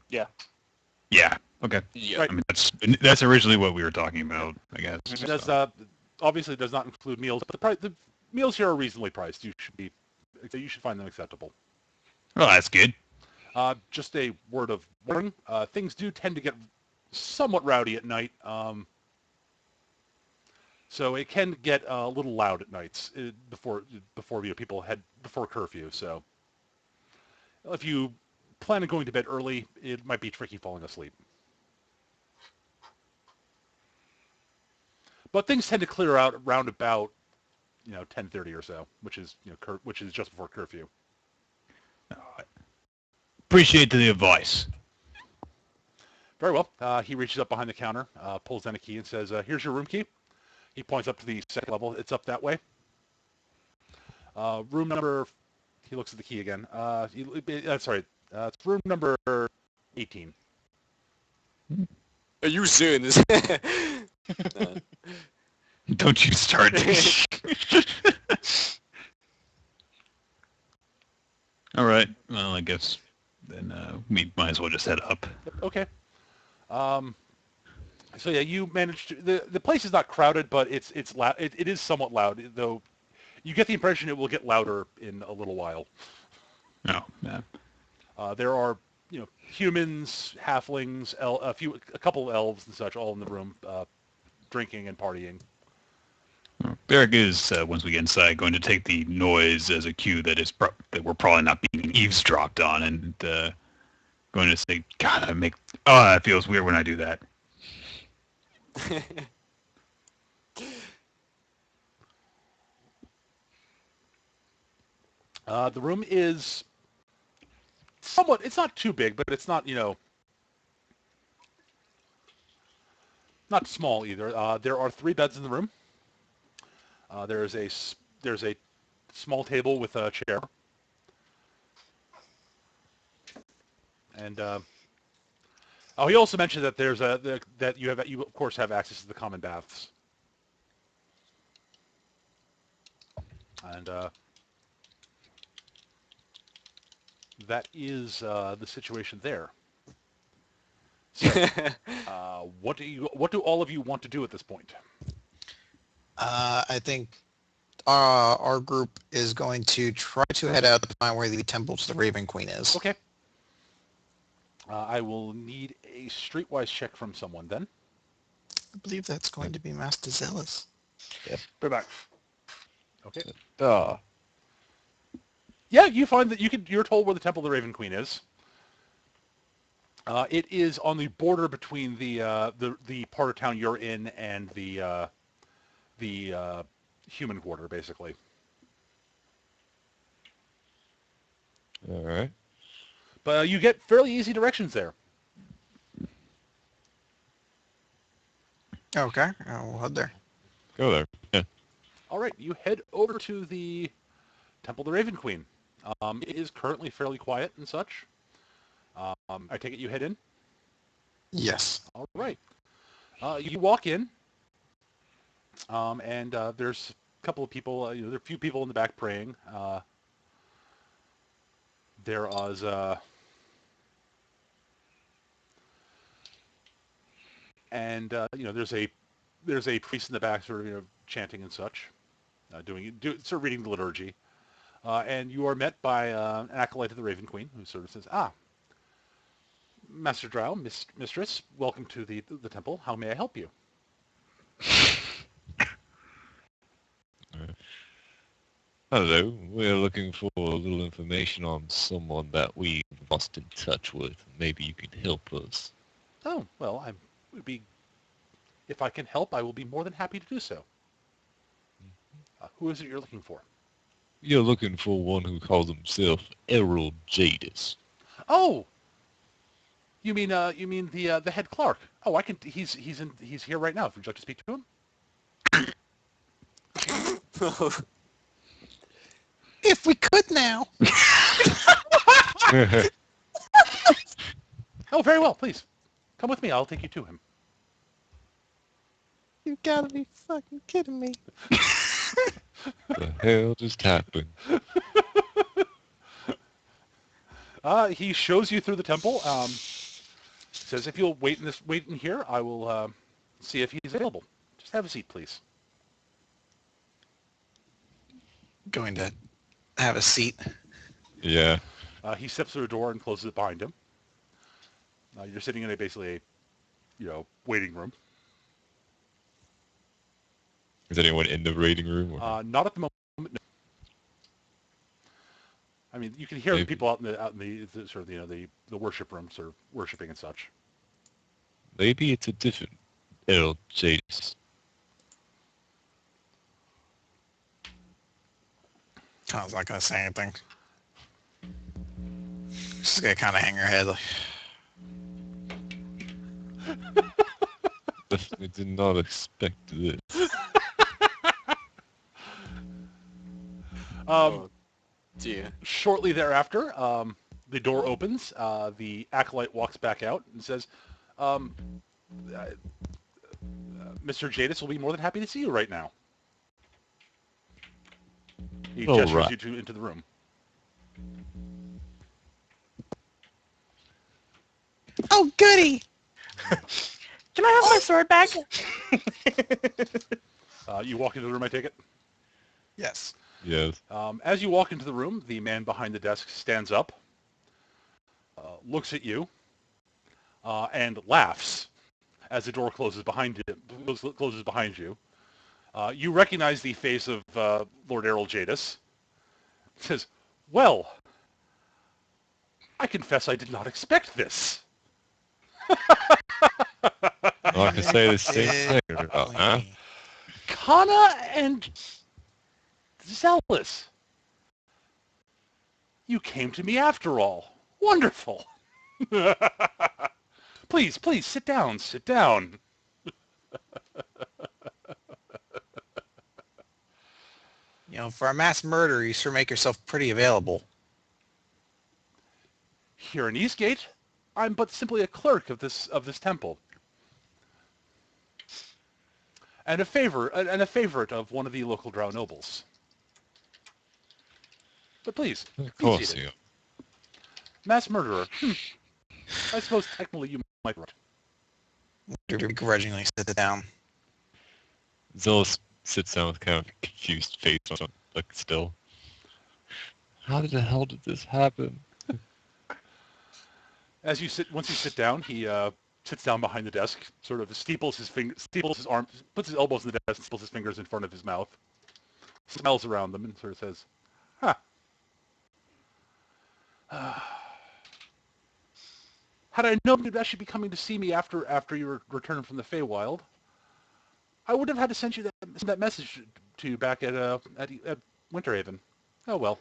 Yeah. Yeah. Okay. Yeah. Right. I mean, that's originally what we were talking about, I guess. It so. does, obviously, it does not include meals, but the meals here are reasonably priced. You should find them acceptable. Well, that's good. Just a word of warning: things do tend to get somewhat rowdy at night, so it can get a little loud at nights before people head before curfew. So if you plan on going to bed early, it might be tricky falling asleep. But things tend to clear out around about 10:30 or so, which is just before curfew. Appreciate the advice. Very well. He reaches up behind the counter, pulls down a key, and says, "Here's your room key." He points up to the second level. It's up that way. Room number. He looks at the key again. Sorry. It's room number 18. Are you saying this? Don't you start. All right. Well, I guess then we might as well just head up. Okay. So yeah, you managed to. The place is not crowded, but it's loud. It is somewhat loud, though. You get the impression it will get louder in a little while. Oh, yeah. There are humans, halflings, a couple of elves and such, all in the room, drinking and partying. Beric is, once we get inside, going to take the noise as a cue that that we're probably not being eavesdropped on, and going to say, God, that feels weird when I do that. The room is somewhat. It's not too big, but it's not not small either. There are 3 beds in the room. There's a small table with a chair, and he also mentioned that there's that you of course have access to the common baths, and that is the situation there. So, what do all of you want to do at this point? I think our group is going to try to head out to find where the Temple to the Raven Queen is. Okay. I will need a streetwise check from someone then. I believe that's going to be Master Zealous. Be back. Okay. Ah, Yeah, you find that you're told where the Temple of the Raven Queen is. It is on the border between the part of town you're in and the human quarter, basically. all right. But you get fairly easy directions there. Okay, we'll head there. Go there. Yeah. All right, you head over to the Temple of the Raven Queen. It is currently fairly quiet and such. I take it you head in? Yes. All right. You walk in, and there's a couple of people. There are a few people in the back praying. There is and there's a priest in the back, sort of chanting and such, sort of reading the liturgy. And you are met by an acolyte of the Raven Queen, who sort of says, Master Drow, Mistress, welcome to the temple. How may I help you? Hello, we're looking for a little information on someone that we've lost in touch with. Maybe you can help us. Oh, well, if I can help, I will be more than happy to do so. Who is it you're looking for? You're looking for one who calls himself Lord Jadeis. Oh, you mean the head clerk? Oh, I can. He's here right now. Would you like to speak to him? If we could now. Very well, please. Come with me. I'll take you to him. You gotta be fucking kidding me. The hell just happened? He shows you through the temple. Says, if you'll wait in here, I will see if he's available. Just have a seat, please. Going to have a seat. Yeah. He steps through a door and closes it behind him. You're sitting in basically a waiting room. Is anyone in the waiting room? Or? Not at the moment. No. I mean, you can hear the Maybe. people out in the sort of the worship room, sort of worshiping and such. Maybe it's a different Lord Jadeis. Kana's not gonna say anything. She's gonna kind of hang her head. Like, I did not expect this. Oh, dear. Shortly thereafter, the door opens. The acolyte walks back out and says, "Mr. Jadeis will be more than happy to see you right now." He All gestures right. you into the room. oh, goody! Can I have my sword back? You walk into the room, I take it? Yes. Yes. As you walk into the room, the man behind the desk stands up, looks at you, and laughs as the door closes behind you. You recognize the face of Lord Jadeis. Says, "Well, I confess I did not expect this." I can say the same thing. Huh? Kana and Zealous. You came to me after all. Wonderful. Please, sit down, sit down. You know, for a mass murder, you sure make yourself pretty available. Here in Eastgate, I'm but simply a clerk of this temple. And a favorite of one of the local drow nobles. But please, Of be course seated. you. Mass murderer. I suppose technically you might be right. You begrudgingly sit down. Zealous sits down with kind of a confused face, like still. How the hell did this happen? Once you sit down, he sits down behind the desk, sort of steeples his arms, puts his elbows in the desk, and steeples his fingers in front of his mouth, smiles around them, and sort of says, "Huh. Had I known you'd actually be coming to see me after your return from the Feywild, I would have had to send you that message to you back at Winterhaven. Oh well."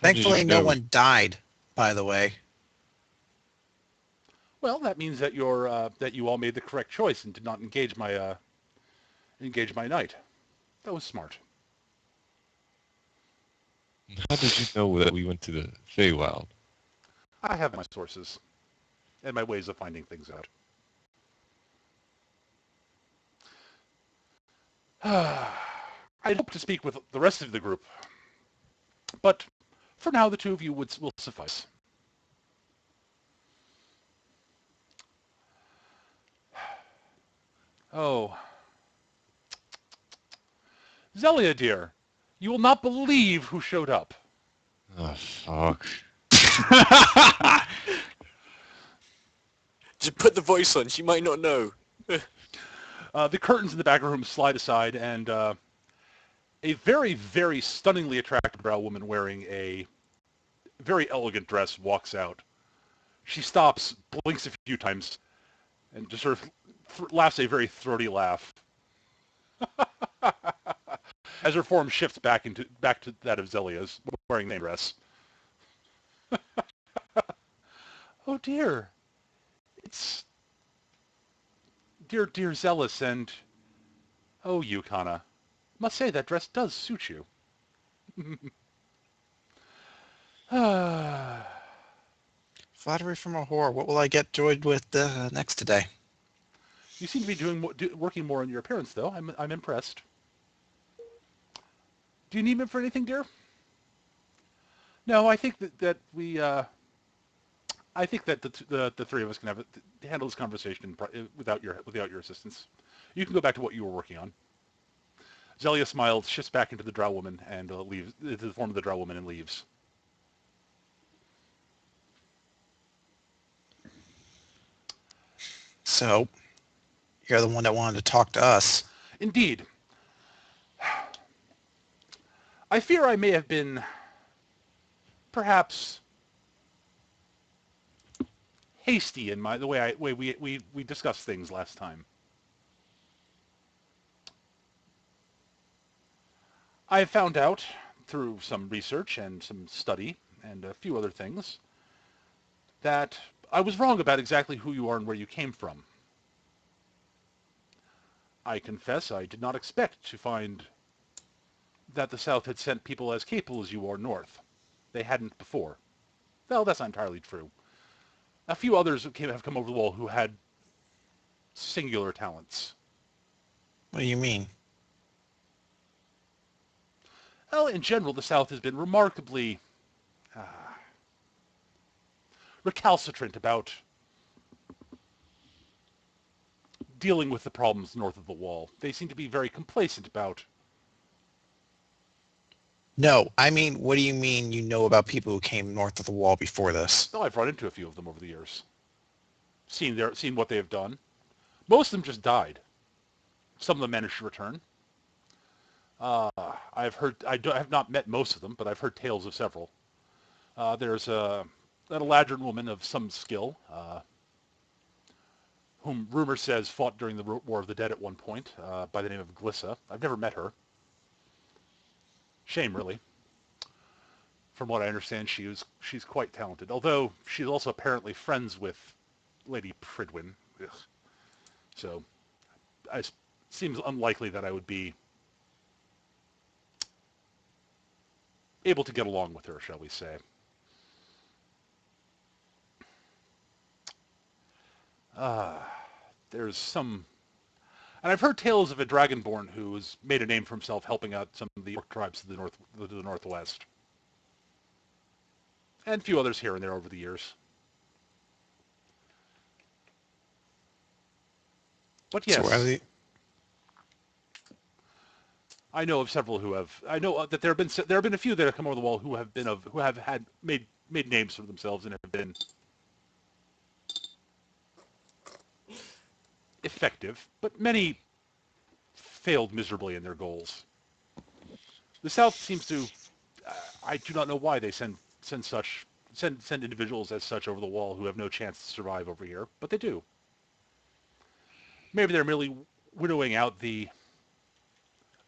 How did you Thankfully, no know? one died, by the way. Well, that means that you all made the correct choice and did not engage my knight. That was smart. How did you know that we went to the Feywild? I have my sources and my ways of finding things out. I hope to speak with the rest of the group, but for now, the two of you will suffice. Oh, Zelia, dear, you will not believe who showed up. Oh, fuck. Just put the voice on. She might not know. The curtains in the back room slide aside, and a very, very stunningly attractive brow woman wearing a very elegant dress walks out. She stops, blinks a few times, and just sort of laughs a very throaty laugh. As her form shifts back to that of Zelia's, wearing the same dress. Oh dear. It's dear Zealous and oh Yukana. Must say that dress does suit you. Flattery from a whore. What will I get joyed with next today? You seem to be working more on your appearance, though. I'm impressed. Do you need me for anything, dear? No, I think that we. I think that the three of us can handle this conversation without your assistance. You can go back to what you were working on. Zelia smiles, shifts back into the drow woman, and leaves into the form of the drow woman and leaves. So, you're the one that wanted to talk to us. Indeed. I fear I may have been, perhaps, hasty in the way we discussed things last time. I have found out through some research and some study and a few other things that I was wrong about exactly who you are and where you came from. I confess I did not expect to find that the South had sent people as capable as you are north. They hadn't before. Well, that's not entirely true. A few others have come over the wall who had singular talents. What do you mean? Well, in general, the South has been remarkably recalcitrant about dealing with the problems north of the wall. They seem to be very complacent about... No, I mean, what do you mean you know about people who came north of the wall before this? Oh, I've run into a few of them over the years. Seen what they have done. Most of them just died. Some of them managed to return. I have not met most of them, but I've heard tales of several. There's an Eladrin woman of some skill, whom rumor says fought during the War of the Dead at one point, by the name of Glissa. I've never met her. Shame, really. From what I understand, she's quite talented. Although she's also apparently friends with Lady Pridwin. Ugh. So, it seems unlikely that I would be able to get along with her, shall we say. There's some... And I've heard tales of a Dragonborn who has made a name for himself helping out some of the orc tribes to the northwest. And a few others here and there over the years. But So yes, the, I know of several who have. I know that there have been a few that have come over the wall who have had made names for themselves and have been effective, but many failed miserably in their goals. The South seems to. I do not know why they send individuals as such over the wall who have no chance to survive over here, but they do. Maybe they're merely winnowing out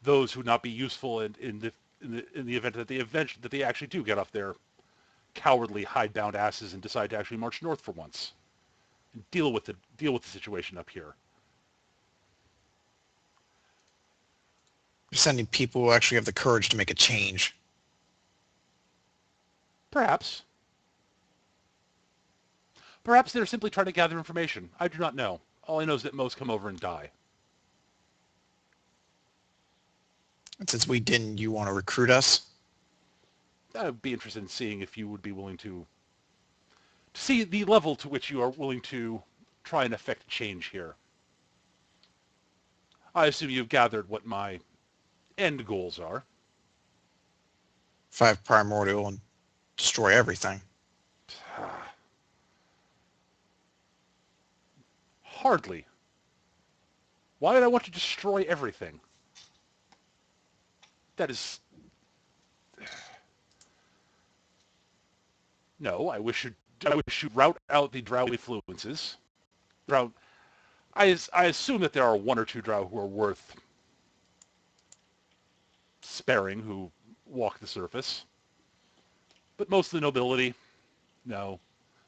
those who would not be useful in the event that they actually do get off their cowardly hidebound asses and decide to actually march north for once and deal with the situation up here. you're sending people who actually have the courage to make a change. Perhaps. Perhaps they're simply trying to gather information. I do not know. All I know is that most come over and die. And since we didn't, you want to recruit us? I'd be interested in seeing if you would be willing to see the level to which you are willing to try and affect change here. I assume you've gathered what my end goals are. 5 primordial and destroy everything. Hardly. Why would I want to destroy everything? That is... No, I wish you rout out the drow influences. I assume that there are one or two drow who are worth sparing who walk the surface. But most of the nobility, no.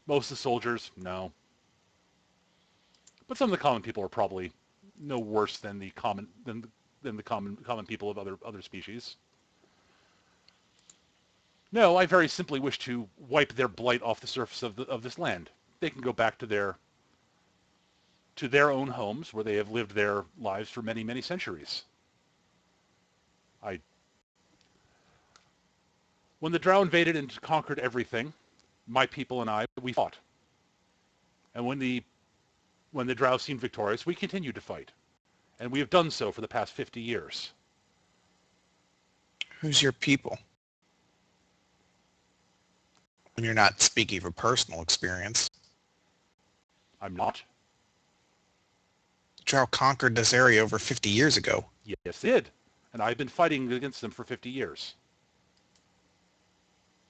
Most of the soldiers, no. But some of the common people are probably no worse than the common people of other species. No, I very simply wish to wipe their blight off the surface of this land. They can go back to their own homes where they have lived their lives for many, many centuries. I When the Drow invaded and conquered everything, my people and I, we fought. And when the Drow seemed victorious, we continued to fight. And we have done so for the past 50 years. Who's your people? When you're not speaking from personal experience. I'm not. Drow conquered this area over 50 years ago. Yes, they did. And I've been fighting against them for 50 years.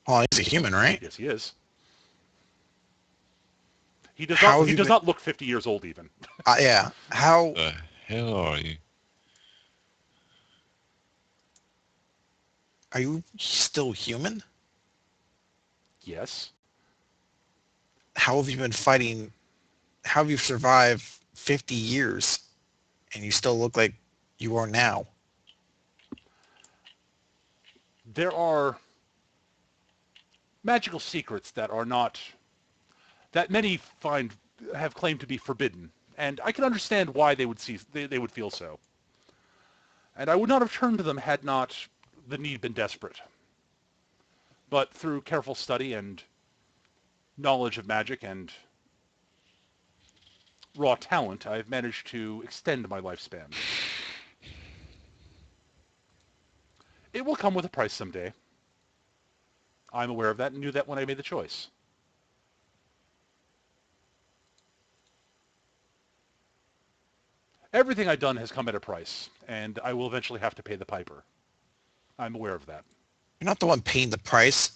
Well, he's a human, right? Yes, he is. He How have does you been... not look 50 years old even. Yeah. How... The hell are you? Are you still human? Yes. How have you been fighting? How have you survived 50 years and you still look like you are now? There are magical secrets that many have claimed to be forbidden, and I can understand why they would feel so. And I would not have turned to them had not the need been desperate. But through careful study and knowledge of magic and raw talent, I've managed to extend my lifespan. It will come with a price someday. I'm aware of that and knew that when I made the choice. Everything I've done has come at a price, and I will eventually have to pay the piper. I'm aware of that. You're not the one paying the price.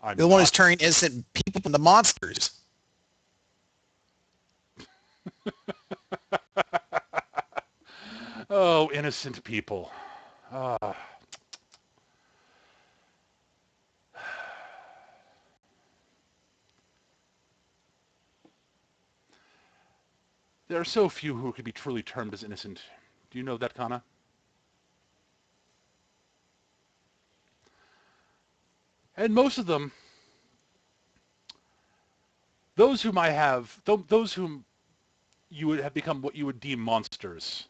I'm You're the one who's not. turning innocent people into monsters. Oh, innocent people. Ah. There are so few who could be truly termed as innocent. Do you know that, Kana? And most of them, those whom you would have become what you would deem monsters,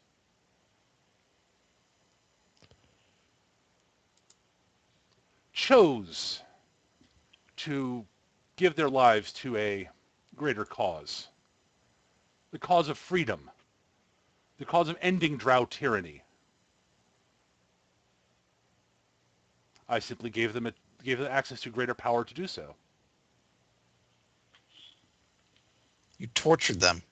chose to give their lives to a greater cause. The cause of freedom. The cause of ending Drow tyranny. I simply gave them access to greater power to do so. You tortured them.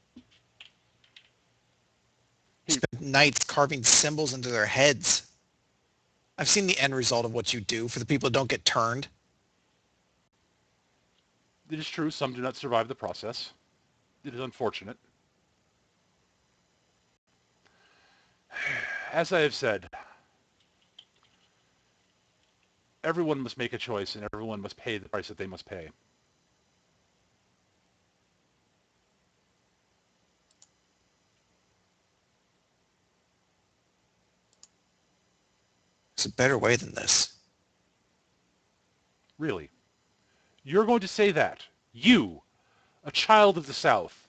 You spent nights carving symbols into their heads. I've seen the end result of what you do for the people that don't get turned. It is true, some do not survive the process. It is unfortunate. As I have said, everyone must make a choice and everyone must pay the price that they must pay. There's a better way than this. Really. You're going to say that. You, a child of the South,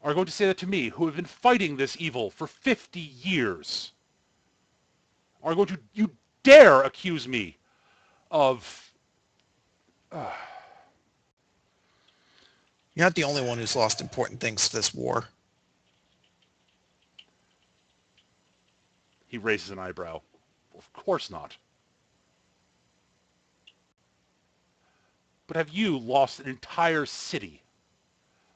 are going to say that to me, who have been fighting this evil for 50 years. You dare accuse me of... You're not the only one who's lost important things to this war. He raises an eyebrow. Of course not. But have you lost an entire city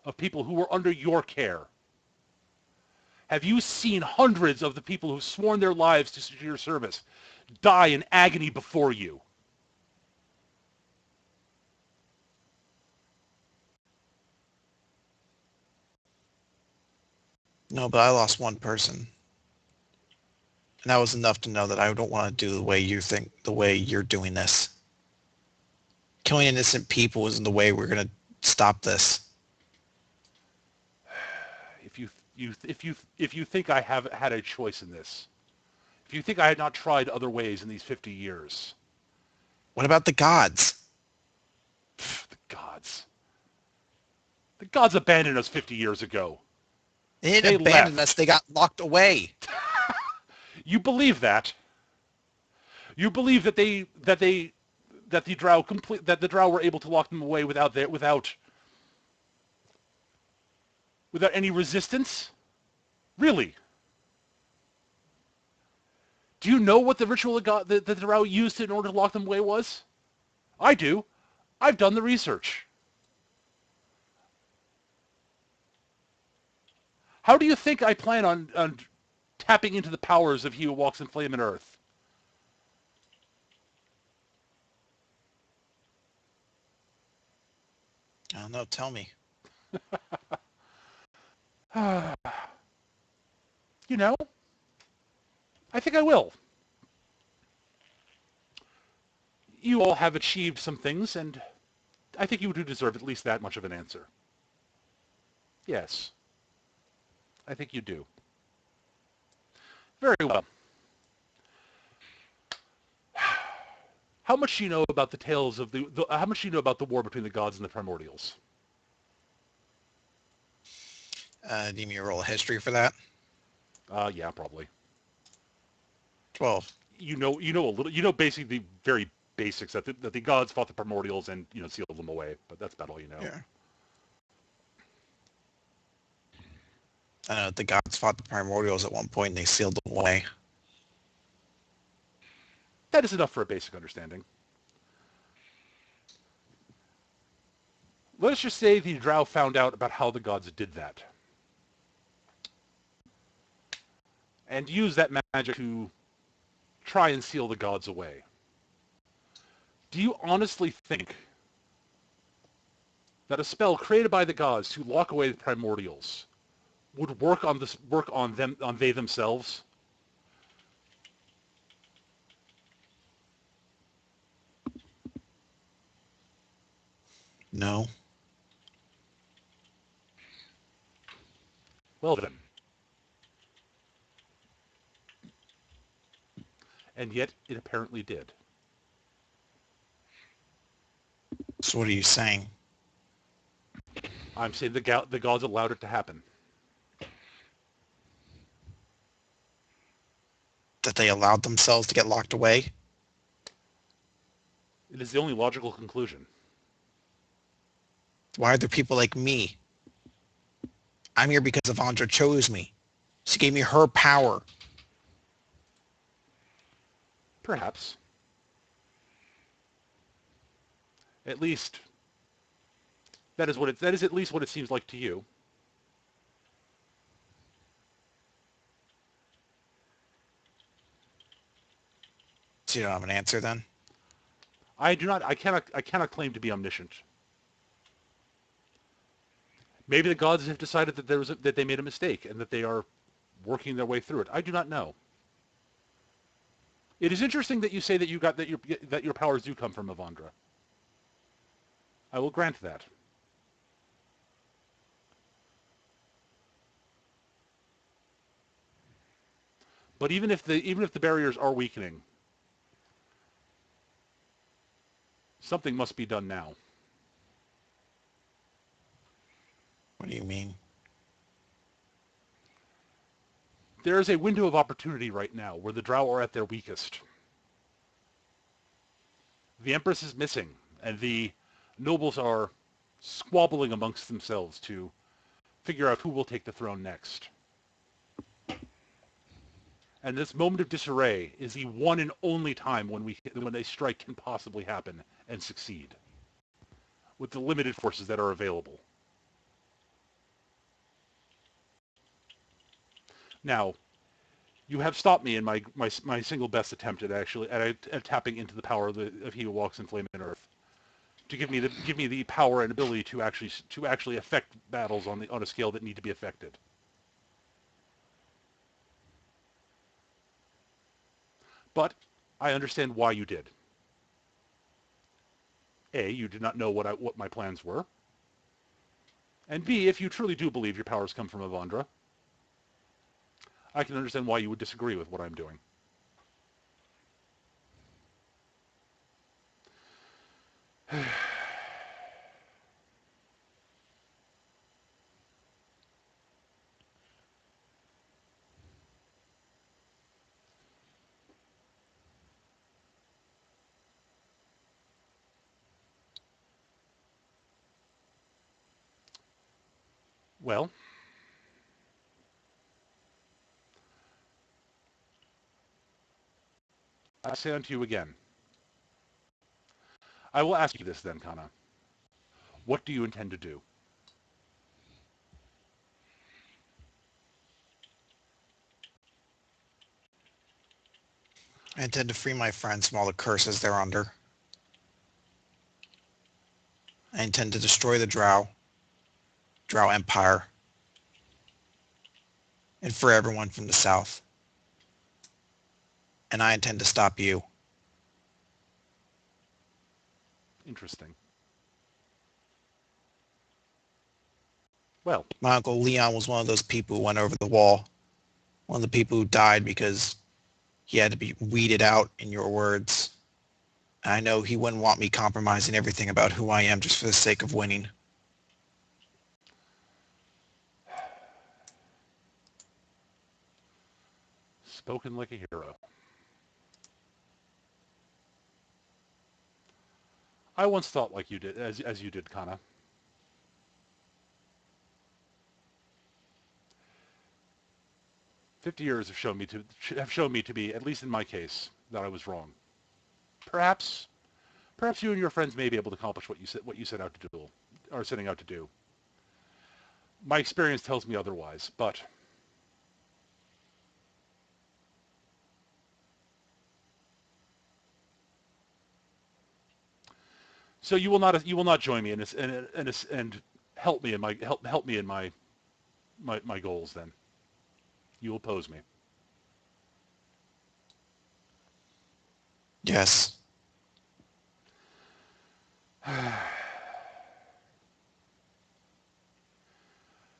of people who were under your care? Have you seen hundreds of the people who've sworn their lives to your service die in agony before you? No, but I lost one person. And that was enough to know that I don't want to do the way you think, the way you're doing this. Killing innocent people isn't the way we're going to stop this. If you think I have had a choice in this, if you think I had not tried other ways in these 50 years, What about the gods? The gods. The gods abandoned us 50 years ago. They didn't They abandon us. left. They got locked away. You believe that? You believe that the drow were able to lock them away without any resistance? Really? Do you know what the ritual that the drow used in order to lock them away was? I do. I've done the research. How do you think I plan on tapping into the powers of he who walks in flame and earth? I don't know. Tell me. You know, I think I will. You all have achieved some things, and I think you do deserve at least that much of an answer. Yes, I think you do. Very well. How much do you know about the tales of how much do you know about the war between the gods and the primordials? Do you mean roll a history for that? Yeah, probably. 12. You know a little. You know basically the very basics that the gods fought the primordials and sealed them away. But that's about all you know. Yeah. I know the gods fought the primordials at one point and they sealed them away. That is enough for a basic understanding. Let us just say the drow found out about how the gods did that. And used that magic to try and seal the gods away. Do you honestly think that a spell created by the gods to lock away the primordials would work on they themselves? No. Well then. And yet it apparently did. So what are you saying? I'm saying the gods allowed it to happen. That they allowed themselves to get locked away? It is the only logical conclusion. Why are there people like me? I'm here because Avandra chose me. She gave me her power. Perhaps. At least that is at least what it seems like to you. So you don't have an answer then? I cannot claim to be omniscient. Maybe the gods have decided that that they made a mistake and that they are working their way through it. I do not know. It is interesting that you say that your powers do come from Avandra. I will grant that. But even if the barriers are weakening, something must be done now. What do you mean? There is a window of opportunity right now where the drow are at their weakest. The Empress is missing, and the nobles are squabbling amongst themselves to figure out who will take the throne next. And this moment of disarray is the one and only time when a strike can possibly happen and succeed, with the limited forces that are available. Now, you have stopped me in my single best attempt at tapping into the power of he who walks in flame and earth, to give me the power and ability to actually affect battles on a scale that need to be affected. But I understand why you did. A, you did not know what my plans were, and B, if you truly do believe your powers come from Avandra, I can understand why you would disagree with what I'm doing. Well, I say unto you again. I will ask you this then, Kana. What do you intend to do? I intend to free my friends from all the curses they're under. I intend to destroy the Drow Empire, and free everyone from the south. And I intend to stop you. Interesting. Well, My uncle Leon was one of those people who went over the wall. One of the people who died because he had to be weeded out, in your words. And I know he wouldn't want me compromising everything about who I am just for the sake of winning. spoken like a hero. I once thought like you did, as you did, Kana. 50 years have shown me to be, at least in my case, that I was wrong. Perhaps, perhaps you and your friends may be able to accomplish what you set out to do, or setting out to do. My experience tells me otherwise, but so you will not join me in this and help me in my goals. Then you will oppose me. Yes.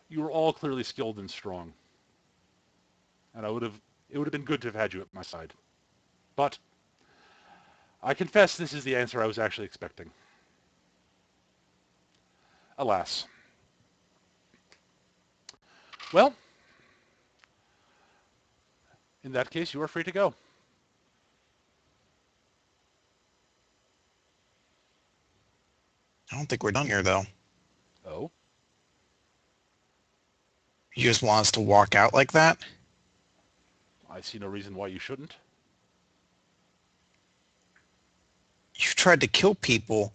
You are all clearly skilled and strong, and it would have been good to have had you at my side. But I confess this is the answer I was actually expecting. Alas. Well, in that case, you are free to go. I don't think we're done here, though. Oh? You just want us to walk out like that? I see no reason why you shouldn't. You tried to kill people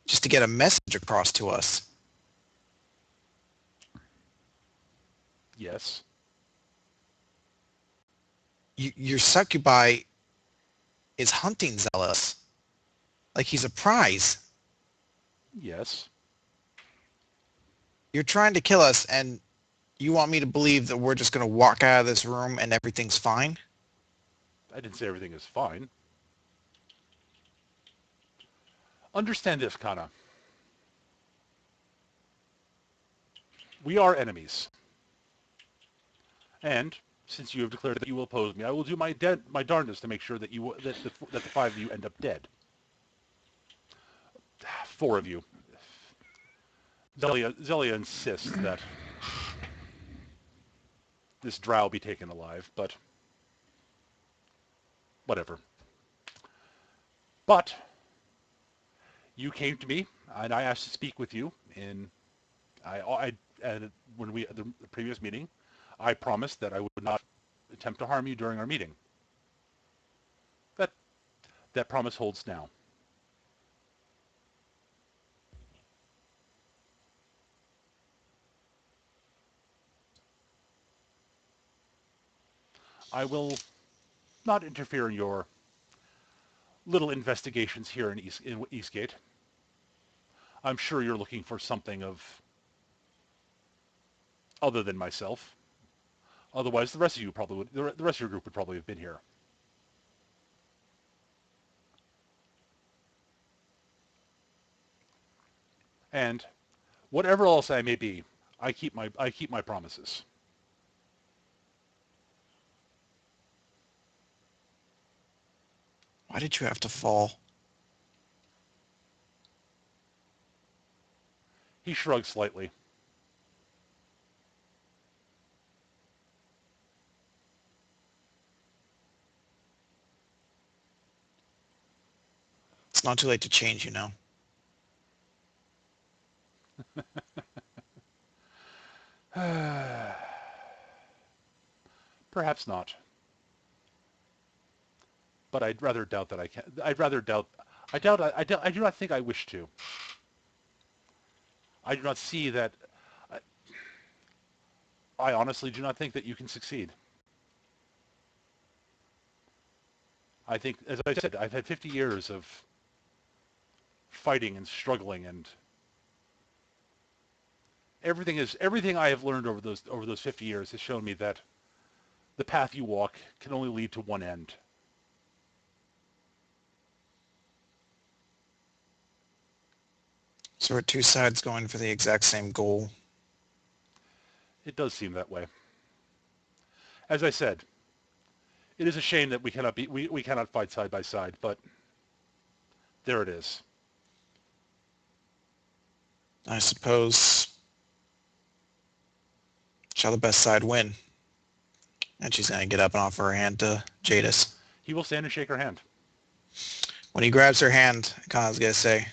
just to get a message across to us. Yes. Your succubi is hunting Zealous. Like he's a prize. Yes. You're trying to kill us, and you want me to believe that we're just going to walk out of this room and everything's fine? I didn't say everything is fine. Understand this, Kana. We are enemies. And since you have declared that you will oppose me, I will do my darndest to make sure that that the five of you end up dead. Four of you. Zelia insists that this drow be taken alive, but whatever. But you came to me, and I asked to speak with you. And when we at the previous meeting, I promised that I would not attempt to harm you during our meeting. That that promise holds now. I will not interfere in your little investigations here in Eastgate. I'm sure you're looking for something of other than myself. Otherwise, the rest of you probably would. The rest of your group would probably have been here. And whatever else I may be, I keep my promises. Why did you have to fall? He shrugs slightly. It's not too late to change, you know. Perhaps not. But I'd rather doubt that I can. I'd rather doubt. I doubt. I do not think I wish to. I do not see that. I, I honestly do not think that you can succeed. I think, as I said, I've had 50 years of fighting and struggling, and everything I have learned over those 50 years has shown me that the path you walk can only lead to one end. So we're two sides going for the exact same goal. It does seem that way. As I said, it is a shame that we cannot fight side by side, but there it is. I suppose. Shall the best side win? And she's going to get up and offer her hand to Jadeis. He will stand and shake her hand. When he grabs her hand, Kana's going to say,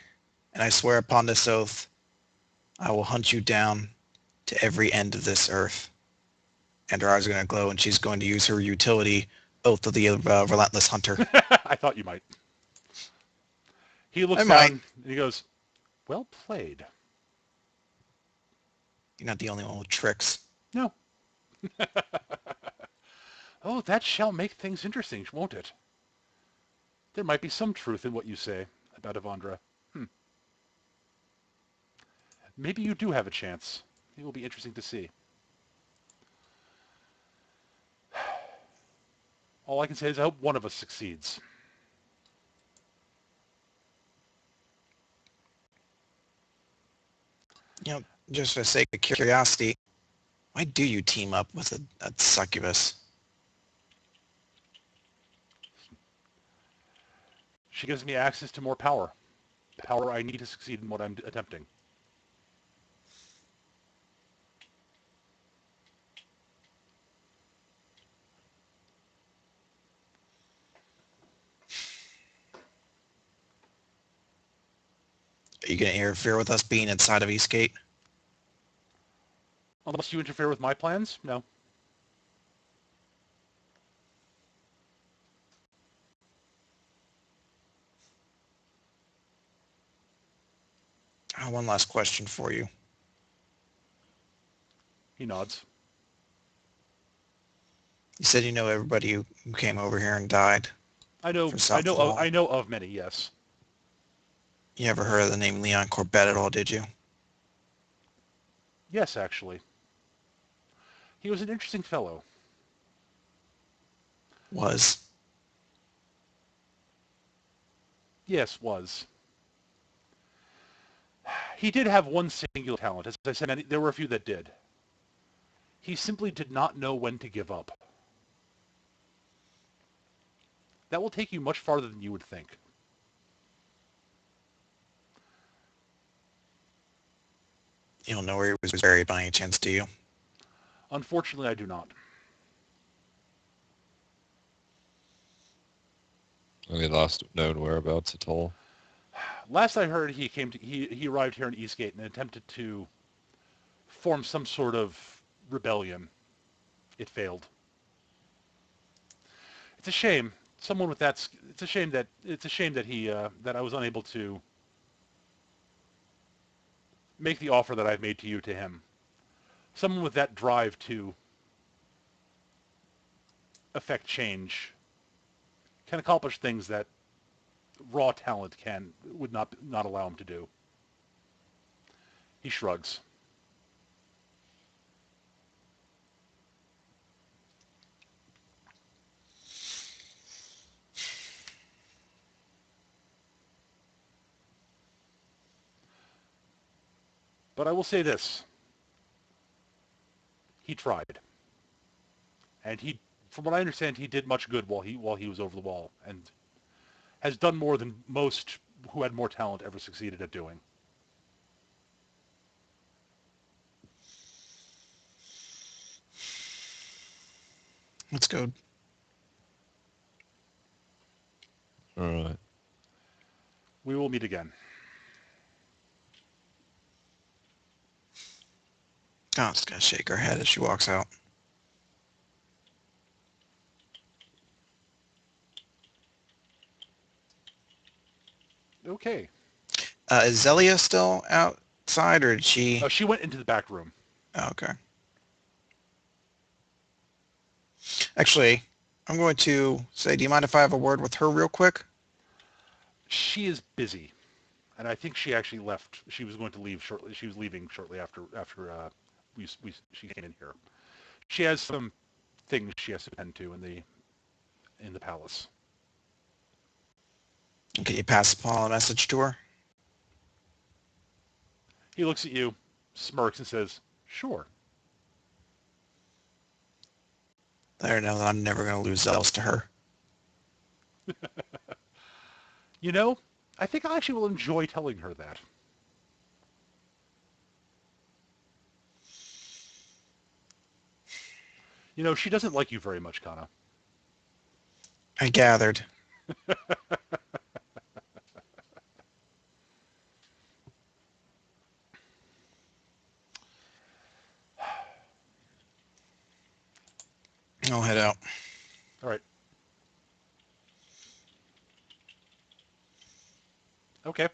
and I swear upon this oath, I will hunt you down to every end of this earth. And her eyes are going to glow, and she's going to use her utility, Oath of the Relentless Hunter. I thought you might. He looks I might. down and he goes, "Well played." You're not the only one with tricks. No. Oh, that shall make things interesting, won't it? There might be some truth in what you say about Evandra. Maybe you do have a chance. It will be interesting to see. All I can say is I hope one of us succeeds. You know, just for the sake of curiosity, why do you team up with a succubus? She gives me access to more power. Power I need to succeed in what I'm attempting. Are you going to interfere with us being inside of Eastgate? Unless you interfere with my plans? No. One last question for you. He nods. You said you know everybody who came over here and died for South of the Wall. I know of many, yes. You ever heard of the name Leon Corbett at all, did you? Yes, actually. He was an interesting fellow. Was. Yes, was. He did have one singular talent. As I said, there were a few that did. He simply did not know when to give up. That will take you much farther than you would think. You don't know where he was buried by any chance, do you? Unfortunately, I do not. Any last known whereabouts at all? Last I heard, he arrived here in Eastgate and attempted to form some sort of rebellion. It failed. It's a shame. Someone with that. It's a shame that he that I was unable to make the offer that I've made to you to him. Someone with that drive to affect change can accomplish things that raw talent would not allow him to do. He shrugs. But I will say this. He tried. And from what I understand, he did much good while he was over the wall, and has done more than most who had more talent ever succeeded at doing. Let's go. All right. We will meet again. Oh, it's gonna shake her head as she walks out. Okay. Is Zelia still outside, or did she? Oh, she went into the back room. Oh, okay. Actually, I'm going to say, do you mind if I have a word with her real quick? She is busy, and I think she actually left. She was going to leave shortly. She was leaving shortly after she came in here. She has some things she has to attend to in the palace. Can you pass upon a message to her? He looks at you, smirks, and says, "Sure." Let her know that I'm never going to lose Zealous to her. You know, I think I actually will enjoy telling her that. You know, she doesn't like you very much, Kana. I gathered. I'll head out. All right. Okay.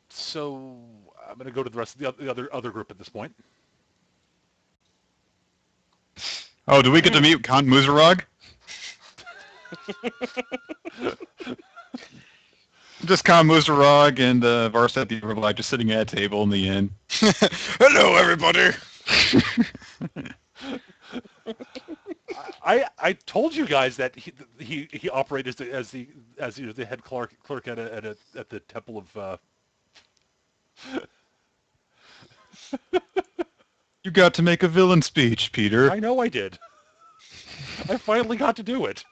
So I'm going to go to the rest of the other group at this point. Oh, do we get to meet Khan Muzarog? Just Khan Muzarog and Varsat the Overlord just sitting at a table in the inn. Hello, everybody. I told you guys that he operated as the head clerk at the Temple of. You got to make a villain speech, Peter. I know I did. I finally got to do it.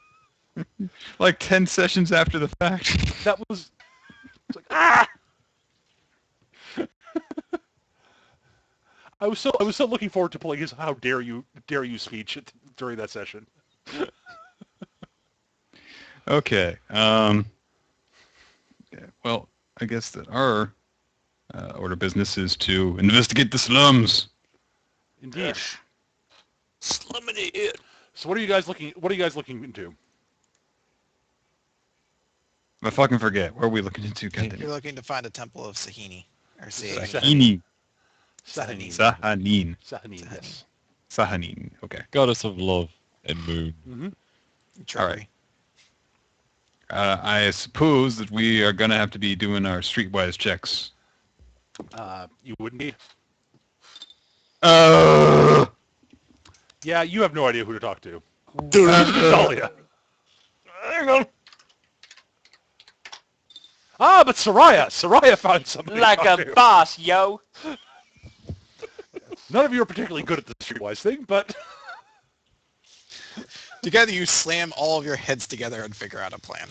Like 10 sessions after the fact. That was it's like ah. I was so looking forward to pulling his "How dare you speech during that session. Okay. Yeah, well, I guess that our order of business is to investigate the slums. Indeed. Slumming it. So what are you guys looking into? I fucking forget. What are we looking into? You're looking to find a Temple of Sehanine. Or Sahanine. Sahanine. Sahanine. Sahanine. Yes. Sahanine. Okay. Goddess of love and moon. Mm-hmm. All right. I suppose that we are going to have to be doing our streetwise checks. You wouldn't be. Yeah, you have no idea who to talk to. Dahlia. Hang on. Ah, but Soraya found somebody Like to talk a to. boss, yo. None of you are particularly good at the streetwise thing, but Together you slam all of your heads together and figure out a plan.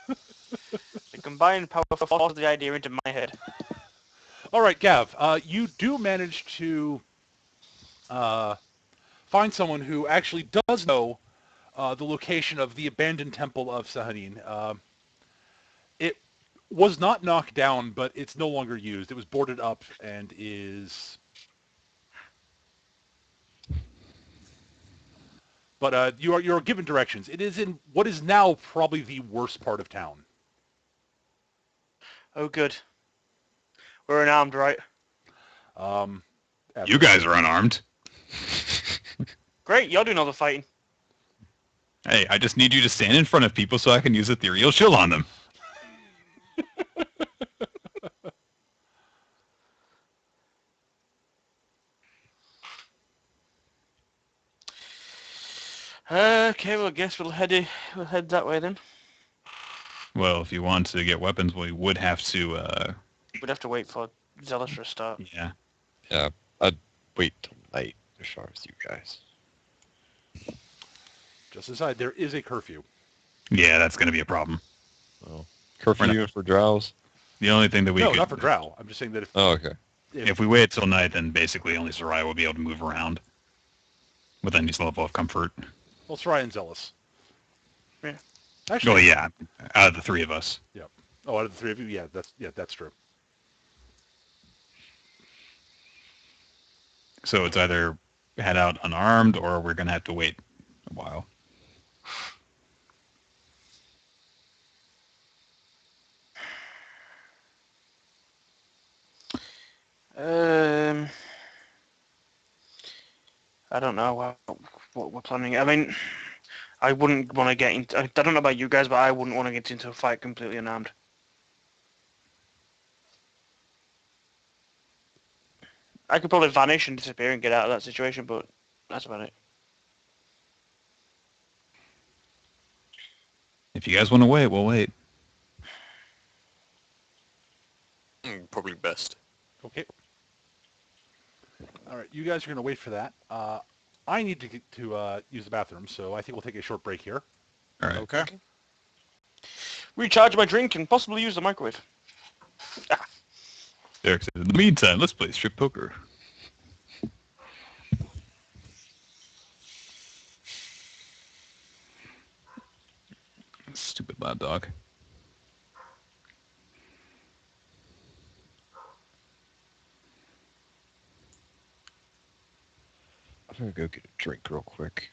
The combined power forces the idea into my head. all right, Gav. You do manage to find someone who actually does know the location of the abandoned Temple of Sehanine. It was not knocked down, but it's no longer used. It was boarded up and is... But you're given directions. It is in what is now probably the worst part of town. Oh, good. We're unarmed, right? You guys are unarmed. Great, you're doing all the fighting. Hey, I just need you to stand in front of people so I can use ethereal chill on them. Okay, well, I guess we'll head that way then. Well, if you want to get weapons, we would have to, We'd have to wait for Zealous for a start. yeah. Yeah, I'd wait till night as far as you guys. Just aside, there is a curfew. Yeah, that's going to be a problem. Oh, curfew We're even for drows? The only thing that we No, could... not for Drow. I'm just saying that Oh, okay. If we wait till night, then basically only Soraya will be able to move around. with any level of comfort. Well, Soraya and Zealous. Yeah. Actually, Oh yeah, out of the three of us. yeah. Oh, out of the three of you, that's true. So it's either head out unarmed or we're gonna have to wait a while. Um, I don't know what we're planning. I mean, I wouldn't want to get into. I don't know about you guys, but I wouldn't want to get into a fight completely unarmed. I could probably vanish and disappear and get out of that situation, but that's about it. If you guys want to wait, we'll wait. Probably best. Okay. All right, you guys are going to wait for that. I need to get to use the bathroom, so I think we'll take a short break here. All right. Okay. Recharge my drink and possibly use the microwave. Derek says, in the meantime, let's play strip poker. Stupid loud dog. I'm gonna go get a drink real quick.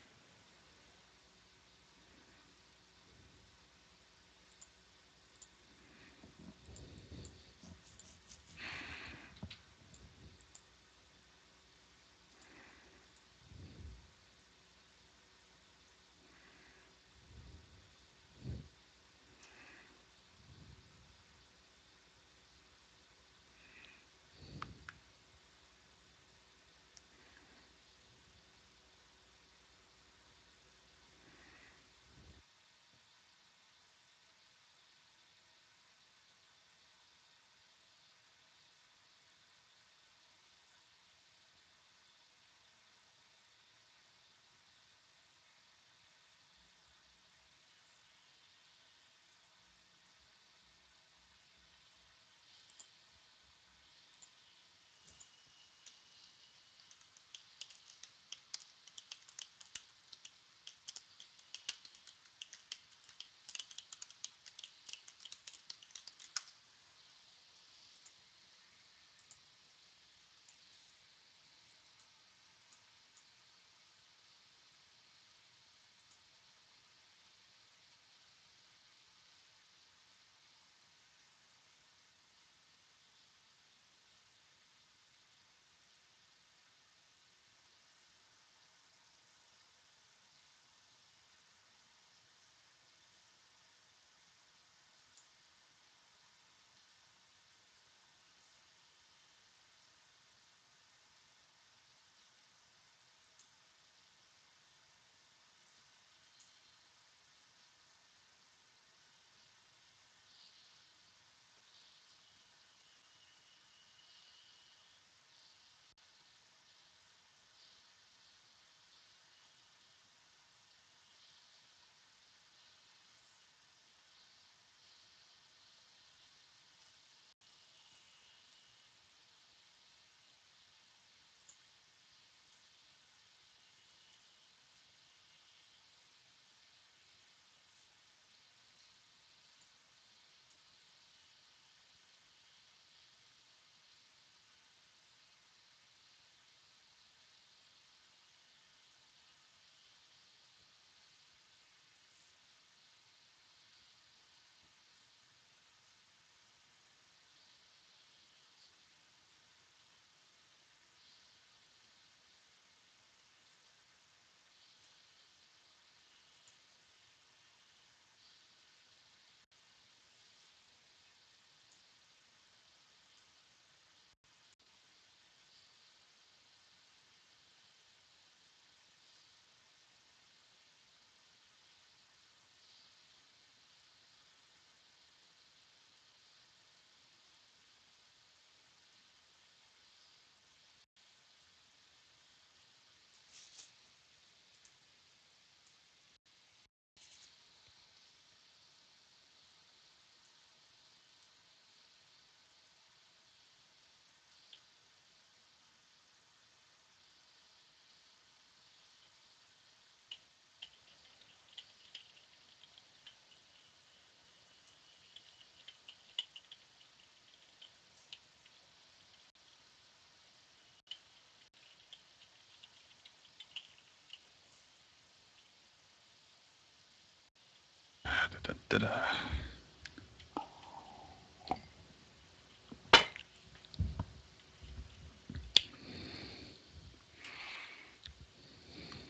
Da-da.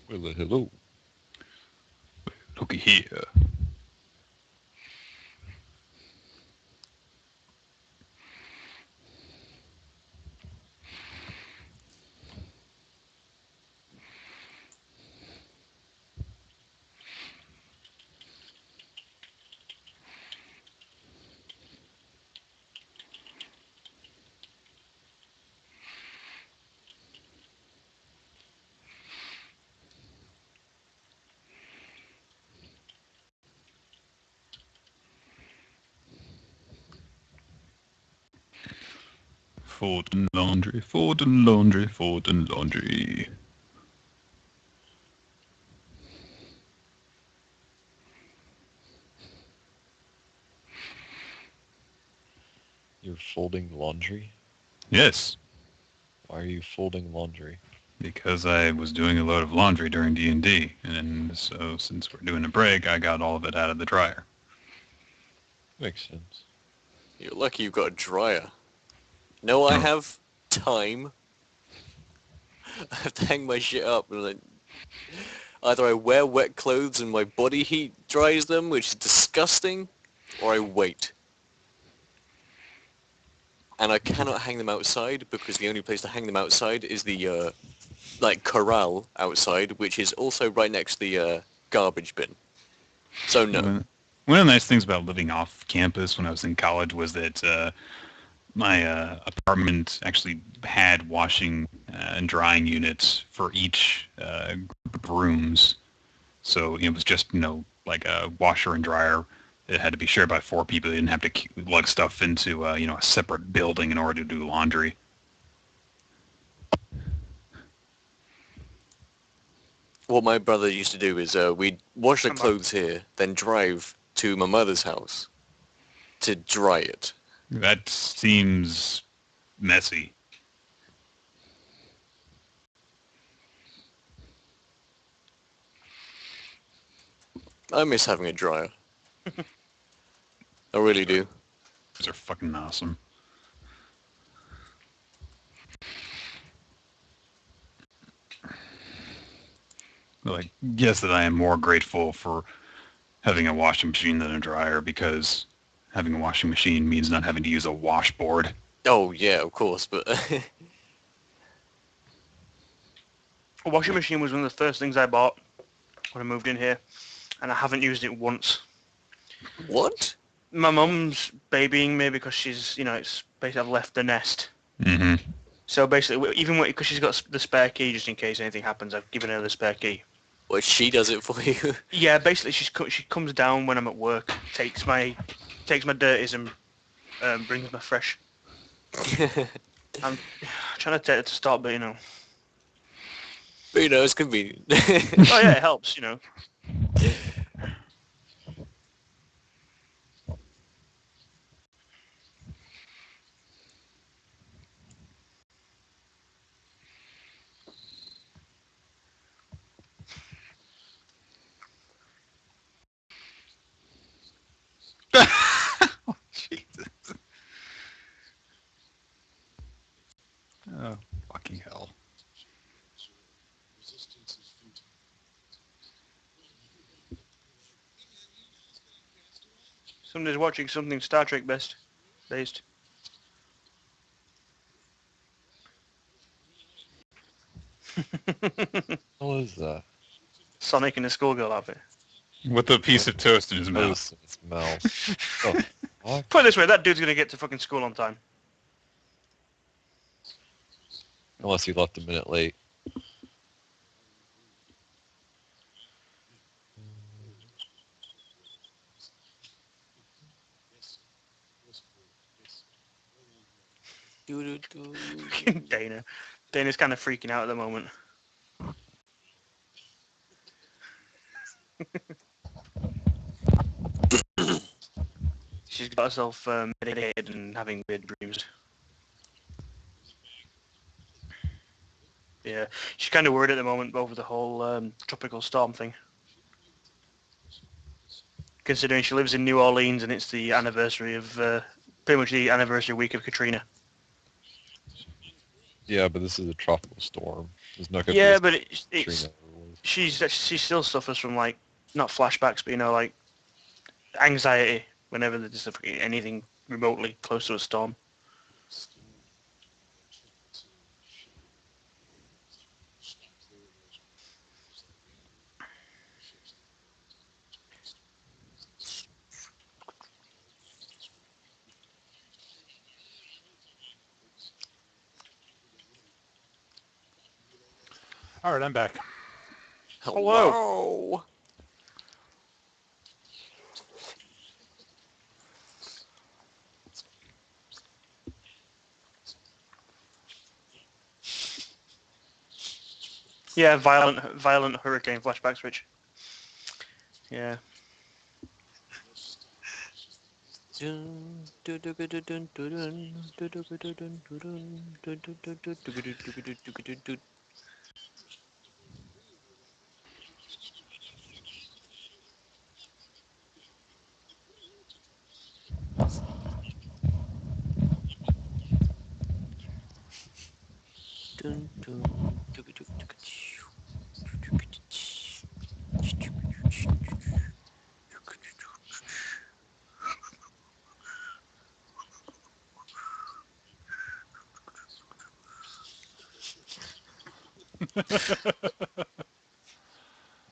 Well, hello. Looky here. Fold and laundry, fold and laundry, fold and laundry. You're folding laundry? Yes, Why are you folding laundry? because I was doing a load of laundry during D&D, and so since we're doing a break, I got all of it out of the dryer. Makes sense. You're lucky you've got a dryer. No, I Oh. have time. I have to hang my shit up and then either I wear wet clothes and my body heat dries them, which is disgusting, or I wait. And I cannot hang them outside because the only place to hang them outside is the like corral outside, which is also right next to the garbage bin. So no. One of the nice things about living off campus when I was in college was that my apartment actually had washing and drying units for each group of rooms. So it was just, like a washer and dryer. It had to be shared by 4 people. You didn't have to lug stuff into, a separate building in order to do laundry. What my brother used to do is we'd wash the Come back. clothes here, then drive to my mother's house to dry it. That seems messy. I miss having a dryer. I really do. Those are fucking awesome. Like, yes, that I am more grateful for having a washing machine than a dryer because having a washing machine means not having to use a washboard. Oh yeah, of course, but A washing machine was one of the first things I bought when I moved in here, and I haven't used it once. what? My mum's babying me because she's, it's basically I've left the nest. Mm-hmm. So basically, even because she's got the spare key just in case anything happens, I've given her the spare key. Well, she does it for you. Yeah, basically she comes down when I'm at work, takes my dirties and brings my fresh. I'm trying to take it to stop, but But it's convenient. Oh yeah, it helps. Jesus. Oh, fucking hell. Somebody's watching something Star Trek based. What is that? Sonic in a schoolgirl outfit. With a piece of toast in his mouth. Toast in its mouth. Oh, fuck? Put it this way, that dude's gonna get to fucking school on time. Unless he left a minute late. Dana. Dana's kind of freaking out at the moment. She's got herself medicated and having weird dreams. Yeah, she's kind of worried at the moment over the whole tropical storm thing. considering she lives in New Orleans and it's the anniversary of, pretty much the anniversary week of Katrina. Yeah, but this is a tropical storm. There's not gonna Yeah, be but a it's Katrina. she still suffers from, like, not flashbacks, but, you know, like, anxiety whenever there's anything remotely close to a storm. All right, I'm back. Hello. Yeah, violent hurricane flashbacks, Rich. Yeah.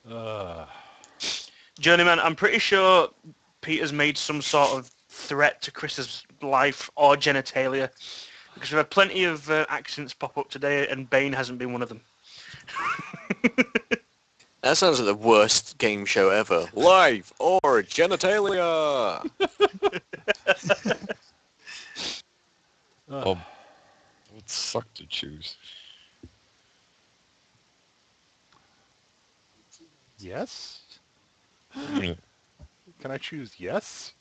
Uh, Journeyman, I'm pretty sure Peter's made some sort of threat to Chris's life or genitalia, because we've had plenty of accidents pop up today, and Bane hasn't been one of them. That sounds like the worst game show ever. Life or genitalia. It would suck to choose. yes? Yeah. Can I choose yes?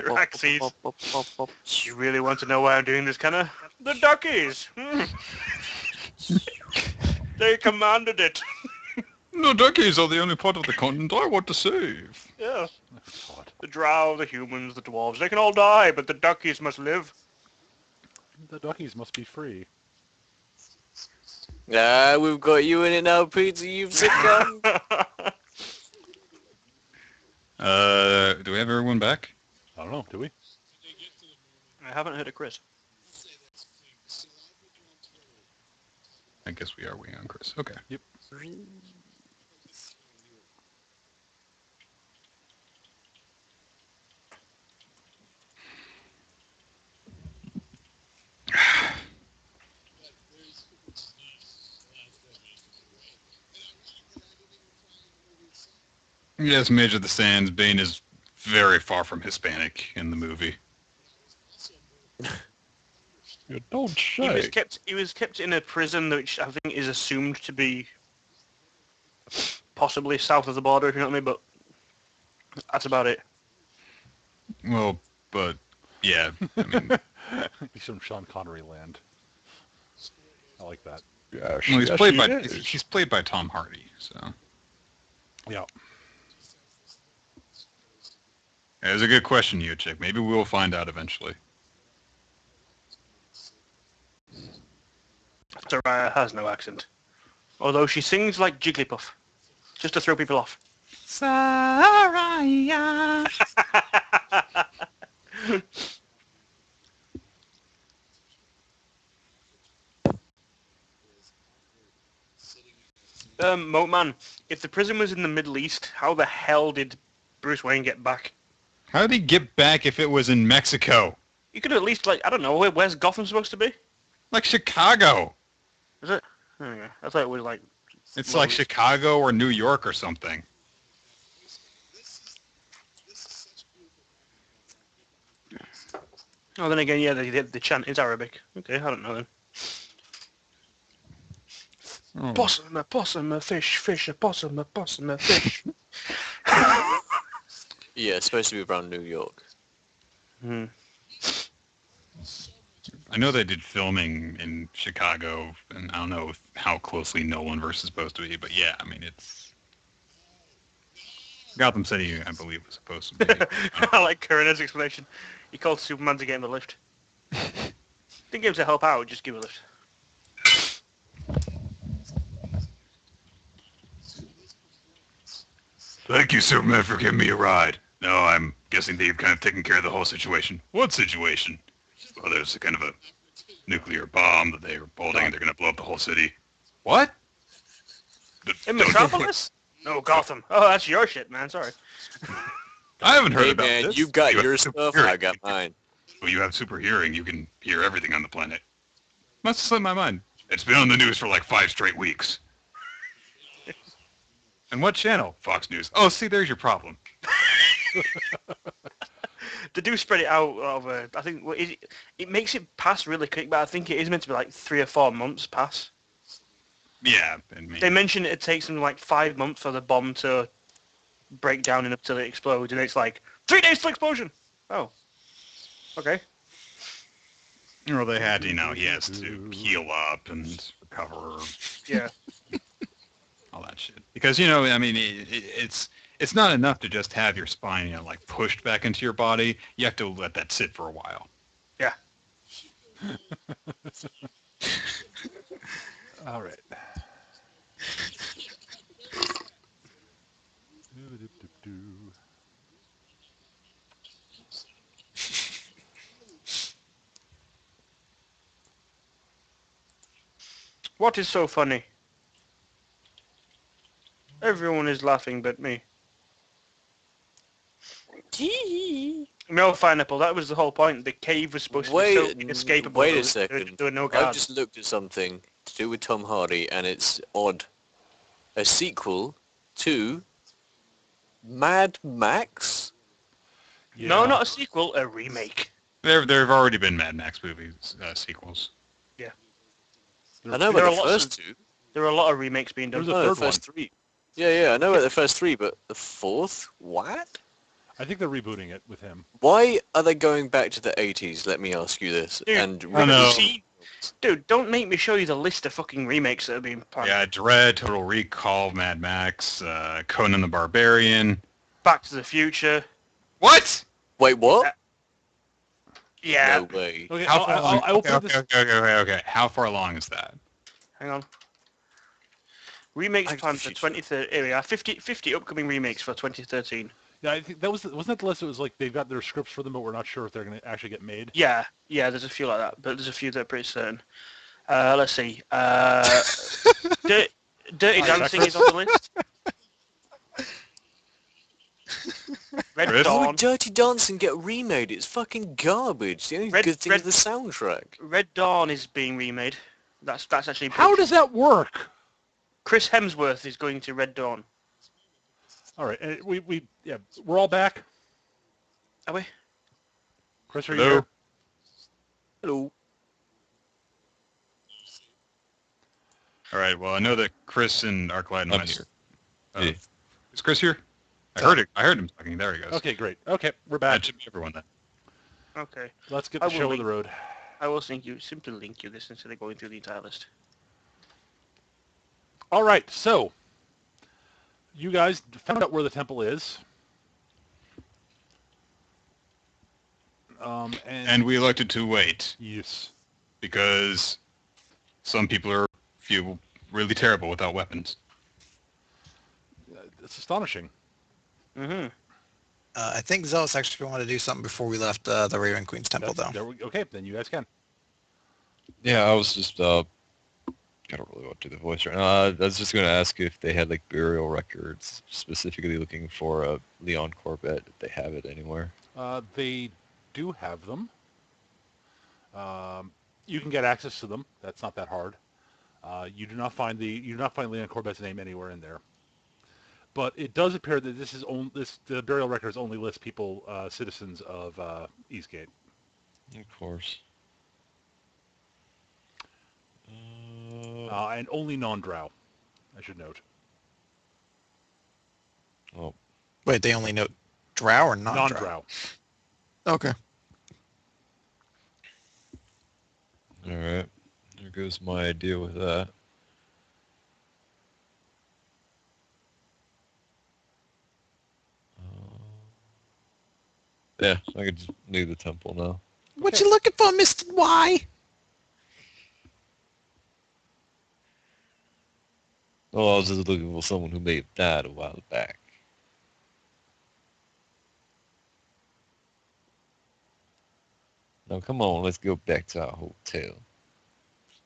Raxes. You really want to know why I'm doing this, kind of? The duckies! They commanded it. The duckies are the only part of the continent I want to save. Yeah. Oh, God. The drow, the humans, the dwarves, they can all die, but the duckies must live. The duckies must be free. Ah, we've got you in it now, Peter. You've succumbed. Do we have everyone back? I don't know, do we? I haven't heard of Chris. I guess we are waiting on Chris. Okay. Yep. Yes, Major the Sands. Bane is very far from Hispanic in the movie. You don't He was say. kept in a prison which I think is assumed to be possibly south of the border, if you know what I mean, but that's about it. Well, but yeah, I mean, He's from Sean Connery land. I like that. Yeah, well, he's played by Tom Hardy, so Yeah. it was a good question, you chick. Maybe we'll find out eventually. Soraya has no accent. Although she sings like Jigglypuff, just to throw people off. Saraya. Moatman, if the prison was in the Middle East, how the hell did Bruce Wayne get back? How did he get back if it was in Mexico? You could at least, like, I don't know, where's Gotham supposed to be? Like Chicago. Is it? Okay. I thought it was like... It's like Chicago or New York or something. Oh, then again, yeah, the chant is Arabic. Okay, I don't know then. Oh. Possum, a fish, fish, a possum, a fish. Yeah, it's supposed to be around New York. Hmm. I know they did filming in Chicago, and I don't know how closely Nolan versus supposed to be, but yeah, I mean, it's Gotham City, I believe, was supposed to be. I like Coroner's explanation. He called Superman to get him a lift. Didn't give him to help out, just give him a lift. Thank you, Superman, for giving me a ride. No, I'm guessing they've kind of taken care of the whole situation. What situation? Well, there's a kind of a nuclear bomb that they were building. They're going to blow up the whole city. What? In Don't- Metropolis? No, Gotham. Oh, that's your shit, man. Sorry. I haven't heard Hey about man, this. you got have your super stuff, hearing. I got mine. Well, you have super hearing. You can hear everything on the planet. Must have slipped my mind. It's been on the news for like 5 straight weeks. And what channel? Fox News. Oh, see, there's your problem. They do spread it out over, I think, it makes it pass really quick, but I think it is meant to be like 3 or 4 months pass. Yeah, and me. They mention it takes them like 5 months for the bomb to break down enough till it explodes, and it's like 3 days till explosion. Oh, okay. Well, they had, he has to heal up and recover. Yeah. All that shit. Because, I mean, it's not enough to just have your spine, like pushed back into your body. You have to let that sit for a while. Yeah. All right. What is so funny? Everyone is laughing but me. No, Pineapple, that was the whole point. The cave was supposed to be so inescapable. Wait a There second. were no I've guards. just looked at something to do with Tom Hardy, and it's odd. A sequel to Mad Max? No, Yeah. not a sequel, a remake. There have already been Mad Max movies, sequels. I know There about are the lots first two. There are a lot of remakes being done. There's a No, the third first 3. Yeah, I know about the first 3, but the fourth? What? I think they're rebooting it with him. Why are they going back to the 80s? Let me ask you this. Dude, And I know. See, dude, don't make me show you the list of fucking remakes that have been planned. Yeah, Dread, Total Recall, Mad Max, Conan the Barbarian. Back to the Future. What? Wait, what? Yeah. No way. Okay, How far along? I will okay, put this. okay. How far along is that? Hang on. Remakes Back to planned the for Future. 2013. Here we are. 50 upcoming remakes for 2013. Yeah, I think wasn't that the list? It was like they've got their scripts for them, but we're not sure if they're going to actually get made. Yeah, there's a few like that, but there's a few that are pretty certain. Let's see. Dirty Dancing is on the list. Red Chris? Why Dawn. would Dirty Dancing get remade? It's fucking garbage. The only good thing is the soundtrack. Red Dawn is being remade. That's actually. How does that work? Chris Hemsworth is going to Red Dawn. All right, and we're all back. Are we? Chris, are you Hello? here? Hello. All right. Well, I know that Chris and Arclight and I'm I. here. Uh, Is Chris here? I heard it. I heard him talking. There he goes. Okay, great. Okay, we're That back. should be everyone then. Okay. Let's get I the will show on link- the road. I will simply link you this instead of going through the entire list. All right, so you guys found out where the temple is. And we elected to wait yes, because some people feel really terrible without weapons. it's astonishing. Mm-hmm. I think Zealous actually wanted to do something before we left the Raven Queen's temple, though. Okay, then you guys can. Yeah, I was just I don't really want to do the voice right now. I was just going to ask if they had like burial records, specifically looking for a Leon Corbett, if they have it anywhere. They do have them. You can get access to them. That's not that hard. You do not find Leon Corbett's name anywhere in there. But it does appear that the burial records only list people, citizens of Eastgate. Of course. And only non-drow, I should note. Oh, Wait, they only note drow or non-drow? Non-drow. Okay. Alright. There goes my idea with that. Yeah, I could just leave the temple now. What Okay. you looking for, Mr. Y? Oh, I was just looking for someone who may have died a while back. Now come on, let's go back to our hotel.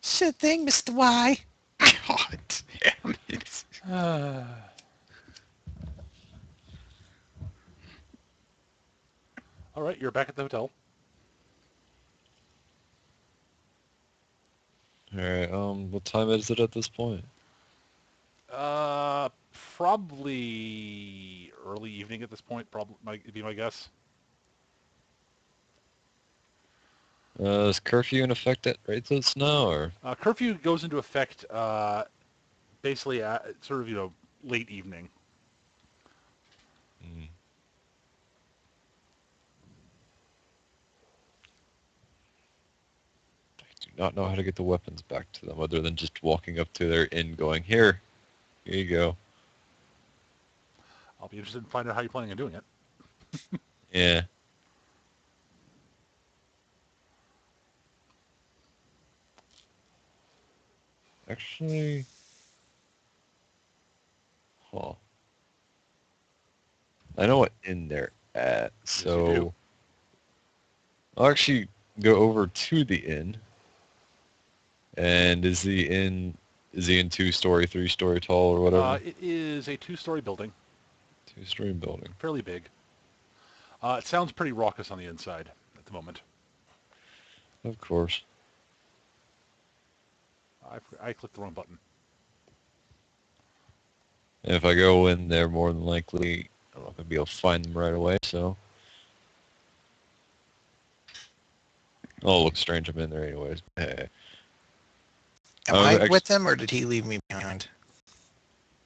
Sure thing, Mr. Y. God damn it. All right, you're back at the hotel. Alright, what time is it at this point? Probably early evening at this point. Probably might be my guess. Is curfew in effect at rates now, or? Curfew goes into effect basically at sort of late evening. Hmm. I do not know how to get the weapons back to them other than just walking up to their inn going, here you go. I'll be interested in finding out how you're planning on doing it. Yeah. Actually, huh. I know what inn they're at, Yes, you do. so I'll actually go over to the inn. And is the inn 2-story, 3-story tall, or whatever? It is a 2-story building, 2-story building. fairly big. It sounds pretty raucous on the inside at the moment. Of course. I clicked the wrong button. And if I go in there, more than likely, I'm not going to be able to find them right away, so... Oh, it looks strange. I'm in there anyways. Hey. Am I with him, or did he leave me behind?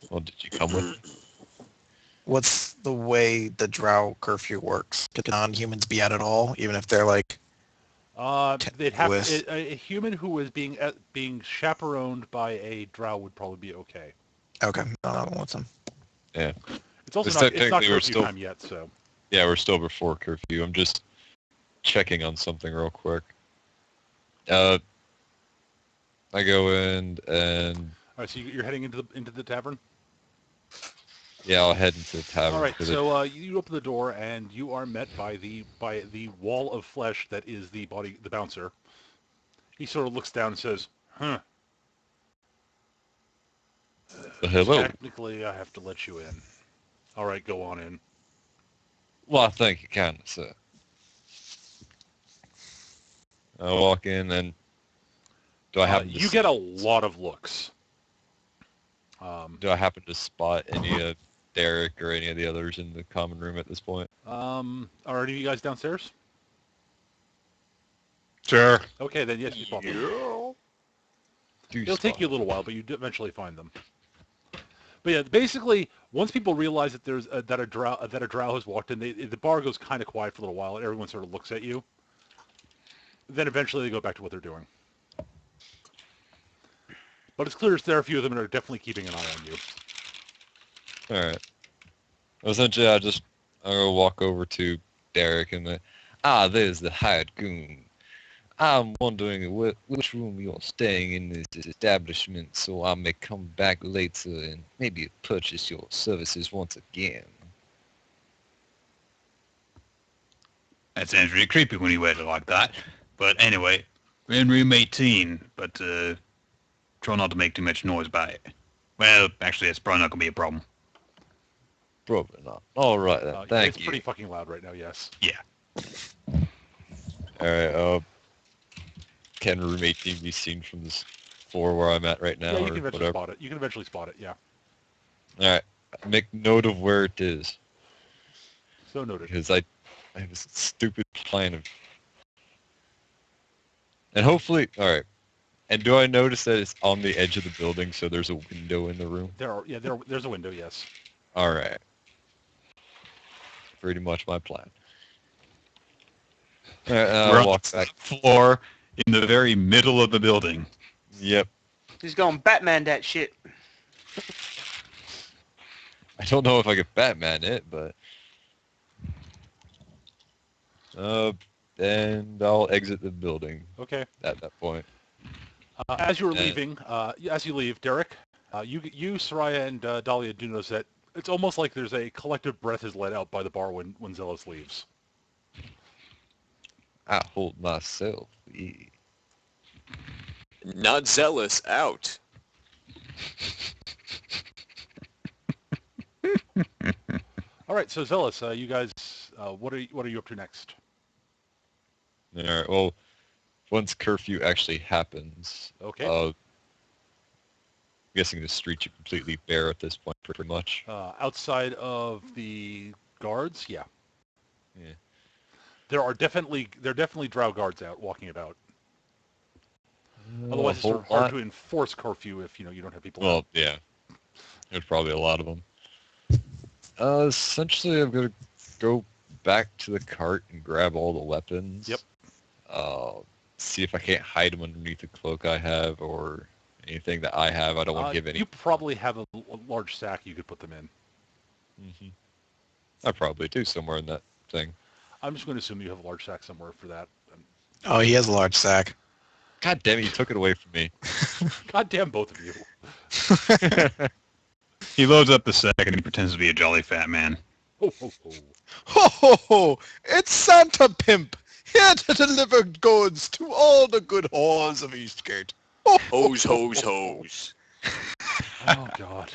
Well, did you come with me? What's the way the drow curfew works? Can non-humans be out at all, even if they're like... They'd have with- a human who was being chaperoned by a drow would probably be okay. Okay, no, I don't want them. Yeah. It's also It's not technically we're curfew still- time yet, so. Yeah, we're still before curfew. I'm just checking on something real quick. I go in and... All right, so you're heading into the tavern. Yeah, I'll head into the tavern. All right, 'cause so you open the door and you are met by the wall of flesh that is the bouncer. He sort of looks down and says, "Huh. hello. Technically, I have to let you in. All right, go on in." Well, I thank you kindly, sir. I walk in and... Do I happen to You get a lot of looks. Do I happen to spot any of Derek or any of the others in the common room at this point? Are any of you guys downstairs? Sure. Okay, then yes, you spot them. It'll take you a little while, but you do eventually find them. But yeah, basically, once people realize that there's that a drow has walked in, the bar goes kind of quiet for a little while, and everyone sort of looks at you. Then eventually they go back to what they're doing. But it's clear there are a few of them that are definitely keeping an eye on you. Alright. Essentially, I'm going to walk over to Derek and there's the hired goon. I'm wondering which room you're staying in this establishment so I may come back later and maybe purchase your services once again. That sounds really creepy when you wear it like that. But anyway, we're in room 18, but try not to make too much noise about it. Well, actually, it's probably not going to be a problem. Probably not. Alright then, thank it's you. pretty fucking loud right now, yes. Yeah. Alright, can room 18 be seen from this floor where I'm at right now? Yeah, you or can eventually whatever? spot it. You can eventually spot it, yeah. Alright, make note of where it is. So noted. Because I have this stupid plan of... And hopefully... Alright. And do I notice that it's on the edge of the building, so there's a window in the room? There's a window, yes. Alright. Pretty much my plan. Alright, We're I'll on walk the back. floor. In the very middle of the building. Yep. He's going Batman that shit. I don't know if I could Batman it, but and I'll exit the building Okay. at that point. As you were Uh, leaving, as you leave, Derek, you, Soraya, and Dahlia do notice that it's almost like there's a collective breath is let out by the bar when Zealous leaves. I hold myself. Yeah. Not zealous. Out. All right, so Zealous, you guys, what are you up to next? All right. Well, once curfew actually happens, Okay. I'm guessing the streets are completely bare at this point, pretty much. Outside of the guards, yeah. Yeah. There are definitely drow guards out walking about. A Otherwise, it's sort whole of hard lot. to enforce curfew if you don't have people out. Well, yeah. There's probably a lot of them. Essentially, I'm gonna go back to the cart and grab all the weapons. Yep. See if I can't hide them underneath the cloak I have or anything that I have. I don't want to give any. You probably have a large sack you could put them in. Hmm. I probably do somewhere in that thing. I'm just going to assume you have a large sack somewhere for that. Oh, he has a large sack. God damn it! You took it away from me. God damn both of you. He loads up the sack and he pretends to be a jolly fat man. Ho, ho, ho. Ho ho ho! It's Santa Pimp, here to deliver goods to all the good whores of Eastgate. Ho, ho, Hose, hose, hose. Oh, God.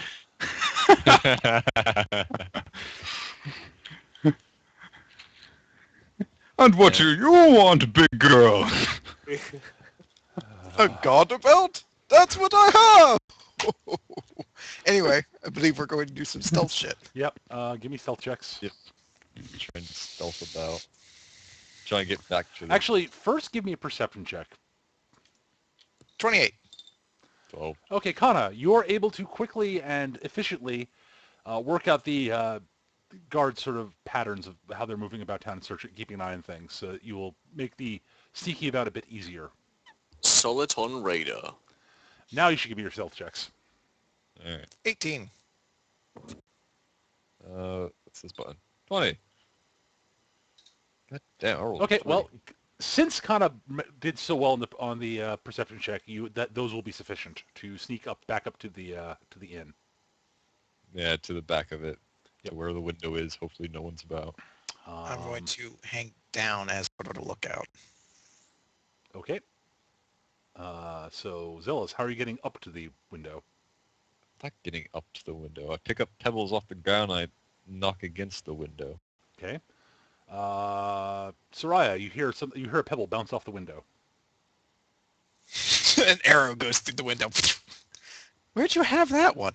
And what do you want, big girl? A garter belt? That's what I have! Anyway, I believe we're going to do some stealth shit. Yep. Give me stealth checks. Yep. Trying to stealth about. Trying to get back to the Actually, first give me a perception check. 28. 12. Okay, Kana, you are able to quickly and efficiently work out the guard sort of patterns of how they're moving about town and keeping an eye on things, so that you will make the sneaking about a bit easier. Soliton radar. Now you should give me your stealth checks. Alright. 18. What's this button? 20. God damn, I rolled Okay, 20. well, since Kana did so well on the perception check, those will be sufficient to sneak back up to the inn. Yeah, to the back of it. Yep. To where the window is. Hopefully no one's about. I'm going to hang down as sort of a lookout. Okay. So Zealous, how are you getting up to the window? I'm not getting up to the window. I pick up pebbles off the ground. I knock against the window. Okay. Soraya, you hear a pebble bounce off the window. An arrow goes through the window. Where'd you have that one?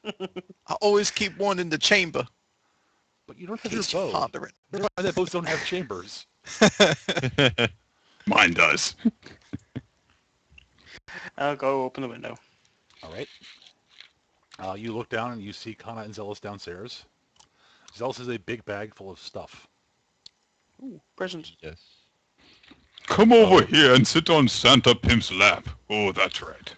I always keep one in the chamber. But you don't have Case your you bow. ponder it. Never mind that bows don't have chambers. Mine does. I'll go open the window. All right. You look down and you see Kana and Zealous downstairs. Zealous has a big bag full of stuff. Ooh, presents. Yes. Come over here and sit on Santa Pimp's lap. Oh, that's right.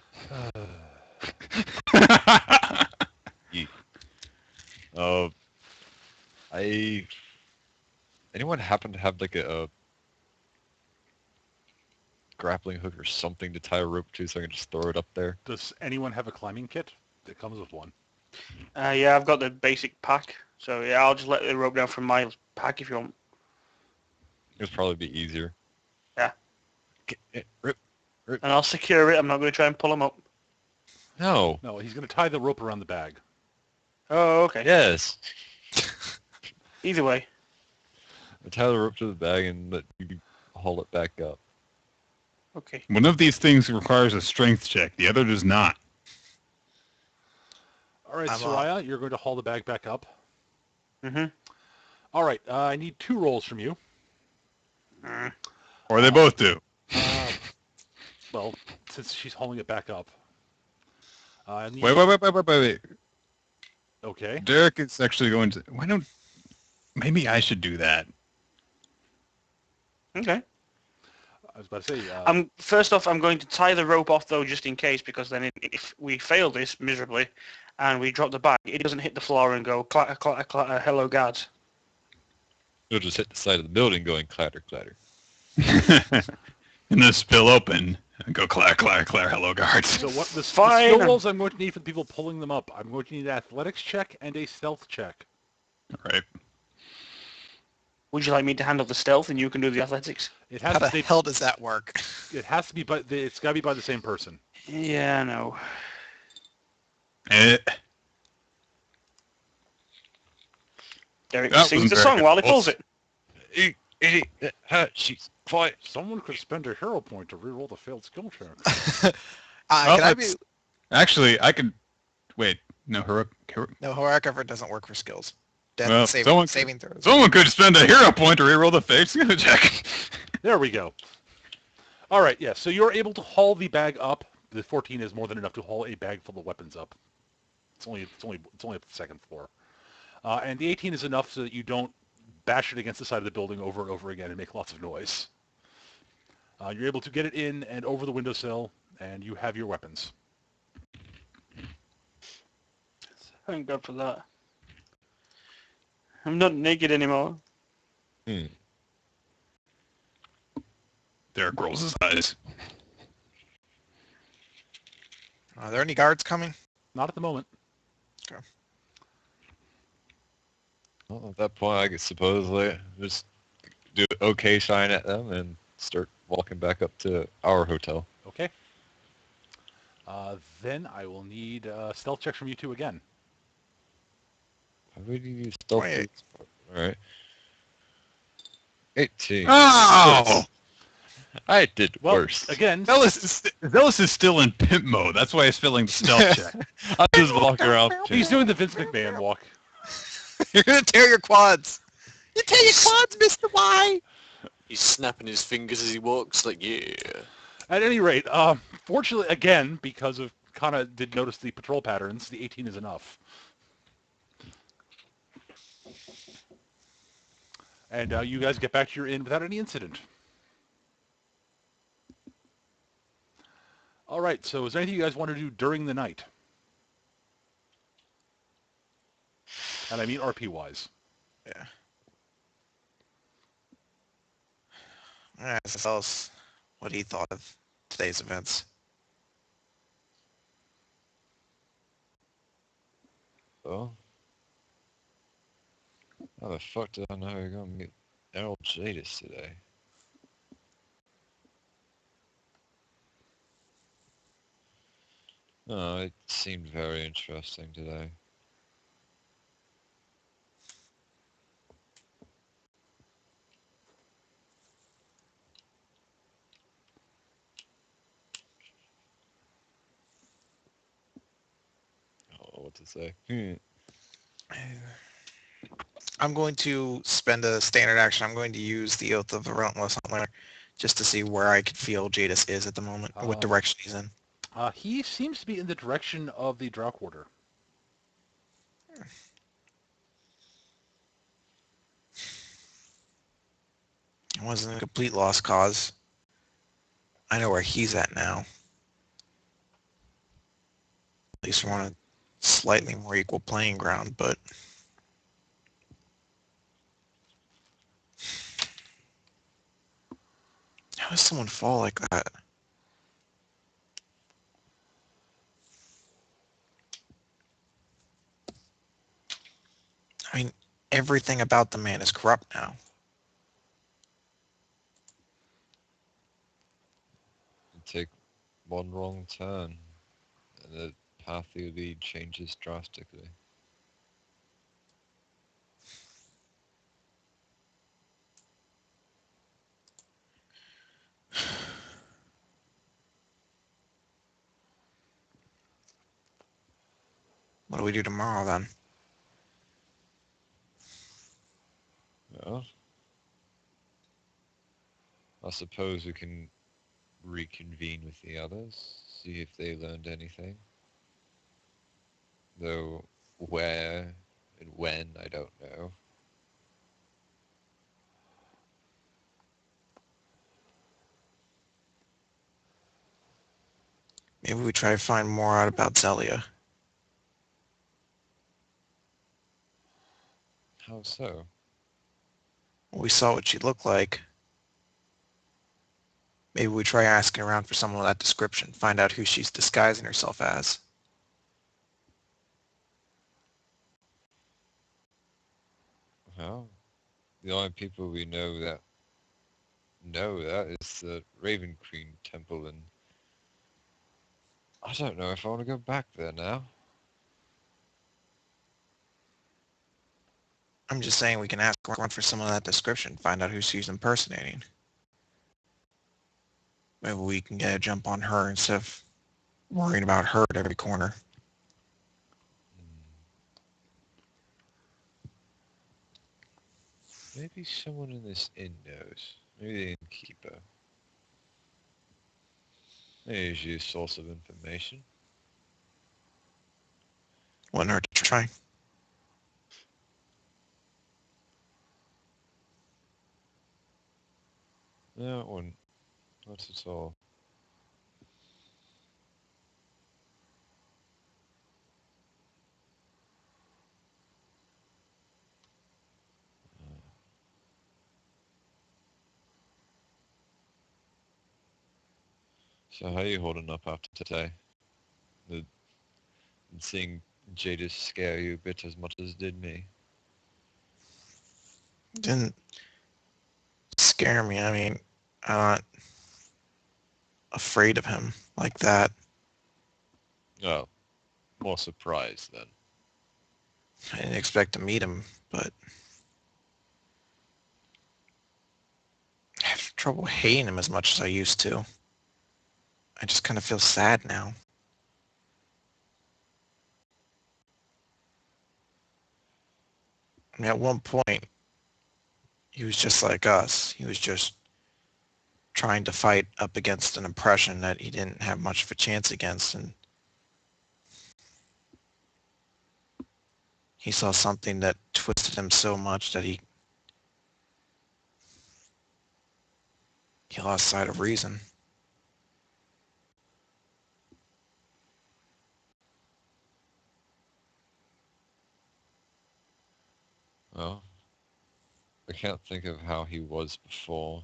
Anyone happen to have like a grappling hook or something to tie a rope to so I can just throw it up there? Does anyone have a climbing kit? It comes with one. Yeah, I've got the basic pack. So yeah, I'll just let the rope down from my pack if you want. It'd probably be easier. Yeah. Rip. And I'll secure it. I'm not going to try and pull them up. No. No, he's going to tie the rope around the bag. Oh, okay. Yes. Either way. I tie the rope to the bag and let you haul it back up. Okay. One of these things requires a strength check. The other does not. All right, I'm Soraya, you're going to haul the bag back up. Mm-hmm. All right, I need 2 rolls from you. Or they both do. Well, since she's hauling it back up. I need... Wait. Okay. Derek is actually going to... Maybe I should do that. Okay. I was about to say, First off, I'm going to tie the rope off though, just in case, because then if we fail this miserably, and we drop the bag, it doesn't hit the floor and go clatter, clatter, clatter. Hello, guards. You'll just hit the side of the building going clatter, clatter. And then spill open and go clatter, clatter, clatter, hello guards. so what the Fine. skill rolls I'm going to need for the people pulling them up? I'm going to need an athletics check and a stealth check. Right. Would you like me to handle the stealth and you can do the athletics? It How has the to hell does that work? It has to be, but it's got to be by the same person. Yeah, no. Derek That sings was the very song while he difficult. pulls it. Hey, idiot, that hurt. She's quiet. Someone could spend a hero point to reroll the failed skill check. Well, Can I be? that's- Actually, I can... Wait, no, No, heroic effort doesn't work for skills. Death Well, and saving throws. someone could spend a hero point to reroll the fake skill check. There we go. All right, yeah. So you're able to haul the bag up. The 14 is more than enough to haul a bag full of weapons up. It's only up the second floor. And the 18 is enough so that you don't bash it against the side of the building over and over again and make lots of noise. You're able to get it in and over the windowsill, and you have your weapons. Thank God for that. I'm not naked anymore. Derek rolls his eyes. Are there any guards coming? Not at the moment. Well, at that point, I could supposedly just do an okay sign at them and start walking back up to our hotel. Okay. Then I will need stealth checks from you two again. How would you use stealth? 28. Alright. 18. Oh! I did Well, worse. again, Zealous is still in pimp mode. That's why he's failing the stealth check. I just walk around. he's doing the Vince McMahon walk. You're gonna tear your quads. You tear your quads, Mr. Y. He's snapping his fingers as he walks, like, yeah. At any rate, fortunately, again, because of Kana did notice the patrol patterns, the 18 is enough. And you guys get back to your inn without any incident. All right, so is there anything you guys want to do during the night? And I mean RP-wise. Yeah. Alright, so tell us what he thought of today's events. Oh. How the fuck did I know you're gonna meet Lord Jadeis today? Oh, it seemed very interesting today. I don't know what to say. I'm going to spend a standard action. I'm going to use the Oath of the Relentless Hunter just to see where I could feel Jadis is at the moment, what direction he's in. He seems to be in the direction of the Drow Quarter. It wasn't a complete lost cause. I know where he's at now. At least we're on a slightly more equal playing ground, but... How does someone fall like that? I mean, everything about the man is corrupt now. You take one wrong turn, and the path you lead changes drastically. What do we do tomorrow then? Well, I suppose we can reconvene with the others, see if they learned anything. Though where and when, I don't know. Maybe we try to find more out about Zelia. How so? We saw what she looked like. Maybe we try asking around for someone with that description, find out who she's disguising herself as. Well, the only people we know that is the Raven Queen Temple, and I don't know if I want to go back there now. I'm just saying we can ask around for someone with that description, find out who she's impersonating. Maybe we can get a jump on her instead of worrying about her at every corner. Maybe someone in this inn knows. Maybe the innkeeper. They're usually a source of information. Wouldn't hurt to try. No, it wouldn't. Not at all. So how are you holding up after today? The seeing Jadeis scare you a bit as much as it did me. Didn't scare me. I mean, I'm not afraid of him like that. Oh, more surprised then. I didn't expect to meet him, but I have trouble hating him as much as I used to. I just kind of feel sad now. I mean, at one point, he was just like us. He was just trying to fight up against an oppression that he didn't have much of a chance against, and he saw something that twisted him so much that he lost sight of reason. Well, I can't think of how he was before.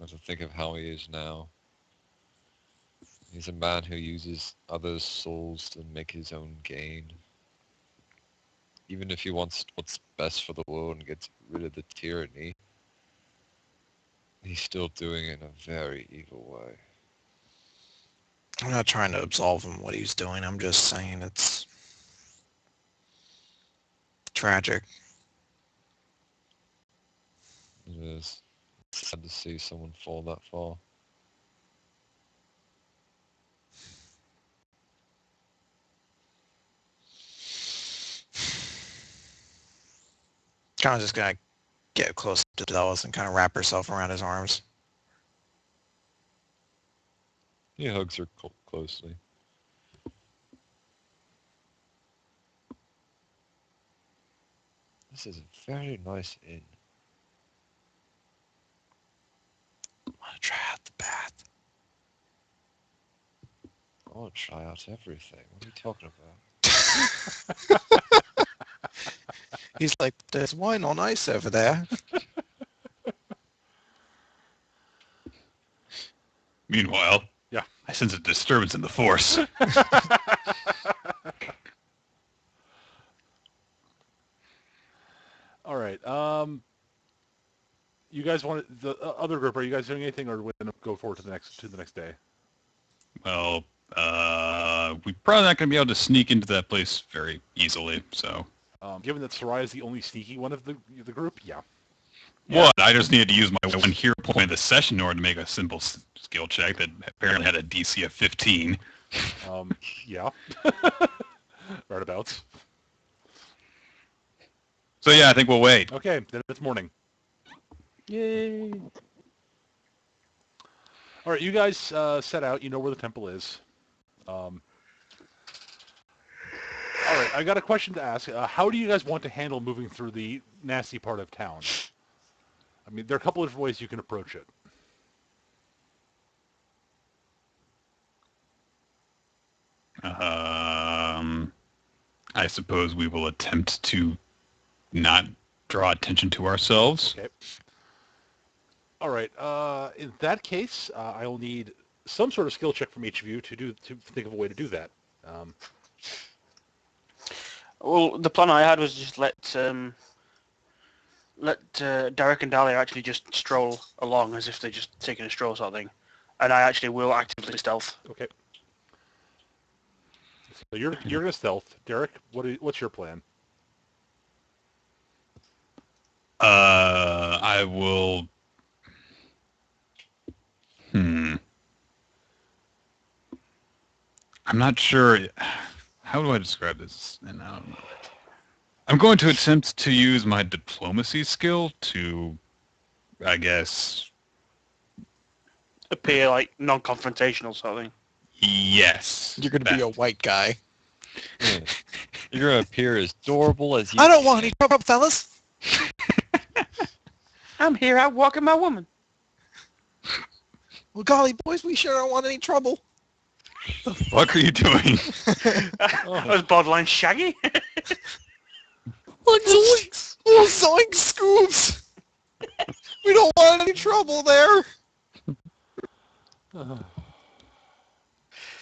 I have to think of how he is now. He's a man who uses others' souls to make his own gain. Even if he wants what's best for the world and gets rid of the tyranny, he's still doing it in a very evil way. I'm not trying to absolve him what he's doing. I'm just saying it's tragic. It is. It's sad to see someone fall that far. Kind of just gonna get close to Dallas and kind of wrap herself around his arms. He hugs her closely. This is a very nice inn. I want to try out the bath. I want to try out everything. What are you talking about? He's like, there's wine on ice over there. Meanwhile, Yeah. I sense a disturbance in the force. All right. You guys want the other group? Are you guys doing anything, or are we going to go forward to the next day? Well, we're probably not going to be able to sneak into that place very easily, so... Given that Soraya is the only sneaky one of the group, yeah. What? I just needed to use my one hero point of the session in order to make a simple skill check that apparently had a DC of 15. Yeah. Roundabouts. So yeah, I think we'll wait. Okay, then it's morning. Yay! All right, you guys set out. You know where the temple is. All right, I got a question to ask. How do you guys want to handle moving through the nasty part of town? I mean, there are a couple of different ways you can approach it. I suppose we will attempt to not draw attention to ourselves. Okay. All right. In that case, I will need some sort of skill check from each of you to think of a way to do that. Well, the plan I had was just let Derek and Dahlia actually just stroll along as if they're just taking a stroll sort of thing, and I actually will actively stealth. Okay. So you're gonna stealth, Derek. What's your plan? I will. I'm not sure. How do I describe this? And I'm going to attempt to use my diplomacy skill to, I guess, Appear like non-confrontational sort of thing. yes. You're going to be a white guy. Yeah. You're gonna appear as adorable as you. I don't want any trouble, fellas. I'm here out walking my woman. Well, golly, boys, we sure don't want any trouble. What the fuck are you doing? I was borderline Shaggy. Like zoinks! Oh, zoink scoops! We don't want any trouble there.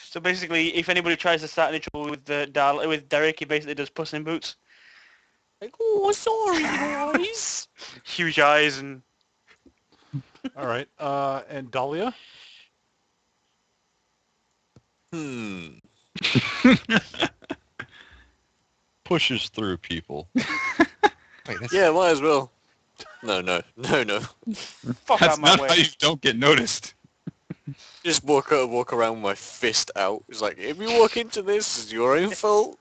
So basically, if anybody tries to start any trouble with Derek, he basically does Puss in Boots. Like, oh, sorry, boys. Huge eyes and... All right. And Dahlia? Pushes through people. Wait, that's, Yeah, might as well. No. Fuck that's out my not way. how you don't get noticed. Just walk around with my fist out. It's like, if you walk into this, it's your own fault.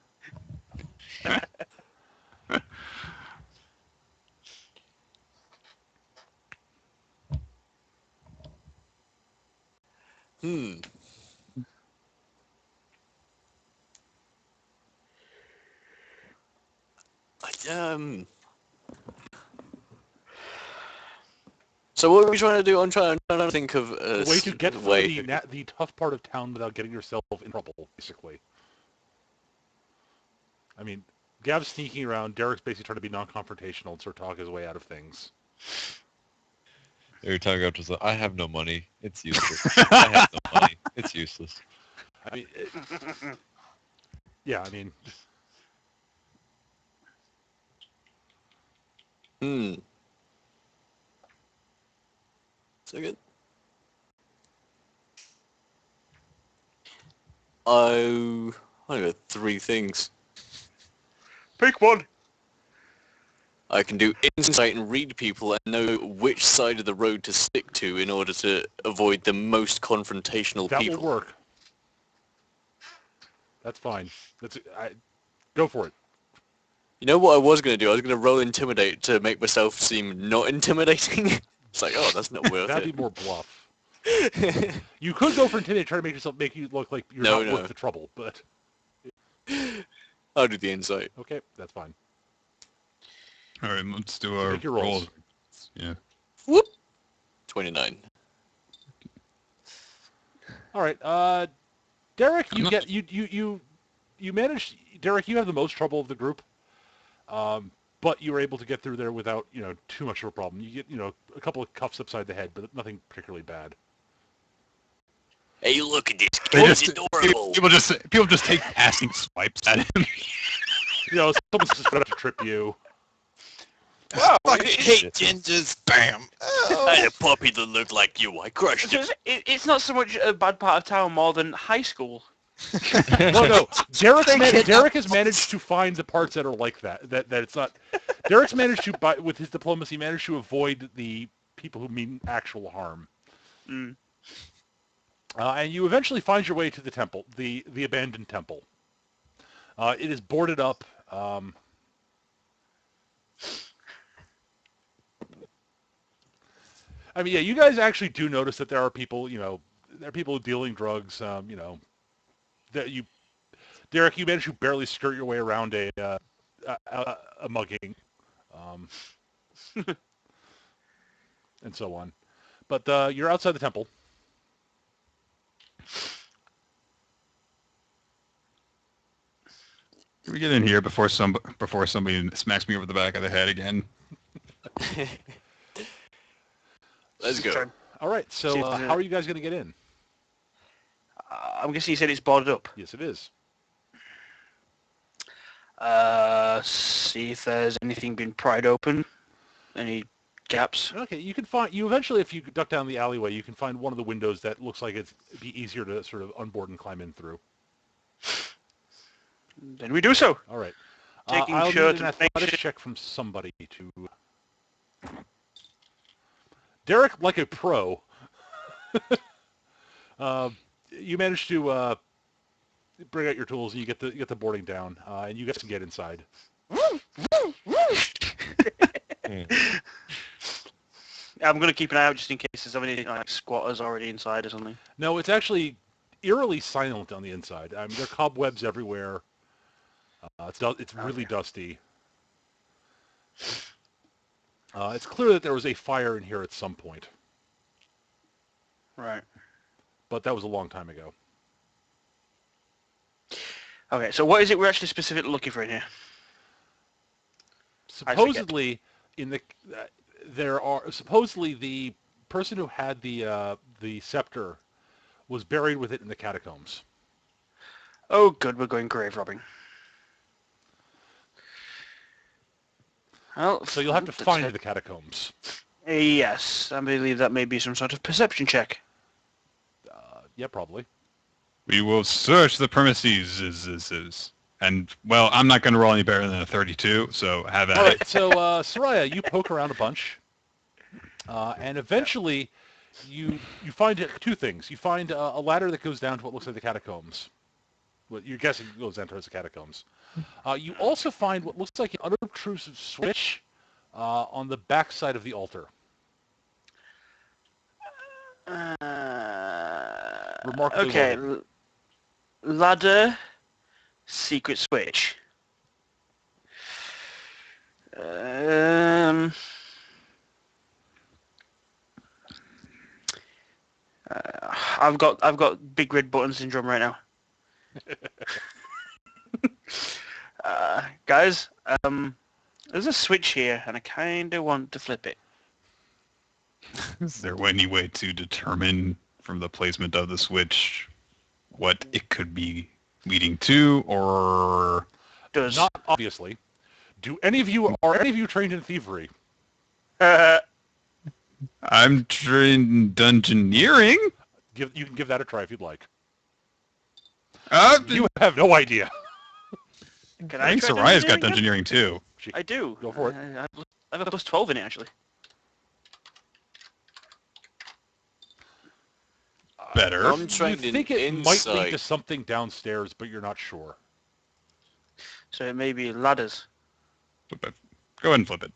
So what are we trying to do? I'm trying to think of A way to get through way. the tough part of town without getting yourself in trouble, basically. I mean, Gav's sneaking around. Derek's basically trying to be non-confrontational and sort of talk his way out of things. Every time I go up to I have no money. It's useless. I have no money. It's useless. I mean, yeah, I mean... Second. I got 3 things. Pick one. I can do insight and read people and know which side of the road to stick to in order to avoid the most confrontational That people. will work. That's fine. Go for it. You know what I was going to do? I was going to roll intimidate to make myself seem not intimidating. It's like, oh, that's not worth That'd it. be more bluff. You could go for intimidate, try to make you look like you're not worth the trouble, but... I'll do the insight. Okay, that's fine. All right, let's do our make your rolls. Yeah. Whoop. 29. All right, Derek, you managed. Derek, you have the most trouble of the group, but you were able to get through there without too much of a problem. You get a couple of cuffs upside the head, but nothing particularly bad. Hey, look at this kid. He's adorable. People just take passing swipes at him. Someone's just going to trip you. Oh, I hate gingers. Bam. I had a puppy that looked like you. I crushed him. It's not so much a bad part of town more than high school. No. Derek has managed to find the parts that are like that. That it's not. Derek's managed to, with his diplomacy, managed to avoid the people who mean actual harm. Mm. And you eventually find your way to the temple, the abandoned temple. It is boarded up. I mean, yeah, you guys actually do notice that there are people, there are people dealing drugs, that Derek, you managed to barely skirt your way around a mugging, and so on. But you're outside the temple. Can we get in here before somebody smacks me over the back of the head again? Let's go. All right, See so if there's how a- are you guys going to get in? I'm guessing you said it's boarded up. Yes, it is. See if there's anything been pried open. Any gaps? Okay, you can find, you eventually, if you duck down the alleyway, you can find one of the windows that looks like it'd be easier to sort of unboard and climb in through. Then we do so. All right. Taking I'll shirt need an and make athletics sure- check from somebody to... Derek, like a pro, you managed to bring out your tools and you get the boarding down, and you guys can get inside. I'm going to keep an eye out just in case there's any like squatters already inside or something. No, it's actually eerily silent on the inside. I mean, there are cobwebs everywhere. It's really dusty. It's clear that there was a fire in here at some point, Right. but that was a long time ago. Okay, so what is it we're actually specifically looking for in here? Supposedly, supposedly the person who had the scepter was buried with it in the catacombs. Oh, good, we're going grave robbing. Well, So you'll have to that's find it. the catacombs. Yes, I believe that may be some sort of perception check. Yeah, probably. We will search the premises. And, well, I'm not going to roll any better than a 32, so have at All it. right, so Soraya, you poke around a bunch, and eventually you find two things. You find a ladder that goes down to what looks like the catacombs. Well, you're guessing it goes down towards the catacombs. You also find what looks like an unobtrusive switch on the back side of the altar. Remarkably Okay, loaded. ladder, secret switch. I've got big red button syndrome right now. Guys, there's a switch here, and I kind of want to flip it. Is there any way to determine from the placement of the switch what it could be leading to, or... Does Not obviously. Are any of you trained in thievery? I'm trained in dungeoneering? You can give that a try if you'd like. Uh, You have no idea. Can I think try Soraya's got then? dungeoneering too. I do. Go for it. I've got plus 12 in it, actually. Better. I'm trained You in think it might lead insight. to something downstairs, but you're not sure. So it may be ladders. Flip it. Go ahead and flip it.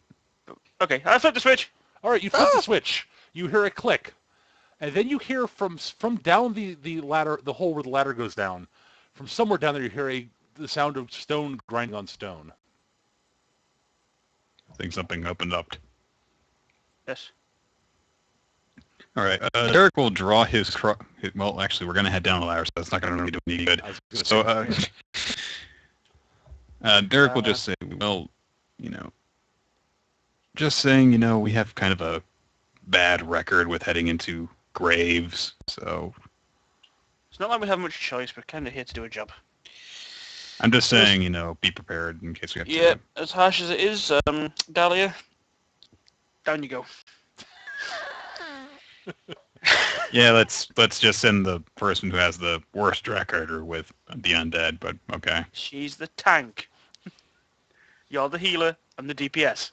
Okay, I flipped the switch. All right, you flip the switch. You hear a click, and then you hear from down the ladder, the hole where the ladder goes down. From somewhere down there, you hear the sound of stone grinding on stone. I think something opened up. Yes. All right. Derek will draw his... well, actually, we're going to head down the ladder, so that's not going to really do any good. I was gonna So, say, Derek will just say, well, just saying, we have kind of a bad record with heading into graves, so It's not like we have much choice. We're kind of here to do a job. I'm just saying, be prepared in case we have to. Yeah, as harsh as it is, Dahlia, down you go. Yeah, let's just send the person who has the worst record with the undead, but okay. She's the tank. You're the healer. I'm the DPS.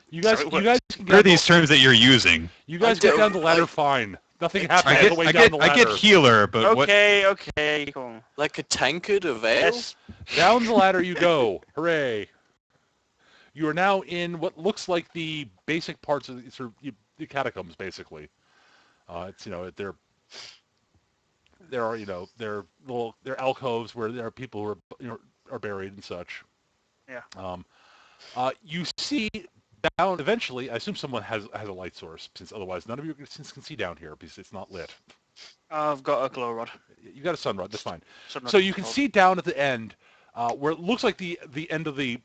you guys Sorry, can What get are these terms that you're using? You guys I get do- down the ladder I- fine. Nothing happens I on the way down the ladder. get healer, but what? Okay, come on. Like a tankard of ale? Yes. Down the ladder you go. Hooray. You are now in what looks like the basic parts of the catacombs, basically. It's there are they're alcoves where there are people who are buried and such. Yeah. You see down eventually. I assume someone has a light source, since otherwise none of you can see down here because it's not lit. I've got a glow rod. You got a sun rod. That's fine. Sunrod So is you can called. see down at the end where it looks like the end of the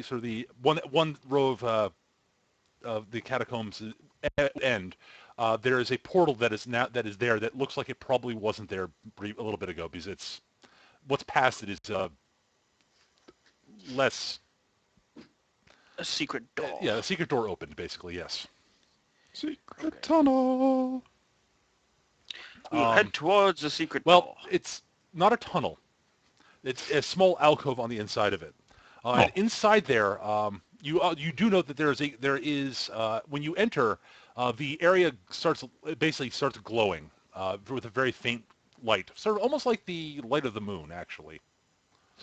sort of the one row of the catacombs end. There is a portal that is there that looks like it probably wasn't there a little bit ago, because it's what's past it is less. A secret door. Yeah, the secret door opened, basically. Yes. Secret tunnel. We'll head towards the secret Well, door. it's not a tunnel. It's a small alcove on the inside of it. And inside there, you do note that there is when you enter, the area basically starts glowing with a very faint light, sort of almost like the light of the moon, actually.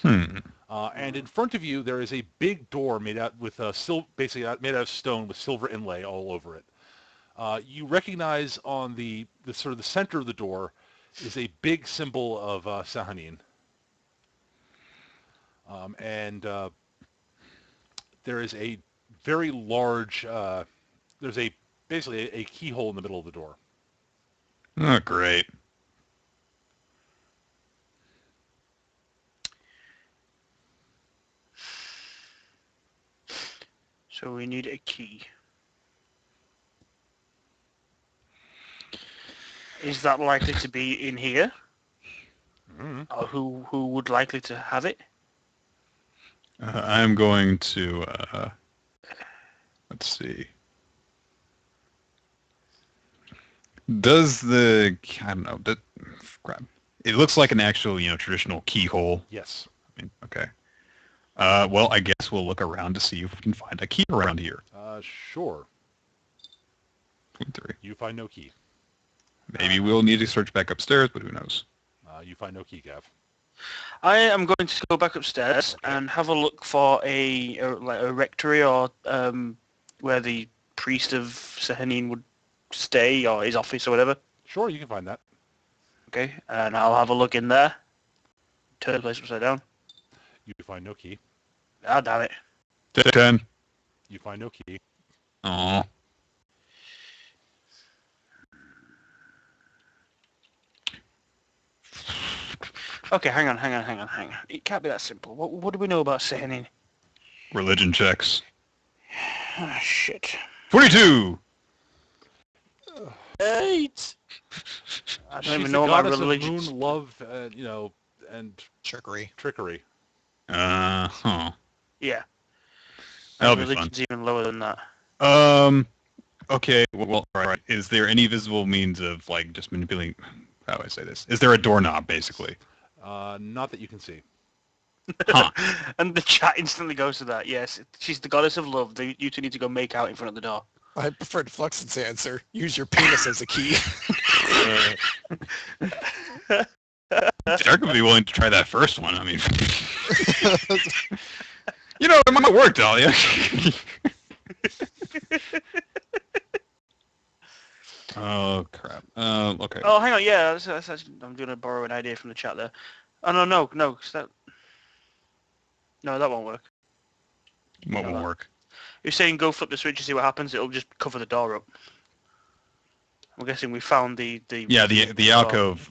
And in front of you, there is a big door made out with basically made out of stone with silver inlay all over it. You recognize on the sort of the center of the door is a big symbol of Sehanine. And there is a very large, there's basically a keyhole in the middle of the door. Oh, great. So we need a key. Is that likely to be in here? Mm-hmm. Or who would likely to have it? I'm going to, let's see. Does I don't know, crap. It looks like an actual, traditional keyhole. Yes. I mean, okay. Well, I guess we'll look around to see if we can find a key around here. Sure. 3. You find no key. Maybe we'll need to search back upstairs, but who knows? You find no key, Gav. I am going to go back upstairs and have a look for a rectory or where the priest of Sehanine would stay, or his office or whatever. Sure, you can find that. Okay, and I'll have a look in there. Turn the place upside down. You find no key. Ah, damn it. 10. You find no key. Aw. Okay, hang on. It can't be that simple. What do we know about Sehanine? Religion checks. Ah, shit. 22! 8. I don't She's even the know my goddess religion. of moon, love, and Trickery. trickery. Huh. Yeah. That'll My be fun. religion's even lower than that. Okay, well, all right. Is there any visible means of, just manipulating... How do I say this? Is there a doorknob, basically? Not that you can see. Huh. And the chat instantly goes to that. Yes, she's the goddess of love. You two need to go make out in front of the door. I prefer Fluxen's answer. Use your penis as a key. Derek would be willing to try that first one. I mean... it might work, Dahlia. Oh, crap. Okay. Oh, hang on. Yeah, that's actually, I'm going to borrow an idea from the chat there. Oh, no. 'Cause that won't work. What won't work? You're saying go flip the switch and see what happens. It'll just cover the door up. I'm guessing we found the Yeah, the alcove...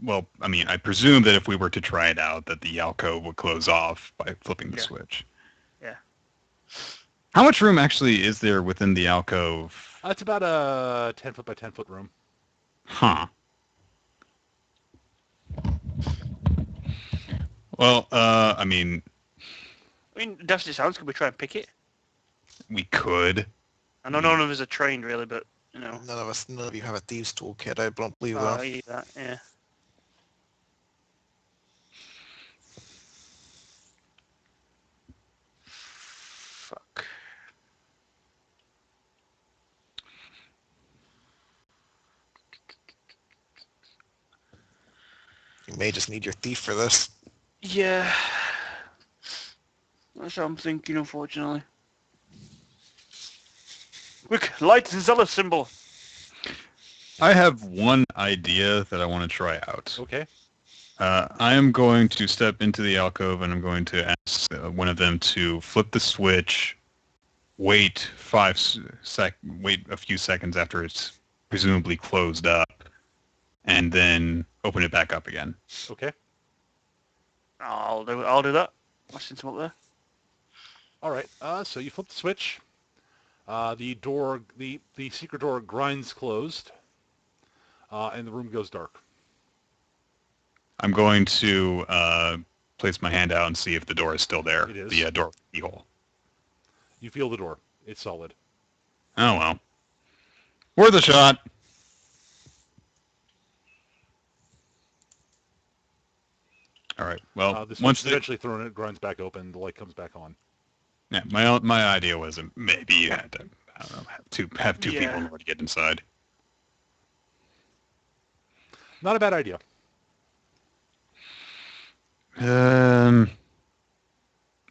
Well, I mean, I presume that if we were to try it out, that the alcove would close off by flipping the switch. Yeah. How much room actually is there within the alcove? It's about a 10-foot by 10-foot room. Huh. Well, I mean, Dusty sounds. Could we try and pick it? we could. I know none of us are trained really, but None of you have a thieves toolkit. I don't believe I that. eat that. Yeah. Fuck. You may just need your thief for this. Yeah. That's what I'm thinking, unfortunately. Quick, light and zealous symbol. I have one idea that I want to try out. Okay. I am going to step into the alcove and I'm going to ask one of them to flip the switch, wait a few seconds after it's presumably closed up, and then open it back up again. Okay. I'll do that. I'll send him up there. All right. So you flip the switch. The door, the secret door grinds closed, and the room goes dark. I'm going to place my hand out and see if the door is still there. It is. The door keyhole. You feel the door. It's solid. Oh, well. Worth a shot. All right. Well, The switch once is eventually thrown in, it grinds back open, the light comes back on. yeah, my idea was that maybe you had to, I don't know, have two people in order to get inside. Not a bad idea.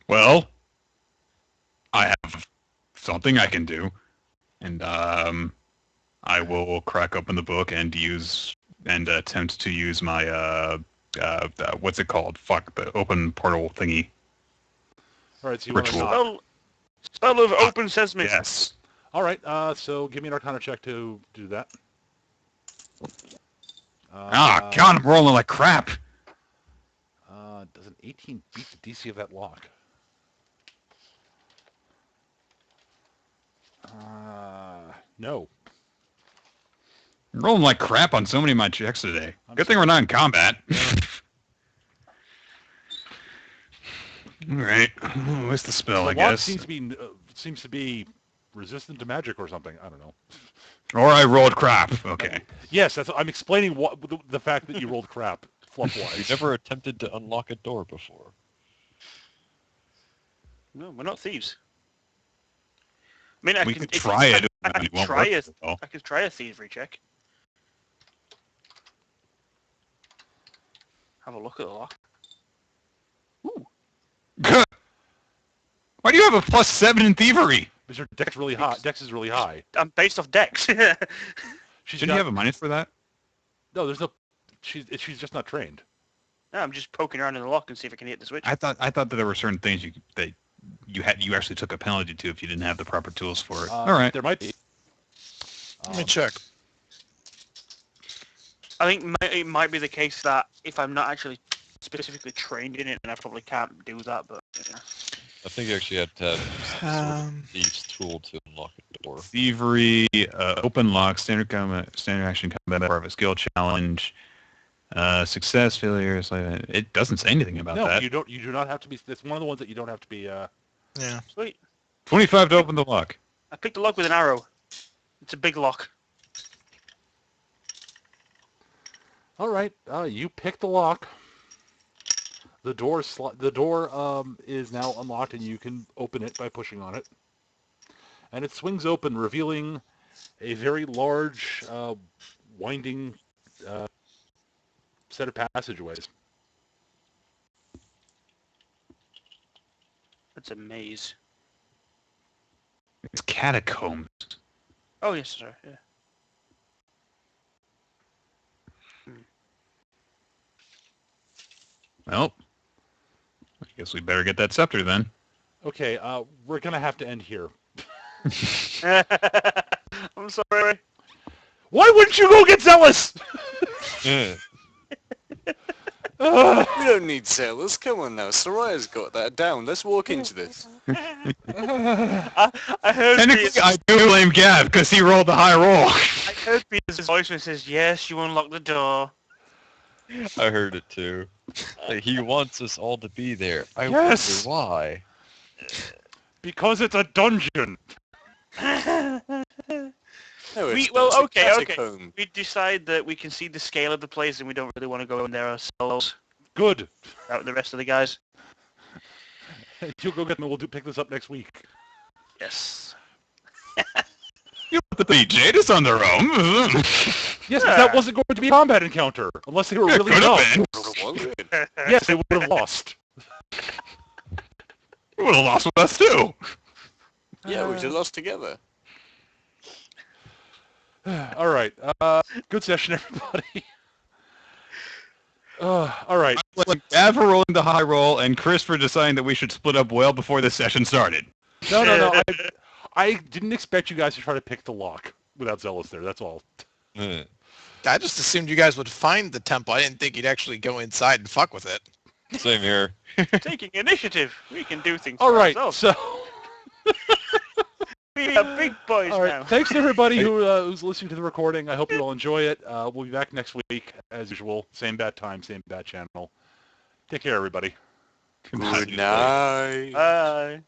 Well, I have something I can do, and I will crack open the book and attempt to use my what's it called? Fuck, the open portal thingy. All right, so you want to Ritual. knock. Spell of open sesame. Yes. All right, so give me an Arcana check to do that. God, I'm rolling like crap. Does an 18 beat the DC of that lock? No. I'm rolling like crap on so many of my checks today. I'm Good thing we're not in combat. All right, what's the spell? The I lock guess. seems to be resistant to magic or something. I don't know. Or I rolled crap. Okay. Yes, I'm explaining what the fact that you rolled crap, You fluff-wise. never attempted to unlock a door before. No, we're not thieves. I mean, I We can could try it. I It could won't try work it. well. I could try a thievery check. Have a look at the lock. Ooh. Why do you have a +7 in thievery? Because your dex really high. Dex is really high. I'm based off Dex. Shouldn't you have a minus for that? No, there's no. She's just not trained. No, I'm just poking around in the lock and see if I can hit the switch. I thought that there were certain things you actually took a penalty to if you didn't have the proper tools for it. All right. There might be. Let me check. I think it might be the case that if I'm not actually specifically trained in it, then I probably can't do that. But yeah. I think you actually had to have some sort of thieves tool to unlock a door. Thievery, open lock, standard action combat, part of a skill challenge, success, failures. It doesn't say anything about No, that. you don't. You do not have to be. It's one of the ones that you don't have to be. Yeah. Sweet. 25 to open the lock. I picked the lock with an arrow. It's a big lock. All right. You pick the lock. The door is now unlocked, and you can open it by pushing on it. And it swings open, revealing a very large, winding set of passageways. It's a maze. It's catacombs. Oh yes, sir. Yeah. Well, I guess we better get that scepter then. Okay, we're gonna have to end here. I'm sorry. Why wouldn't you go get zealous? Yeah. We don't need sailors. Come on now. Soraya's got that down. Let's walk into this. I heard Technically, Peter's, I do blame Gav because he rolled the high roll. I heard Peter's voice when it says, "Yes, you unlock the door." I heard it too. Like, he wants us all to be there. I Yes! wonder why. Because it's a dungeon. No, We- it's well, not. It's a okay. catacomb. We decide that we can see the scale of the place and we don't really want to go in there ourselves. Good. Out with the rest of the guys. You'll go get them. We'll pick this up next week. Yes. You put the Jadeis on their own. Yes, but that wasn't going to be a combat encounter unless they were really Could dumb. have been. Yes, they would have lost. You would have lost with us too. Yeah, we just lost together. All right. Good session, everybody. All right. Gav for rolling the high roll and Chris for deciding that we should split up well before this session started. No. I didn't expect you guys to try to pick the lock without Zealous there. That's all. Yeah. I just assumed you guys would find the temple. I didn't think you'd actually go inside and fuck with it. Same here. Taking initiative. We can do things All for right, ourselves. so We are big boys all right, now. thanks to everybody who's listening to the recording. I hope you all enjoy it. We'll be back next week as usual. Same bad time, same bad channel. Take care, everybody. Good night. Bye.